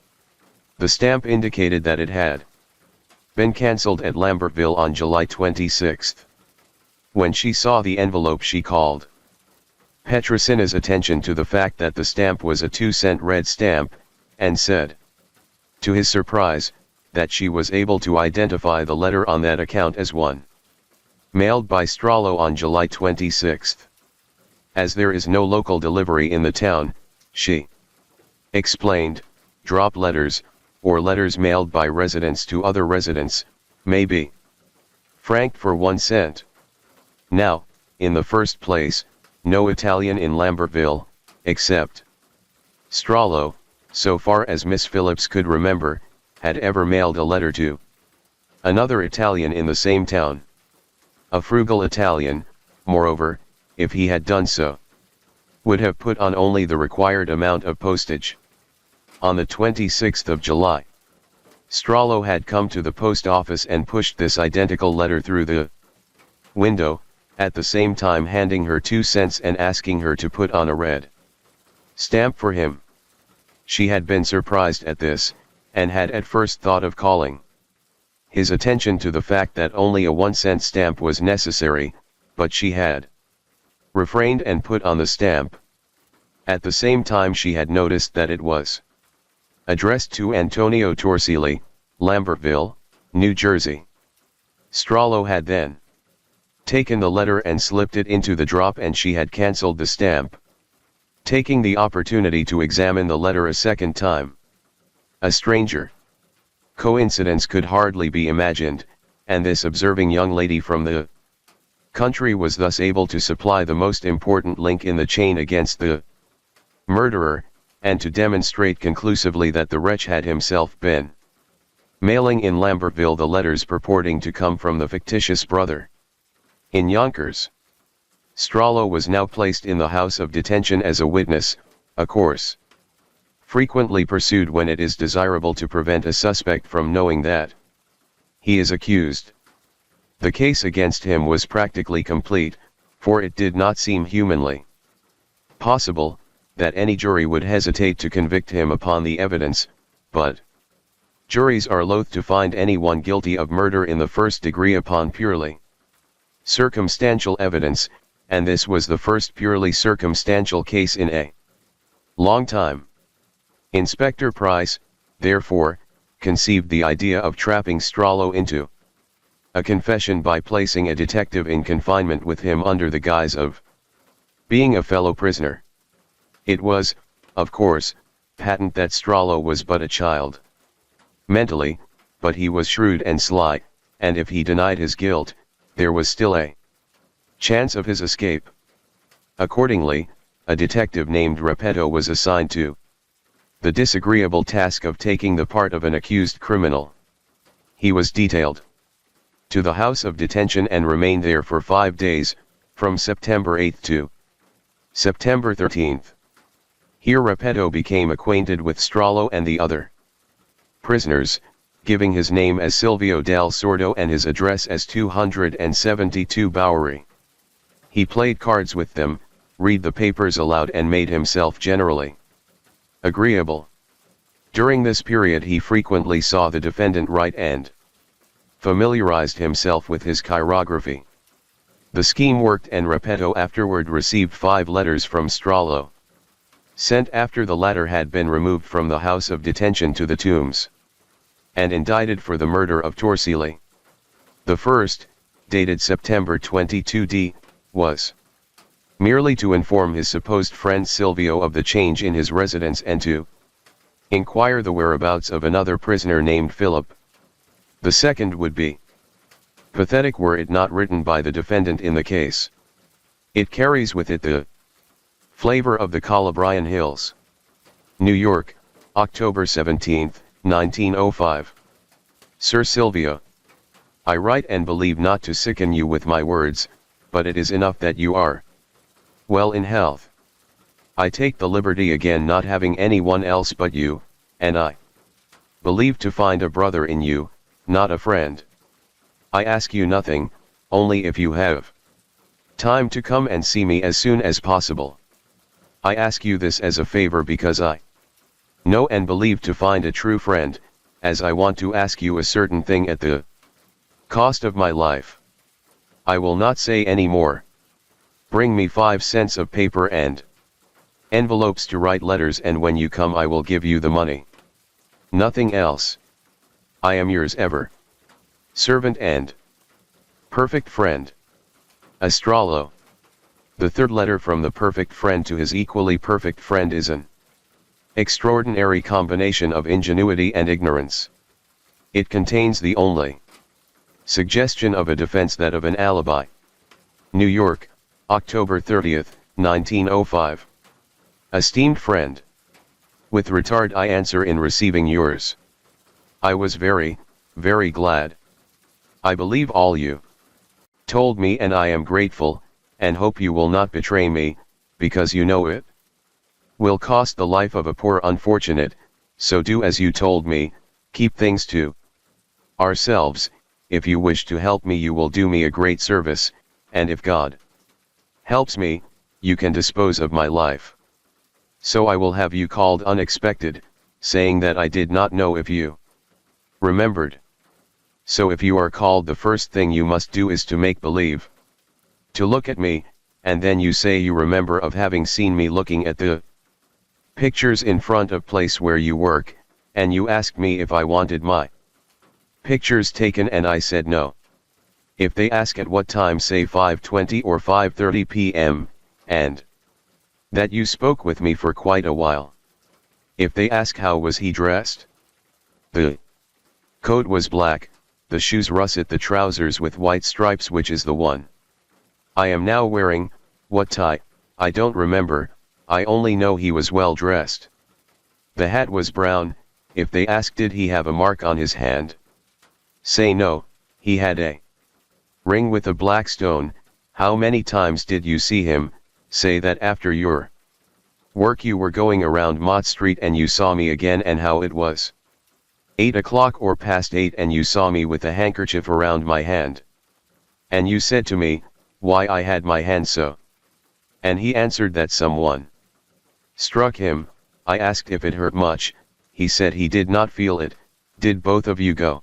The stamp indicated that it had been cancelled at Lambertville on July 26. When she saw the envelope, she called Petrosini's attention to the fact that the stamp was a 2-cent red stamp, and said, to his surprise, that she was able to identify the letter on that account as one mailed by Strollo on July 26. As there is no local delivery in the town, she explained, drop letters, or letters mailed by residents to other residents, may be franked for 1 cent. Now, in the first place, no Italian in Lambertville, except Strollo, so far as Miss Phillips could remember, had ever mailed a letter to another Italian in the same town. A frugal Italian, moreover, if he had done so, would have put on only the required amount of postage. On the 26th of July, Strollo had come to the post office and pushed this identical letter through the window, at the same time handing her 2 cents and asking her to put on a red stamp for him. She had been surprised at this, and had at first thought of calling his attention to the fact that only a 1-cent stamp was necessary, but she had refrained and put on the stamp. At the same time she had noticed that it was addressed to Antonio Torsili, Lambertville, New Jersey. Strollo had then taken the letter and slipped it into the drop, and she had cancelled the stamp, taking the opportunity to examine the letter a second time. A stranger coincidence could hardly be imagined, and this observing young lady from the country was thus able to supply the most important link in the chain against the murderer, and to demonstrate conclusively that the wretch had himself been mailing in Lambertville the letters purporting to come from the fictitious brother in Yonkers. Strollo was now placed in the house of detention as a witness, a course frequently pursued when it is desirable to prevent a suspect from knowing that he is accused. The case against him was practically complete, for it did not seem humanly possible that any jury would hesitate to convict him upon the evidence, but juries are loath to find anyone guilty of murder in the first degree upon purely circumstantial evidence, and this was the first purely circumstantial case in a long time. Inspector Price, therefore, conceived the idea of trapping Strollo into a confession by placing a detective in confinement with him under the guise of being a fellow prisoner. It was, of course, patent that Strollo was but a child mentally, but he was shrewd and sly, and if he denied his guilt, there was still a chance of his escape. Accordingly, a detective named Repetto was assigned to the disagreeable task of taking the part of an accused criminal. He was detailed to the house of detention and remained there for 5 days, from September 8 to September 13. Here Repetto became acquainted with Strollo and the other prisoners, giving his name as Silvio del Sordo and his address as 272 Bowery. He played cards with them, read the papers aloud, and made himself generally agreeable. During this period he frequently saw the defendant write and familiarized himself with his chirography. The scheme worked and Repetto afterward received 5 letters from Strollo, sent after the latter had been removed from the house of detention to the Tombs, and indicted for the murder of Torsilli. The first, dated September 22d, was merely to inform his supposed friend Silvio of the change in his residence and to inquire the whereabouts of another prisoner named Philip. The second would be pathetic were it not written by the defendant in the case. It carries with it the flavor of the Calabrian Hills. New York, October 17, 1905. Sir Silvio, I write and believe not to sicken you with my words, but it is enough that you are well in health. I take the liberty again not having any one else but you, and I believe to find a brother in you, not a friend. I ask you nothing, only if you have time to come and see me as soon as possible. I ask you this as a favor because I know and believe to find a true friend, as I want to ask you a certain thing at the cost of my life. I will not say any more. Bring me 5 cents of paper and envelopes to write letters, and when you come I will give you the money. Nothing else. I am yours ever, servant and perfect friend, Strollo. The third letter from the perfect friend to his equally perfect friend is an extraordinary combination of ingenuity and ignorance. It contains the only suggestion of a defense, that of an alibi. New York, October 30, 1905. Esteemed friend, with retard I answer in receiving yours. I was very, very glad. I believe all you told me, and I am grateful, and hope you will not betray me, because you know it will cost the life of a poor unfortunate. So do as you told me, keep things to ourselves. If you wish to help me you will do me a great service, and if God helps me, you can dispose of my life. So I will have you called unexpected, saying that I did not know if you remembered. So if you are called, the first thing you must do is to make believe to look at me, and then you say you remember of having seen me looking at the pictures in front of place where you work, and you asked me if I wanted my pictures taken, and I said no. If they ask at what time, say 5:20 or 5:30 p.m., and that you spoke with me for quite a while. If they ask how was he dressed, the coat was black, the shoes russet, the trousers with white stripes, which is the one I am now wearing, what tie, I don't remember, I only know he was well dressed. The hat was brown. If they ask did he have a mark on his hand, say no, he had a ring with a black stone. How many times did you see him, say that after your work you were going around Mott Street and you saw me again, and how it was 8 o'clock or past 8 and you saw me with a handkerchief around my hand. And you said to me, why I had my hand so. And he answered that someone struck him. I asked if it hurt much, he said he did not feel it. Did both of you go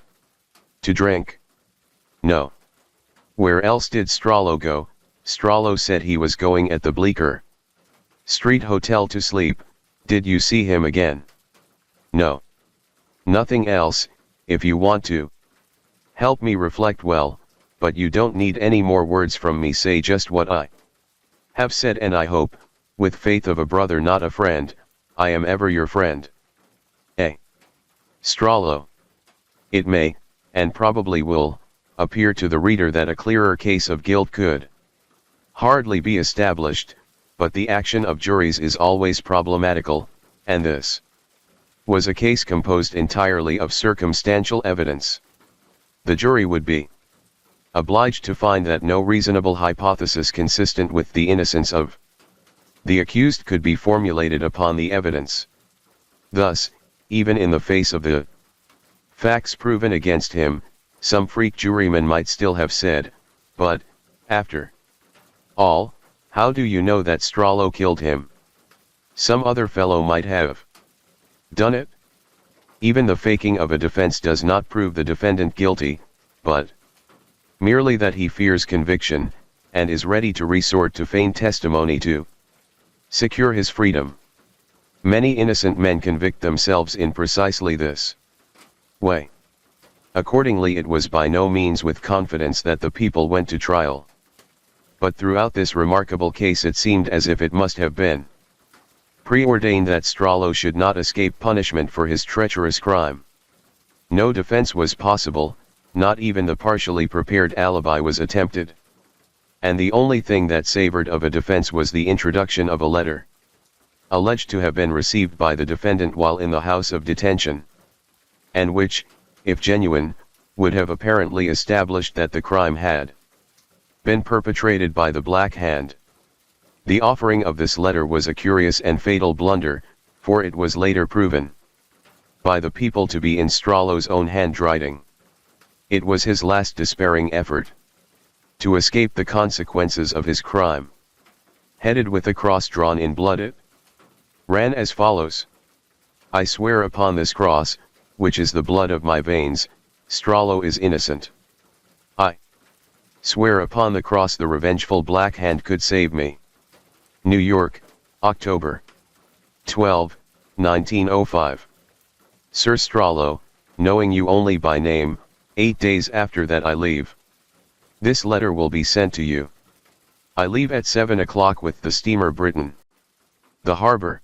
to drink? No. Where else did Strollo go? Strollo said he was going at the Bleecker Street Hotel to sleep. Did you see him again? No. Nothing else. If you want to help me reflect well, but you don't need any more words from me, say just what I have said, and I hope, with faith of a brother not a friend, I am ever your friend. A. Strollo. It may, and probably will, appear to the reader that a clearer case of guilt could hardly be established, but the action of juries is always problematical, and this was a case composed entirely of circumstantial evidence. The jury would be obliged to find that no reasonable hypothesis consistent with the innocence of the accused could be formulated upon the evidence. Thus, even in the face of the facts proven against him, some freak juryman might still have said, but, after all, how do you know that Strollo killed him? Some other fellow might have done it. Even the faking of a defense does not prove the defendant guilty, but merely that he fears conviction, and is ready to resort to feigned testimony to secure his freedom. Many innocent men convict themselves in precisely this way. Accordingly, it was by no means with confidence that the people went to trial. But throughout this remarkable case it seemed as if it must have been preordained that Strollo should not escape punishment for his treacherous crime. No defense was possible, not even the partially prepared alibi was attempted. And the only thing that savored of a defense was the introduction of a letter, alleged to have been received by the defendant while in the house of detention, and which, if genuine, would have apparently established that the crime had been perpetrated by the Black Hand. The offering of this letter was a curious and fatal blunder, for it was later proven by the people to be in Strollo's own handwriting. It was his last despairing effort to escape the consequences of his crime. Headed with a cross drawn in blood, it ran as follows: I swear upon this cross, which is the blood of my veins, Strollo is innocent. I swear upon the cross the revengeful Black Hand could save me. New York, October 12, 1905. Sir Strollo, knowing you only by name, 8 days after that I leave. This letter will be sent to you. I leave at 7 o'clock with the steamer Britain. The harbor.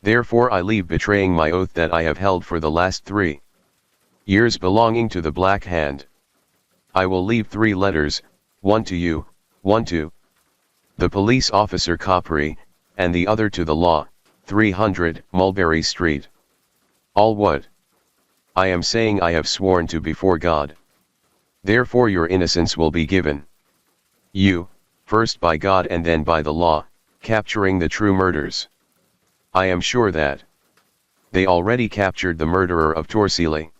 Therefore I leave betraying my oath that I have held for the last 3 years belonging to the Black Hand. I will leave 3 letters, one to you, one to the police officer Coppery, and the other to the law, 300 Mulberry Street. All what I am saying I have sworn to before God. Therefore your innocence will be given you, first by God and then by the law, capturing the true murderers. I am sure that they already captured the murderer of Torsielli,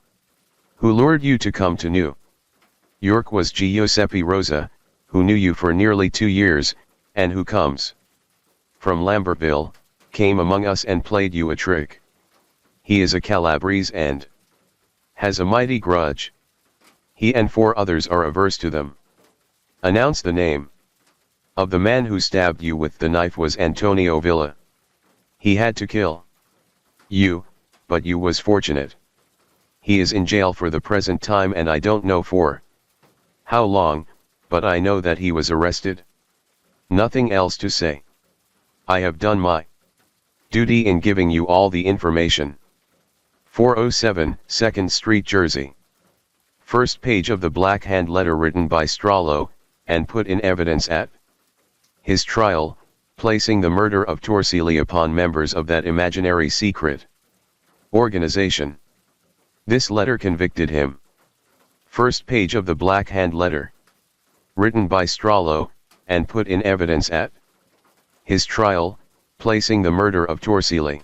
who lured you to come to New York was Giuseppe Rosa, who knew you for nearly 2 years, and who comes from Lambertville, came among us and played you a trick. He is a Calabrese and has a mighty grudge. He and 4 others are averse to them. Announce the name of the man who stabbed you with the knife was Antonio Villa. He had to kill you, but you was fortunate. He is in jail for the present time and I don't know for how long, but I know that he was arrested. Nothing else to say. I have done my duty in giving you all the information. 407 2nd Street, Jersey. First page of the Black Hand letter written by Strollo, and put in evidence at his trial, placing the murder of Torsielli upon members of that imaginary secret organization. This letter convicted him. First page of the Black Hand letter written by Strollo, and put in evidence at his trial, placing the murder of Torsielli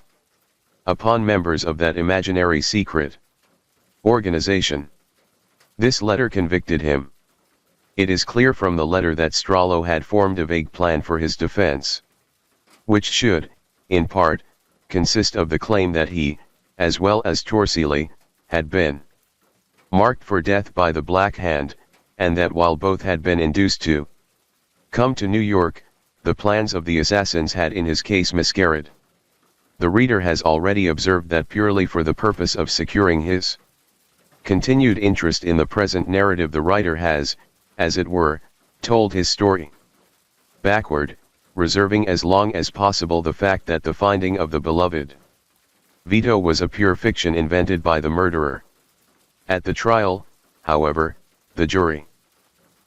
upon members of that imaginary secret organization. This letter convicted him. It is clear from the letter that Strollo had formed a vague plan for his defense, which should, in part, consist of the claim that he, as well as Torsielli, had been marked for death by the Black Hand, and that while both had been induced to come to New York, the plans of the assassins had in his case miscarried. The reader has already observed that purely for the purpose of securing his continued interest in the present narrative the writer has, as it were, told his story backward, reserving as long as possible the fact that the finding of the beloved Vito was a pure fiction invented by the murderer. At the trial, however, the jury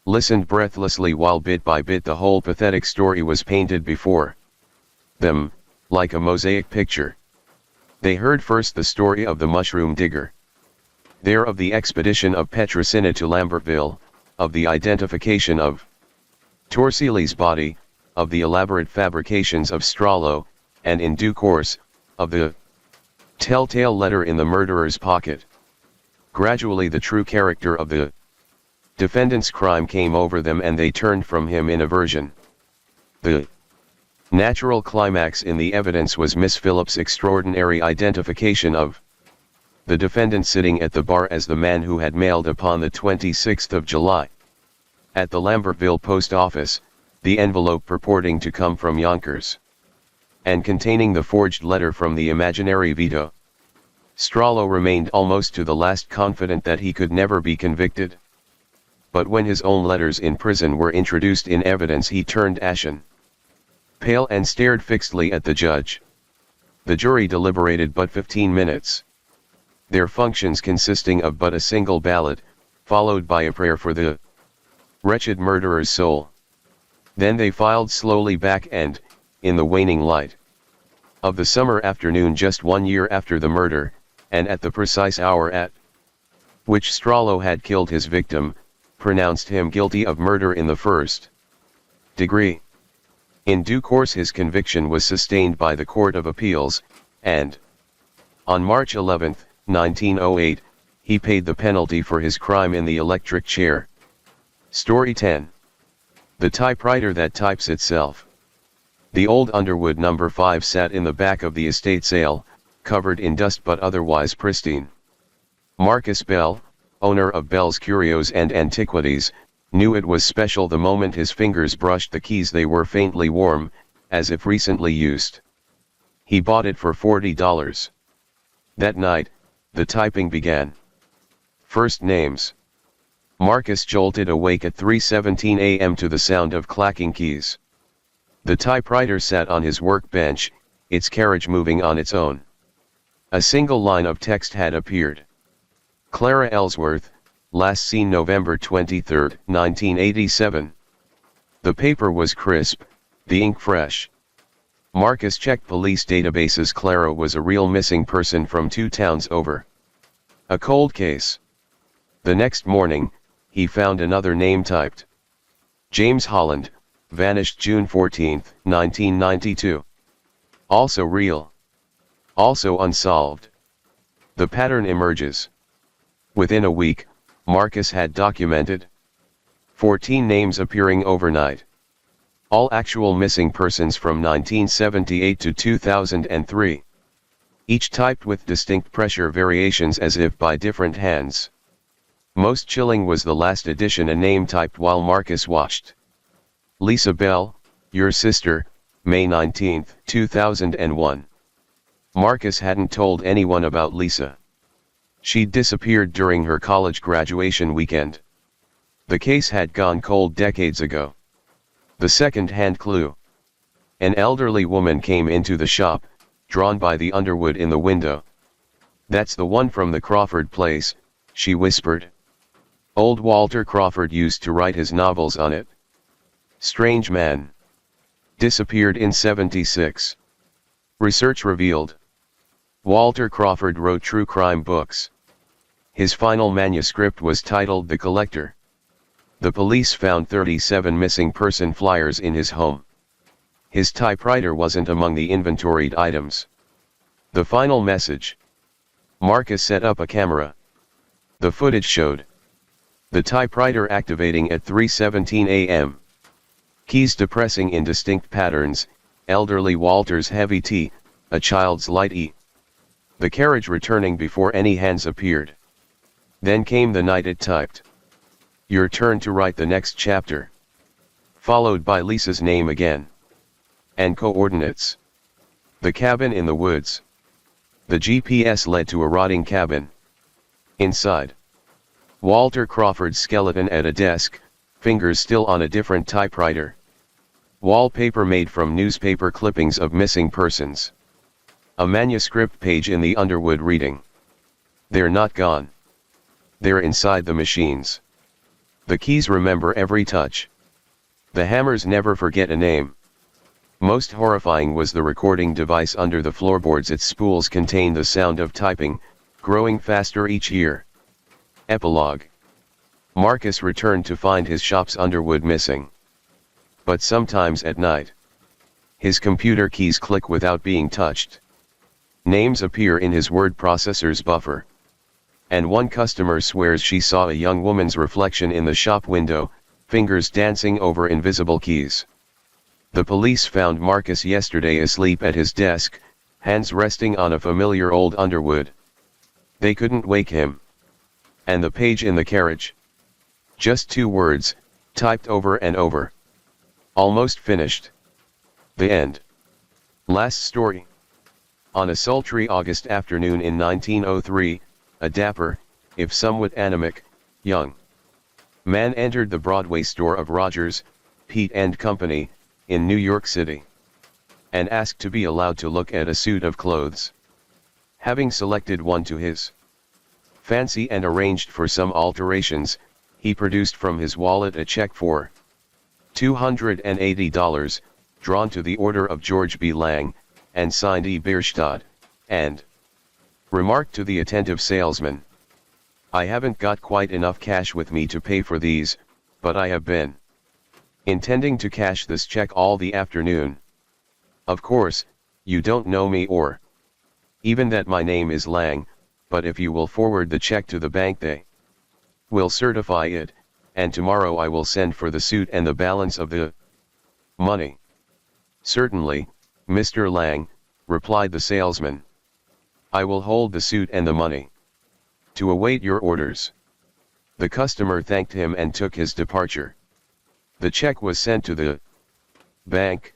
listened breathlessly while bit by bit the whole pathetic story was painted before them, like a mosaic picture. They heard first the story of the mushroom digger, there of the expedition of Petrosina to Lambertville, of the identification of Torsielli's body, of the elaborate fabrications of Strollo, and in due course, of the telltale letter in the murderer's pocket. Gradually the true character of the defendant's crime came over them and they turned from him in aversion. The natural climax in the evidence was Miss Phillips' extraordinary identification of the defendant sitting at the bar as the man who had mailed upon the 26th of July at the Lambertville post office the envelope purporting to come from Yonkers, and containing the forged letter from the imaginary Vito. Strollo remained almost to the last confident that he could never be convicted. But when his own letters in prison were introduced in evidence, he turned ashen, pale, and stared fixedly at the judge. The jury deliberated but 15 minutes. Their functions consisting of but a single ballot, followed by a prayer for the wretched murderer's soul. Then they filed slowly back and, in the waning light of the summer afternoon just 1 year after the murder, and at the precise hour at which Strollo had killed his victim, pronounced him guilty of murder in the first degree. In due course his conviction was sustained by the Court of Appeals, and on March 11, 1908, he paid the penalty for his crime in the electric chair. Story 10. The typewriter that types itself. The old Underwood No. 5 sat in the back of the estate sale, covered in dust but otherwise pristine. Marcus Bell, owner of Bell's Curios and Antiquities, knew it was special the moment his fingers brushed the keys. They were faintly warm, as if recently used. He bought it for $40. That night, the typing began. First names. Marcus jolted awake at 3:17 a.m. to the sound of clacking keys. The typewriter sat on his workbench, its carriage moving on its own. A single line of text had appeared. Clara Ellsworth, last seen November 23, 1987. The paper was crisp, the ink fresh. Marcus checked police databases. Clara was a real missing person from 2 towns over. A cold case. The next morning, he found another name typed. James Holland, vanished June 14, 1992. Also real. Also unsolved. The pattern emerges. Within a week, Marcus had documented 14 names appearing overnight. All actual missing persons from 1978 to 2003. Each typed with distinct pressure variations as if by different hands. Most chilling was the last edition, a name typed while Marcus watched. Lisa Bell, your sister, May 19, 2001. Marcus hadn't told anyone about Lisa. She'd disappeared during her college graduation weekend. The case had gone cold decades ago. The second-hand clue. An elderly woman came into the shop, drawn by the Underwood in the window. That's the one from the Crawford place, she whispered. Old Walter Crawford used to write his novels on it. Strange man. Disappeared in '76. Research revealed. Walter Crawford wrote true crime books. His final manuscript was titled The Collector. The police found 37 missing person flyers in his home. His typewriter wasn't among the inventoried items. The final message. Marcus set up a camera. The footage showed the typewriter activating at 3:17 a.m. Keys depressing in distinct patterns, elderly Walter's heavy T, a child's light E. The carriage returning before any hands appeared. Then came the night it typed. Your turn to write the next chapter. Followed by Lisa's name again. And coordinates. The cabin in the woods. The GPS led to a rotting cabin. Inside. Walter Crawford's skeleton at a desk, fingers still on a different typewriter. Wallpaper made from newspaper clippings of missing persons. A manuscript page in the Underwood reading. They're not gone. They're inside the machines. The keys remember every touch. The hammers never forget a name. Most horrifying was the recording device under the floorboards. Its spools contained the sound of typing, growing faster each year. Epilogue. Marcus returned to find his shop's Underwood missing. But sometimes at night, his computer keys click without being touched. Names appear in his word processor's buffer. And one customer swears she saw a young woman's reflection in the shop window, fingers dancing over invisible keys. The police found Marcus yesterday asleep at his desk, hands resting on a familiar old Underwood. They couldn't wake him. And the page in the carriage? Just 2 words, typed over and over. Almost finished. The end. Last story. On a sultry August afternoon in 1903, a dapper, if somewhat anemic, young man entered the Broadway store of Rogers, Peet and Company, in New York City, and asked to be allowed to look at a suit of clothes. Having selected one to his fancy and arranged for some alterations, he produced from his wallet a check for $280, drawn to the order of George B. Lang, and signed E. Bierstadt, and remarked to the attentive salesman, "I haven't got quite enough cash with me to pay for these, but I have been intending to cash this check all the afternoon. Of course, you don't know me or even that my name is Lang, but if you will forward the check to the bank they will certify it, and tomorrow I will send for the suit and the balance of the money." "Certainly, Mr. Lang," replied the salesman. "I will hold the suit and the money to await your orders." The customer thanked him and took his departure. The check was sent to the bank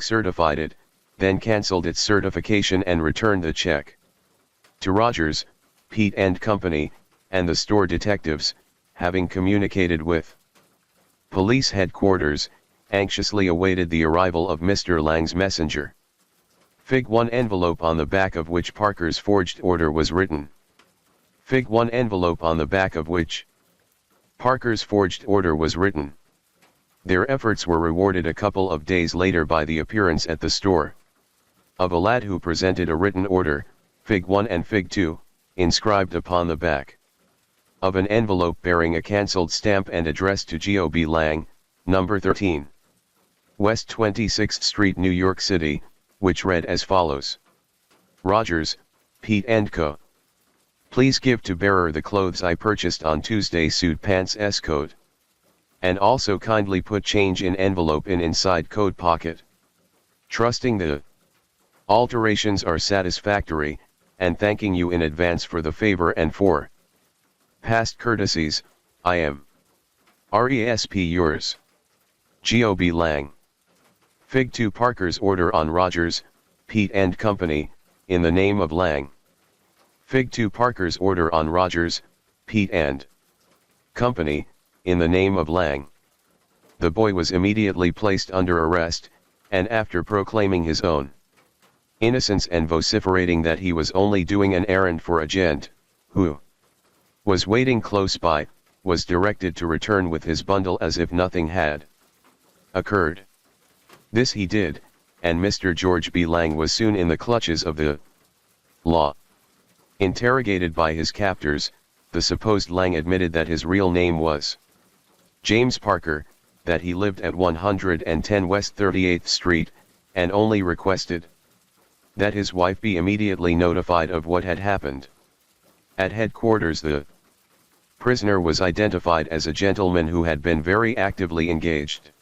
certified it, then cancelled its certification and returned the check to Rogers, Peet and Company, and the store detectives, having communicated with police headquarters, anxiously awaited the arrival of Mr. Lang's messenger. Fig. 1 envelope on the back of which Parker's forged order was written. Fig. 1 envelope on the back of which Parker's forged order was written. Their efforts were rewarded a couple of days later by the appearance at the store of a lad who presented a written order, Fig. 1 and Fig. 2, inscribed upon the back of an envelope bearing a cancelled stamp and addressed to G.O.B. Lang, number 13. West 26th Street, New York City, which read as follows: Rogers, Peet & Co. Please give to bearer the clothes I purchased on Tuesday, suit pants S coat. And also kindly put change in envelope in inside coat pocket. Trusting the alterations are satisfactory, and thanking you in advance for the favor and for past courtesies, I am RESP yours, G.O.B. Lang. Fig. 2 Parker's order on Rogers, Peet and Company, in the name of Lang. Fig. 2 Parker's order on Rogers, Peet and Company, in the name of Lang. The boy was immediately placed under arrest, and after proclaiming his own innocence and vociferating that he was only doing an errand for a gent, who was waiting close by, was directed to return with his bundle as if nothing had occurred. This he did, and Mr. George B. Lang was soon in the clutches of the law. Interrogated by his captors, the supposed Lang admitted that his real name was James Parker, that he lived at 110 West 38th Street, and only requested that his wife be immediately notified of what had happened. At headquarters, the prisoner was identified as a gentleman who had been very actively engaged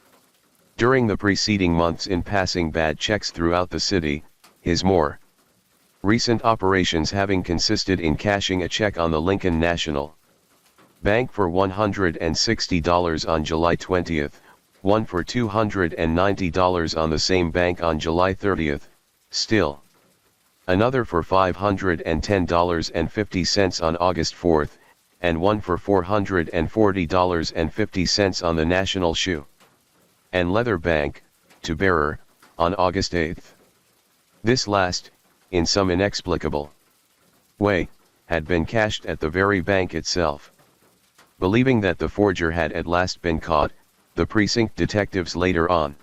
during the preceding months in passing bad checks throughout the city, his more recent operations having consisted in cashing a check on the Lincoln National Bank for $160 on July 20th, one for $290 on the same bank on July 30th, still another for $510.50 on August 4th, and one for $440.50 on the National Shoe and Leather Bank, to bearer, on August 8th. This last, in some inexplicable way, had been cashed at the very bank itself. Believing that the forger had at last been caught, the precinct detectives later on,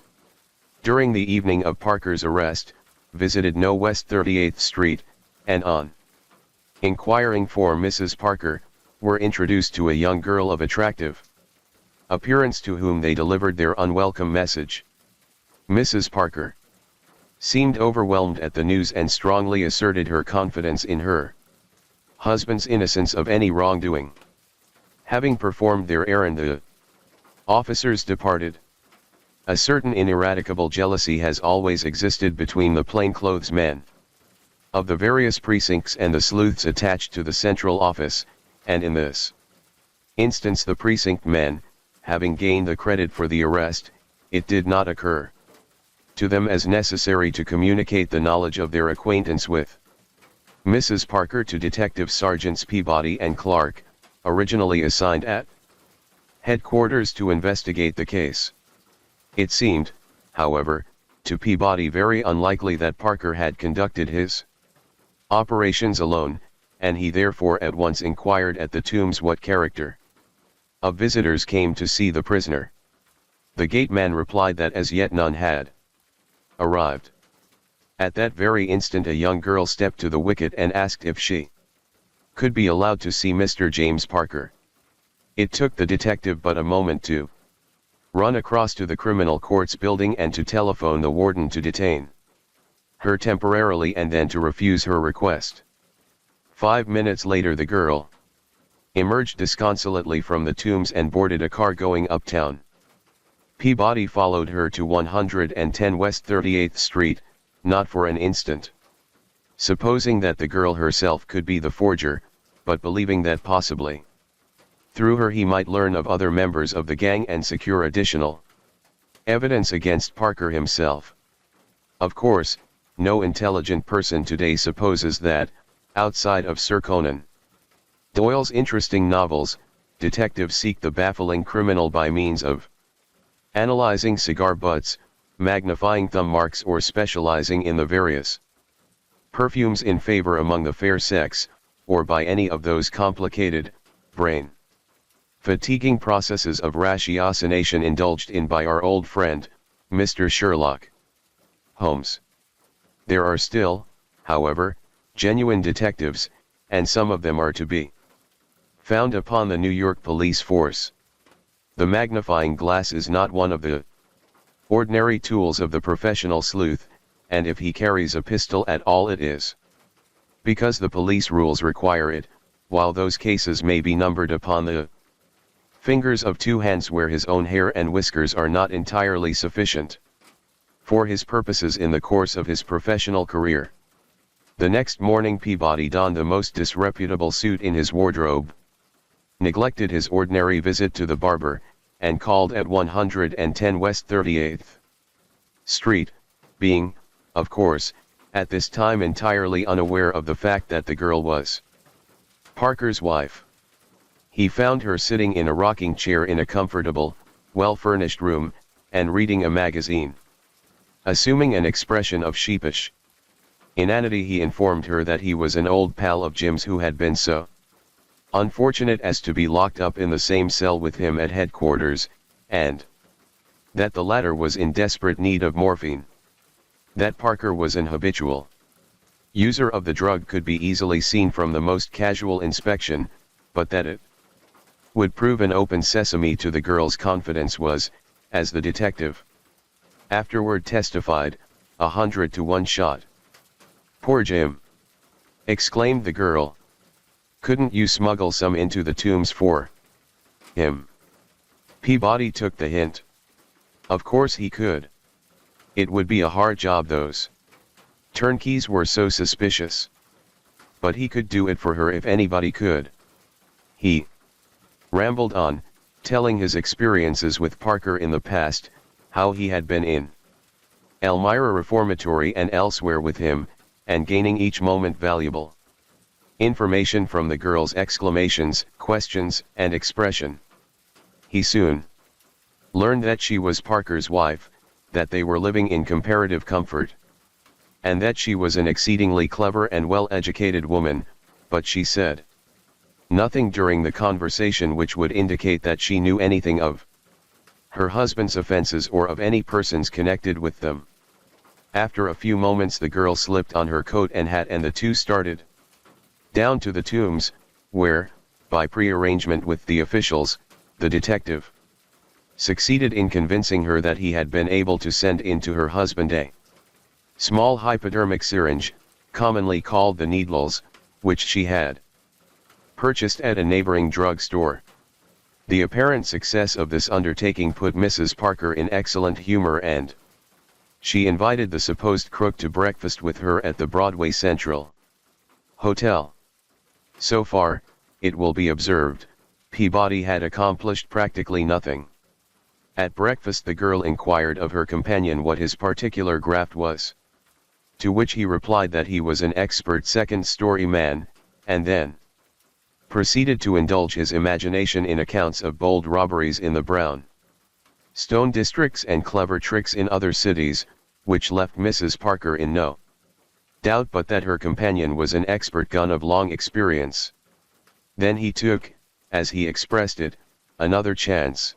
during the evening of Parker's arrest, visited No West 38th Street, and on inquiring for Mrs. Parker, were introduced to a young girl of attractive appearance to whom they delivered their unwelcome message. Mrs. Parker seemed overwhelmed at the news and strongly asserted her confidence in her husband's innocence of any wrongdoing. Having performed their errand, the officers departed. A certain ineradicable jealousy has always existed between the plainclothes men of the various precincts and the sleuths attached to the central office, and in this instance the precinct men, having gained the credit for the arrest, it did not occur to them as necessary to communicate the knowledge of their acquaintance with Mrs. Parker to Detective Sergeants Peabody and Clark, originally assigned at headquarters to investigate the case. It seemed, however, to Peabody very unlikely that Parker had conducted his operations alone, and he therefore at once inquired at the Tombs what character of visitors came to see the prisoner. The gateman replied that as yet none had arrived. At that very instant a young girl stepped to the wicket and asked if she could be allowed to see Mr. James Parker. It took the detective but a moment to run across to the criminal courts building and to telephone the warden to detain her temporarily and then to refuse her request. 5 minutes later the girl emerged disconsolately from the Tombs and boarded a car going uptown. Peabody followed her to 110 West 38th Street, not for an instant supposing that the girl herself could be the forger, but believing that possibly through her he might learn of other members of the gang and secure additional evidence against Parker himself. Of course, no intelligent person today supposes that, outside of Sir Conan Doyle's interesting novels, detectives seek the baffling criminal by means of analyzing cigar butts, magnifying thumb marks or specializing in the various perfumes in favor among the fair sex, or by any of those complicated, brain fatiguing processes of ratiocination indulged in by our old friend, Mr. Sherlock Holmes. There are still, however, genuine detectives, and some of them are to be found upon the New York police force. The magnifying glass is not one of the ordinary tools of the professional sleuth, and if he carries a pistol at all it is because the police rules require it, while those cases may be numbered upon the fingers of two hands where his own hair and whiskers are not entirely sufficient for his purposes in the course of his professional career. The next morning Peabody donned the most disreputable suit in his wardrobe, neglected his ordinary visit to the barber, and called at 110 West 38th Street, being, of course, at this time entirely unaware of the fact that the girl was Parker's wife. He found her sitting in a rocking chair in a comfortable, well-furnished room, and reading a magazine. Assuming an expression of sheepish inanity he informed her that he was an old pal of Jim's who had been so unfortunate as to be locked up in the same cell with him at headquarters, and that the latter was in desperate need of morphine. That Parker was an habitual user of the drug could be easily seen from the most casual inspection, but that it would prove an open sesame to the girl's confidence was, as the detective afterward testified, 100 to 1 shot. "Poor Jim!" exclaimed the girl. "Couldn't you smuggle some into the Tombs for him?" Peabody took the hint. Of course he could. It would be a hard job, those turnkeys were so suspicious. But he could do it for her if anybody could. He rambled on, telling his experiences with Parker in the past, how he had been in Elmira Reformatory and elsewhere with him, and gaining each moment valuable information from the girl's exclamations, questions, and expression. He soon learned that she was Parker's wife, that they were living in comparative comfort, and that she was an exceedingly clever and well-educated woman, but she said nothing during the conversation which would indicate that she knew anything of her husband's offenses or of any persons connected with them. After a few moments the girl slipped on her coat and hat and the two started down to the Tombs, where, by pre-arrangement with the officials, the detective succeeded in convincing her that he had been able to send in to her husband a small hypodermic syringe, commonly called the needles, which she had purchased at a neighboring drug store. The apparent success of this undertaking put Mrs. Parker in excellent humor, and she invited the supposed crook to breakfast with her at the Broadway Central Hotel. So far, it will be observed, Peabody had accomplished practically nothing. At breakfast the girl inquired of her companion what his particular graft was. To which he replied that he was an expert second-story man, and then proceeded to indulge his imagination in accounts of bold robberies in the brown stone districts and clever tricks in other cities, which left Mrs. Parker in no doubt but that her companion was an expert gun of long experience. Then he took, as he expressed it, another chance.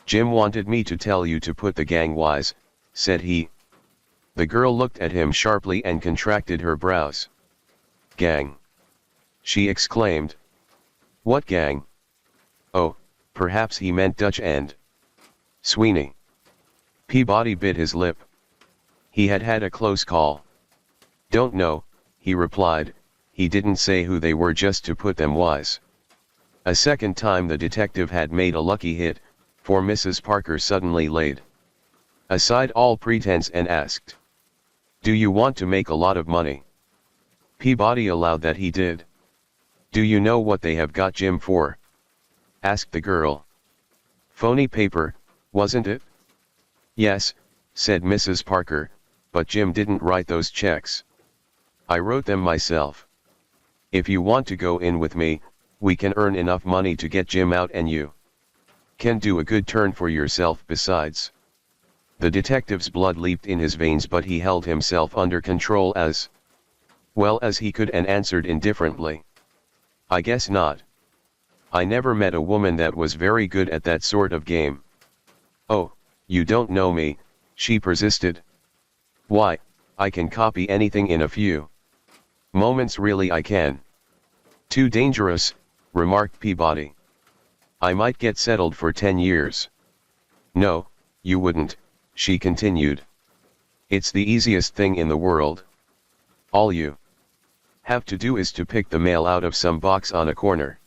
"Jim wanted me to tell you to put the gang wise," said he. The girl looked at him sharply and contracted her brows. "Gang?" she exclaimed. "What gang?" "Oh, perhaps he meant Dutch and Sweeney." Peabody bit his lip. He had had a close call. "Don't know," he replied, "he didn't say who they were just to put them wise." A second time the detective had made a lucky hit, for Mrs. Parker suddenly laid aside all pretense and asked, "Do you want to make a lot of money?" Peabody allowed that he did. "Do you know what they have got Jim for?" asked the girl. "Phony paper, wasn't it?" "Yes," said Mrs. Parker, "but Jim didn't write those checks. I wrote them myself. If you want to go in with me, we can earn enough money to get Jim out and you can do a good turn for yourself besides." The detective's blood leaped in his veins, but he held himself under control as well as he could and answered indifferently, "I guess not. I never met a woman that was very good at that sort of game." "Oh, you don't know me," she persisted. "Why, I can copy anything in a few moments, really I can." "Too dangerous," remarked Peabody. "I might get settled for 10 years. "No, you wouldn't," she continued. "It's the easiest thing in the world. All you have to do is to pick the mail out of some box on a corner.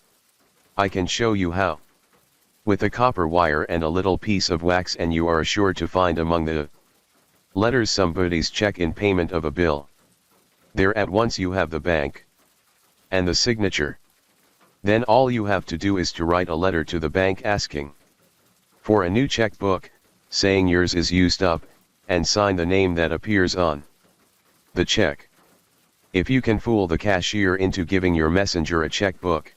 I can show you how. With a copper wire and a little piece of wax, and you are sure to find among the letters somebody's check in payment of a bill. There at once you have the bank and the signature. Then all you have to do is to write a letter to the bank asking for a new checkbook, saying yours is used up, and sign the name that appears on the check. If you can fool the cashier into giving your messenger a checkbook,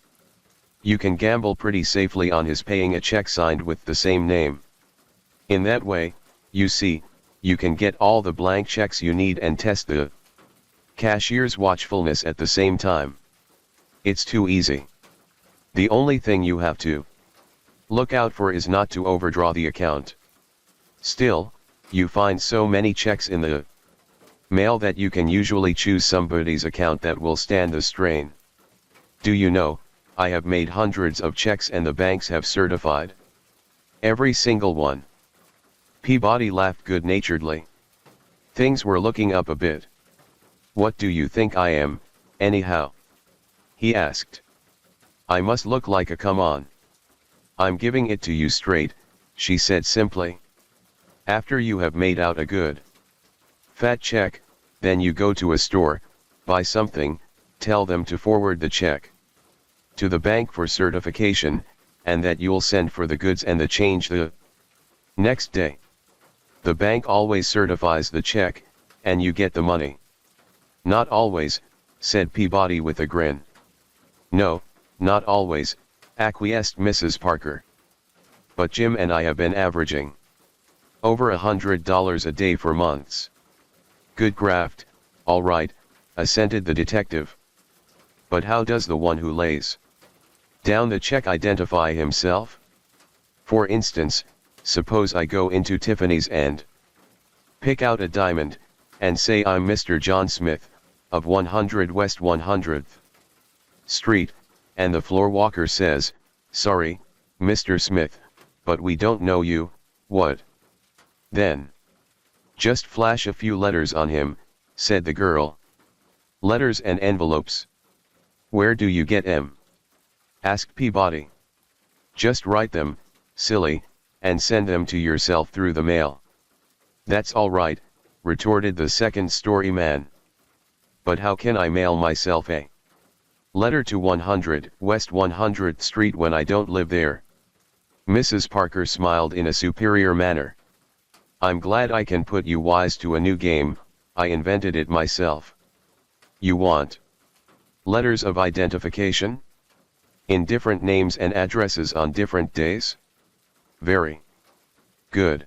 you can gamble pretty safely on his paying a check signed with the same name. In that way, you see, you can get all the blank checks you need and test the cashier's watchfulness at the same time. It's too easy. The only thing you have to look out for is not to overdraw the account. Still, you find so many checks in the mail that you can usually choose somebody's account that will stand the strain. Do you know, I have made hundreds of checks and the banks have certified every single one." Peabody laughed good-naturedly. Things were looking up a bit. "What do you think I am, anyhow?" he asked. "I must look like a come-on." "I'm giving it to you straight," she said simply. "After you have made out a good fat check, then you go to a store, buy something, tell them to forward the check to the bank for certification, and that you'll send for the goods and the change the next day. The bank always certifies the check, and you get the money." "Not always," said Peabody with a grin. "No, not always," acquiesced Mrs. Parker. "But Jim and I have been averaging over $100 a day for months." "Good graft, all right," assented the detective. "But how does the one who lays down the check identify himself? For instance, suppose I go into Tiffany's and pick out a diamond, and say I'm Mr. John Smith, of 100 West 100th Street, and the floor walker says, 'Sorry, Mr. Smith, but we don't know you,' what then?" "Just flash a few letters on him," said the girl. "Letters and envelopes. Where do you get 'em?" asked Peabody. "Just write them, silly, and send them to yourself through the mail." "That's all right," retorted the second-story man. "But how can I mail myself a letter to 100 West 100th Street when I don't live there?" Mrs. Parker smiled in a superior manner. I'm glad I can put you wise to a new game, I invented it myself. You want letters of identification? In different names and addresses on different days? Very good.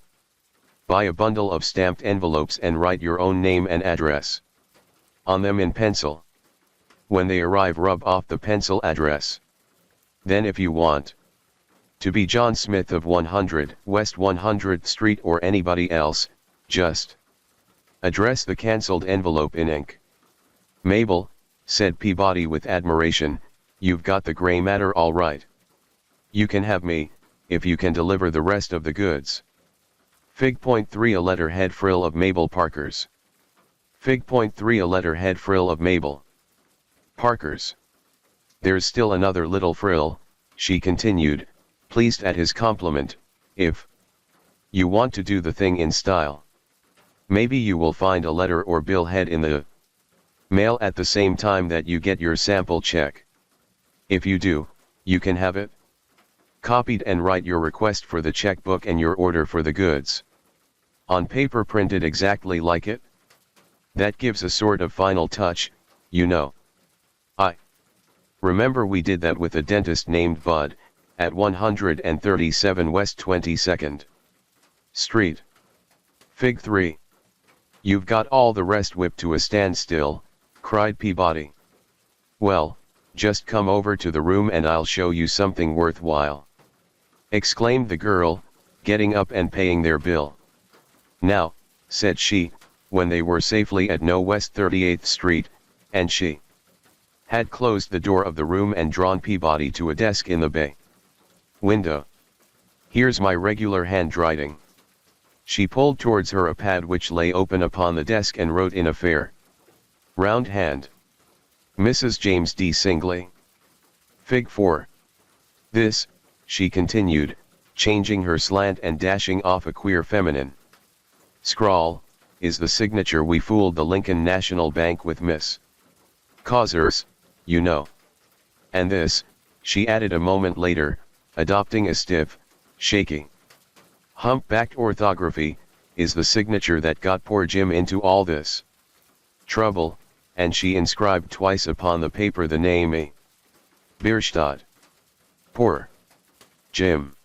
Buy a bundle of stamped envelopes and write your own name and address on them in pencil. When they arrive, rub off the pencil address. Then if you want to be John Smith of 100 West 100th Street or anybody else, just address the cancelled envelope in ink. Mabel, said Peabody with admiration, you've got the grey matter all right. You can have me, if you can deliver the rest of the goods. Fig.3 A letterhead frill of Mabel Parker's. Fig.3 A letterhead frill of Mabel Parker's. There's still another little frill, she continued, pleased at his compliment, if you want to do the thing in style. Maybe you will find a letter or bill head in the mail at the same time that you get your sample check. If you do, you can have it copied and write your request for the checkbook and your order for the goods on paper printed exactly like it. That gives a sort of final touch, you know. I remember we did that with a dentist named Bud, at 137 West 22nd Street. Fig 3. You've got all the rest whipped to a standstill, cried Peabody. Well, just come over to the room and I'll show you something worthwhile, exclaimed the girl, getting up and paying their bill. Now, said she, when they were safely at No West 38th Street, and she had closed the door of the room and drawn Peabody to a desk in the bay window. Here's my regular handwriting. She pulled towards her a pad which lay open upon the desk and wrote in a fair, round hand, Mrs. James D. Singley. Fig 4. This, she continued, changing her slant and dashing off a queer feminine scrawl, is the signature we fooled the Lincoln National Bank with, Miss Causers, you know. And this, she added a moment later, adopting a stiff, shaky, hump-backed orthography, is the signature that got poor Jim into all this trouble, and she inscribed twice upon the paper the name A. Bierstadt. Poor Jim,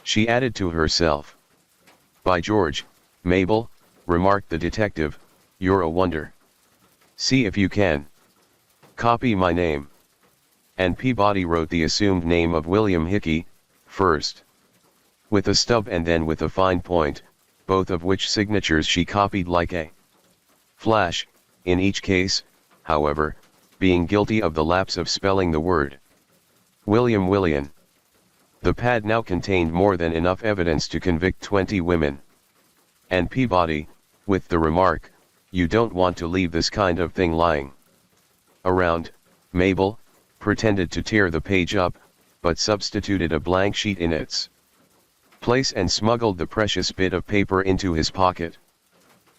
she added to herself. By George, Mabel, remarked the detective, you're a wonder. See if you can copy my name. And Peabody wrote the assumed name of William Hickey, first with a stub and then with a fine point, both of which signatures she copied like a flash, in each case, however, being guilty of the lapse of spelling the word William. The pad now contained more than enough evidence to convict 20 women. And Peabody, with the remark, you don't want to leave this kind of thing lying around, Mabel, pretended to tear the page up, but substituted a blank sheet in its place and smuggled the precious bit of paper into his pocket.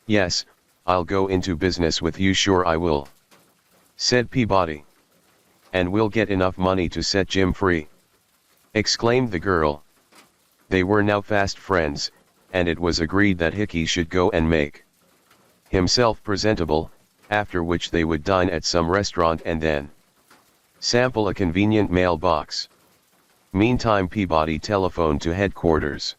Yes, I'll go into business with you, sure I will, said Peabody. And we'll get enough money to set Jim free, exclaimed the girl. They were now fast friends, and it was agreed that Hickey should go and make himself presentable, after which they would dine at some restaurant and then sample a convenient mailbox. Meantime Peabody telephoned to headquarters.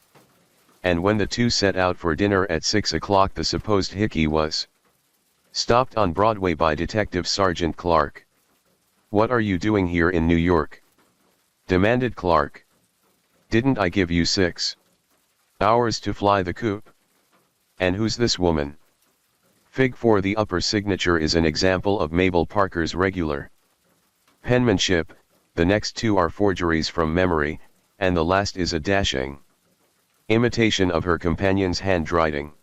And when the two set out for dinner at 6 o'clock, the supposed Hickey was stopped on Broadway by Detective Sergeant Clark. What are you doing here in New York? Demanded Clark. Didn't I give you 6 hours to fly the coop? And who's this woman? Fig 4. The upper signature is an example of Mabel Parker's regular penmanship, the next two are forgeries from memory, and the last is a dashing imitation of her companion's handwriting.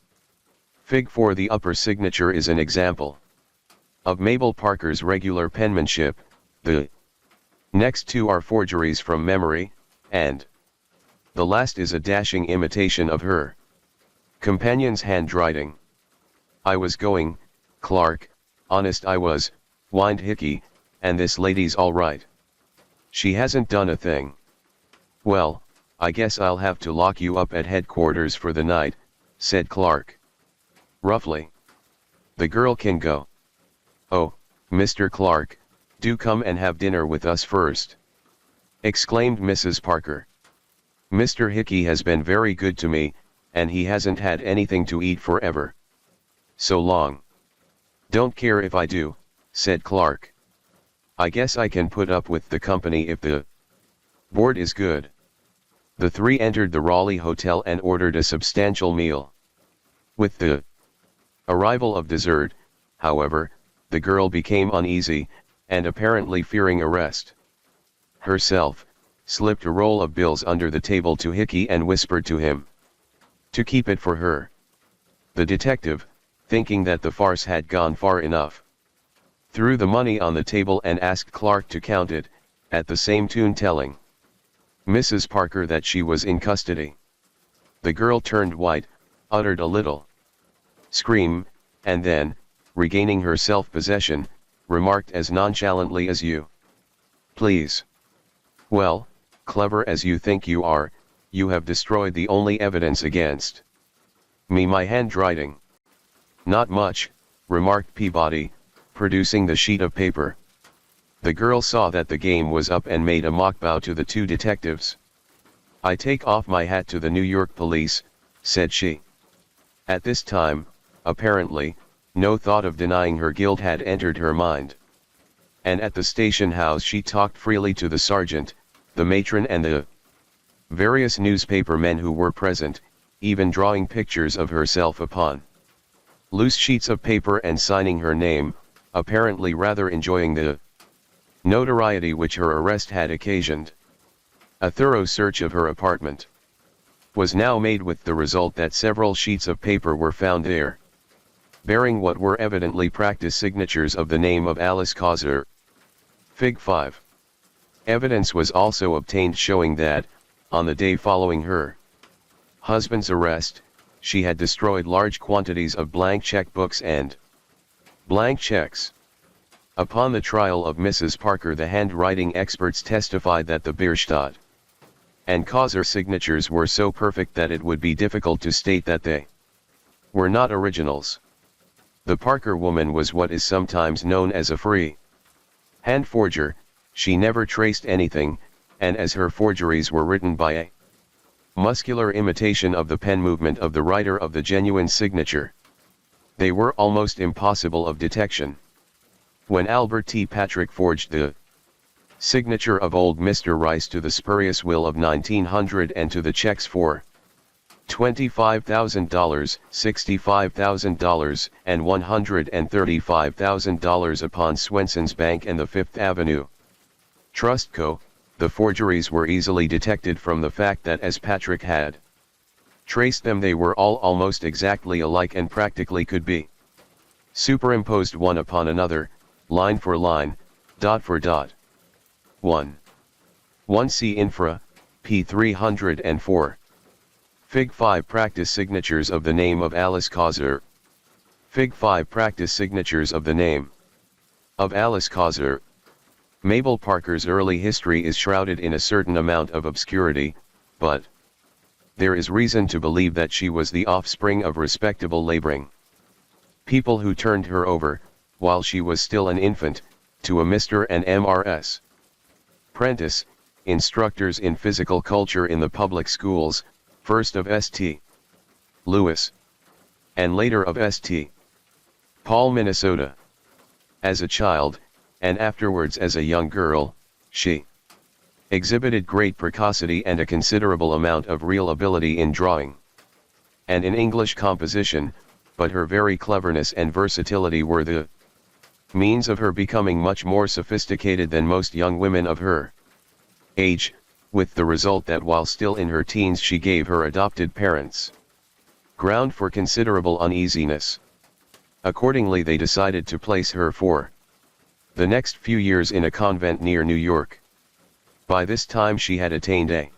Fig 4. The upper signature is an example of Mabel Parker's regular penmanship, the next two are forgeries from memory, and the last is a dashing imitation of her companion's handwriting. I was going, Clark, honest I was, whined Hickey, and this lady's all right. She hasn't done a thing. Well, "I guess I'll have to lock you up at headquarters for the night," said Clark. Roughly. "The girl can go." "Oh, Mr. Clark, do come and have dinner with us first," exclaimed Mrs. Parker. "Mr. Hickey has been very good to me, and he hasn't had anything to eat forever. So long." "Don't care if I do," said Clark. "I guess I can put up with the company if the board is good." The three entered the Raleigh Hotel and ordered a substantial meal. With the arrival of dessert, however, the girl became uneasy, and apparently fearing arrest herself, slipped a roll of bills under the table to Hickey and whispered to him to keep it for her. The detective, thinking that the farce had gone far enough, threw the money on the table and asked Clark to count it, at the same tune telling Mrs. Parker that she was in custody. The girl turned white, uttered a little scream, and then, regaining her self-possession, remarked as nonchalantly as "You please." "Well, clever as you think you are, you have destroyed the only evidence against me, my handwriting." "Not much," remarked Peabody, producing the sheet of paper. The girl saw that the game was up and made a mock bow to the two detectives. "I take off my hat to the New York police," said she. At this time, apparently, no thought of denying her guilt had entered her mind. And at the station house she talked freely to the sergeant, the matron and the various newspaper men who were present, even drawing pictures of herself upon loose sheets of paper and signing her name, apparently rather enjoying the notoriety which her arrest had occasioned. A thorough search of her apartment was now made, with the result that several sheets of paper were found there, bearing what were evidently practice signatures of the name of Alice Causer. Fig. 5. Evidence was also obtained showing that, on the day following her husband's arrest, she had destroyed large quantities of blank checkbooks and blank checks. Upon the trial of Mrs. Parker, the handwriting experts testified that the Bierstadt and Causer signatures were so perfect that it would be difficult to state that they were not originals. The Parker woman was what is sometimes known as a free hand forger. She never traced anything, and as her forgeries were written by a muscular imitation of the pen movement of the writer of the genuine signature, they were almost impossible of detection. When Albert T. Patrick forged the signature of old Mr. Rice to the spurious will of 1900 and to the checks for $25,000, $65,000, and $135,000 upon Swenson's Bank and the Fifth Avenue Trust Co., the forgeries were easily detected from the fact that, as Patrick had traced them, they were all almost exactly alike and practically could be superimposed one upon another, line for line, dot for dot. 1. 1C Infra, p. 304. Fig. 5 Practice signatures of the name of Alice Causer. Fig. 5 Practice signatures of the name of Alice Causer. Mabel Parker's early history is shrouded in a certain amount of obscurity, but there is reason to believe that she was the offspring of respectable laboring people who turned her over, while she was still an infant, to a Mr. and Mrs. Prentice, instructors in physical culture in the public schools, first of St. Louis, and later of St. Paul, Minnesota. As a child, and afterwards as a young girl, she exhibited great precocity and a considerable amount of real ability in drawing and in English composition, but her very cleverness and versatility were the means of her becoming much more sophisticated than most young women of her age, with the result that while still in her teens she gave her adopted parents ground for considerable uneasiness. Accordingly, they decided to place her for the next few years in a convent near New York. By this time she had attained a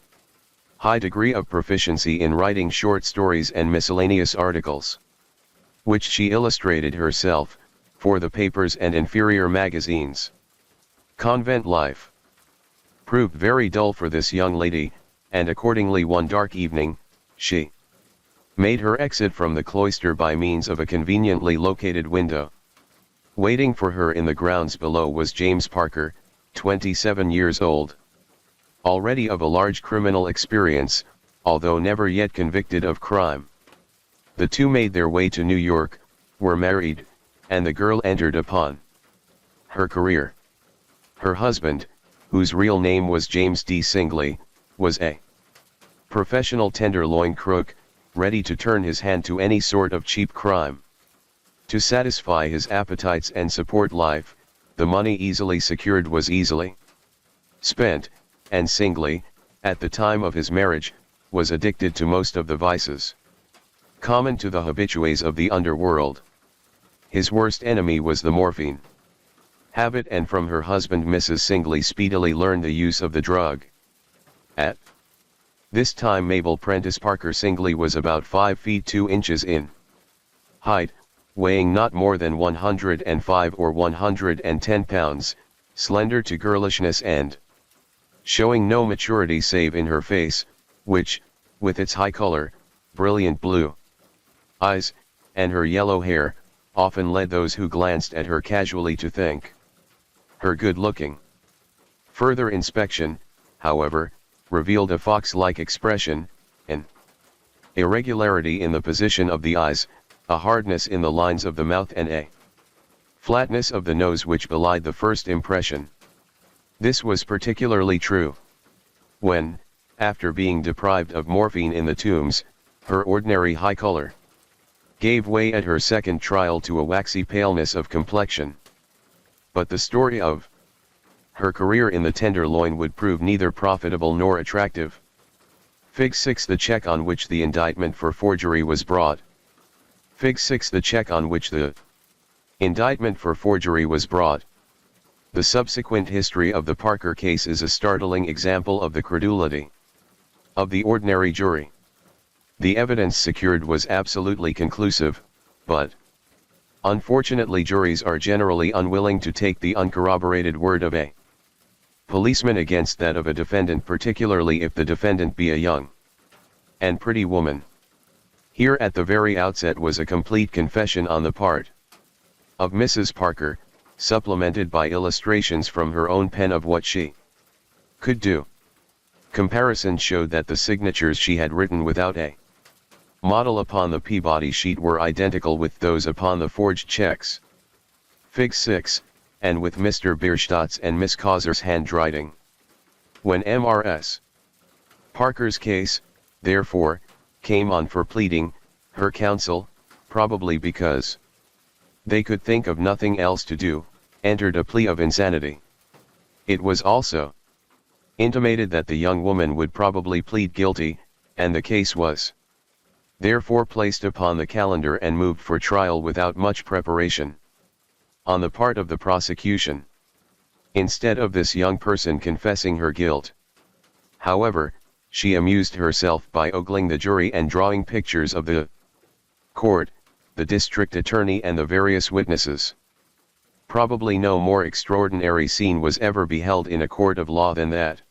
high degree of proficiency in writing short stories and miscellaneous articles, which she illustrated herself, for the papers and inferior magazines. Convent life proved very dull for this young lady, and accordingly one dark evening, she made her exit from the cloister by means of a conveniently located window. Waiting for her in the grounds below was James Parker, 27 years old. Already of a large criminal experience, although never yet convicted of crime. The two made their way to New York, were married, and the girl entered upon her career. Her husband, whose real name was James D. Singley, was a professional tenderloin crook, ready to turn his hand to any sort of cheap crime. To satisfy his appetites and support life, the money easily secured was easily spent, and Singley, at the time of his marriage, was addicted to most of the vices common to the habitués of the underworld. His worst enemy was the morphine habit, and from her husband Mrs. Singley speedily learned the use of the drug. At this time Mabel Prentice Parker Singley was about 5 feet 2 inches in height, weighing not more than 105 or 110 pounds, slender to girlishness and showing no maturity save in her face, which, with its high color, brilliant blue eyes, and her yellow hair, often led those who glanced at her casually to think her good-looking. Further inspection, however, revealed a fox-like expression, an irregularity in the position of the eyes, a hardness in the lines of the mouth, and a flatness of the nose which belied the first impression. This was particularly true when, after being deprived of morphine in the Tombs, her ordinary high color gave way at her second trial to a waxy paleness of complexion. But the story of her career in the Tenderloin would prove neither profitable nor attractive. Fig 6. The check on which the indictment for forgery was brought. Fig 6. The check on which the indictment for forgery was brought. The subsequent history of the Parker case is a startling example of the credulity of the ordinary jury. The evidence secured was absolutely conclusive, but unfortunately juries are generally unwilling to take the uncorroborated word of a policeman against that of a defendant, particularly if the defendant be a young and pretty woman. Here at the very outset was a complete confession on the part of Mrs. Parker, supplemented by illustrations from her own pen of what she could do. Comparison showed that the signatures she had written without a model upon the Peabody sheet were identical with those upon the forged checks. Fig 6, and with Mr. Bierstadt's and Miss Causer's handwriting. When Mrs. Parker's case, therefore, came on for pleading, her counsel, probably because they could think of nothing else to do, entered a plea of insanity. It was also intimated that the young woman would probably plead guilty, and the case was therefore placed upon the calendar and moved for trial without much preparation on the part of the prosecution. Instead of this young person confessing her guilt, however, she amused herself by ogling the jury and drawing pictures of the court, the district attorney and the various witnesses. Probably no more extraordinary scene was ever beheld in a court of law than that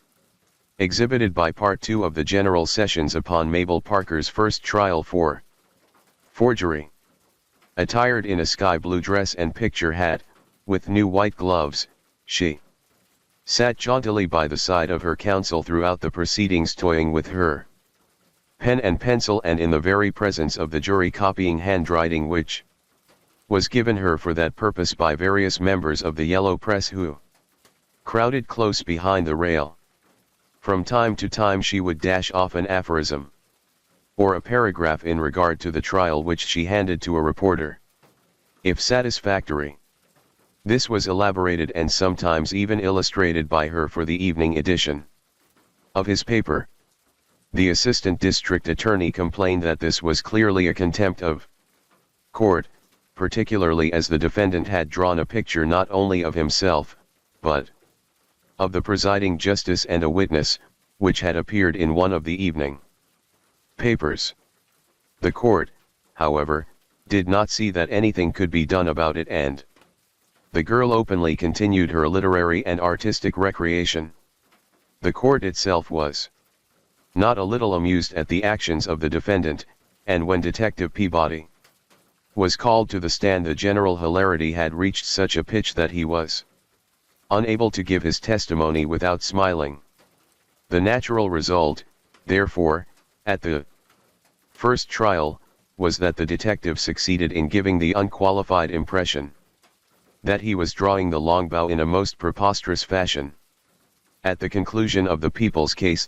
exhibited by Part 2 of the General Sessions upon Mabel Parker's first trial for forgery. Attired in a sky blue dress and picture hat, with new white gloves, she sat jauntily by the side of her counsel throughout the proceedings, toying with her pen and pencil, and in the very presence of the jury copying handwriting which was given her for that purpose by various members of the yellow press who crowded close behind the rail. From time to time she would dash off an aphorism or a paragraph in regard to the trial which she handed to a reporter. If satisfactory, this was elaborated and sometimes even illustrated by her for the evening edition of his paper. The assistant district attorney complained that this was clearly a contempt of court, particularly as the defendant had drawn a picture not only of himself, but of the presiding justice and a witness, which had appeared in one of the evening papers. The court, however, did not see that anything could be done about it, and the girl openly continued her literary and artistic recreation. The court itself was not a little amused at the actions of the defendant, and when Detective Peabody was called to the stand, the general hilarity had reached such a pitch that he was unable to give his testimony without smiling. The natural result, therefore, at the first trial, was that the detective succeeded in giving the unqualified impression that he was drawing the long bow in a most preposterous fashion. At the conclusion of the people's case,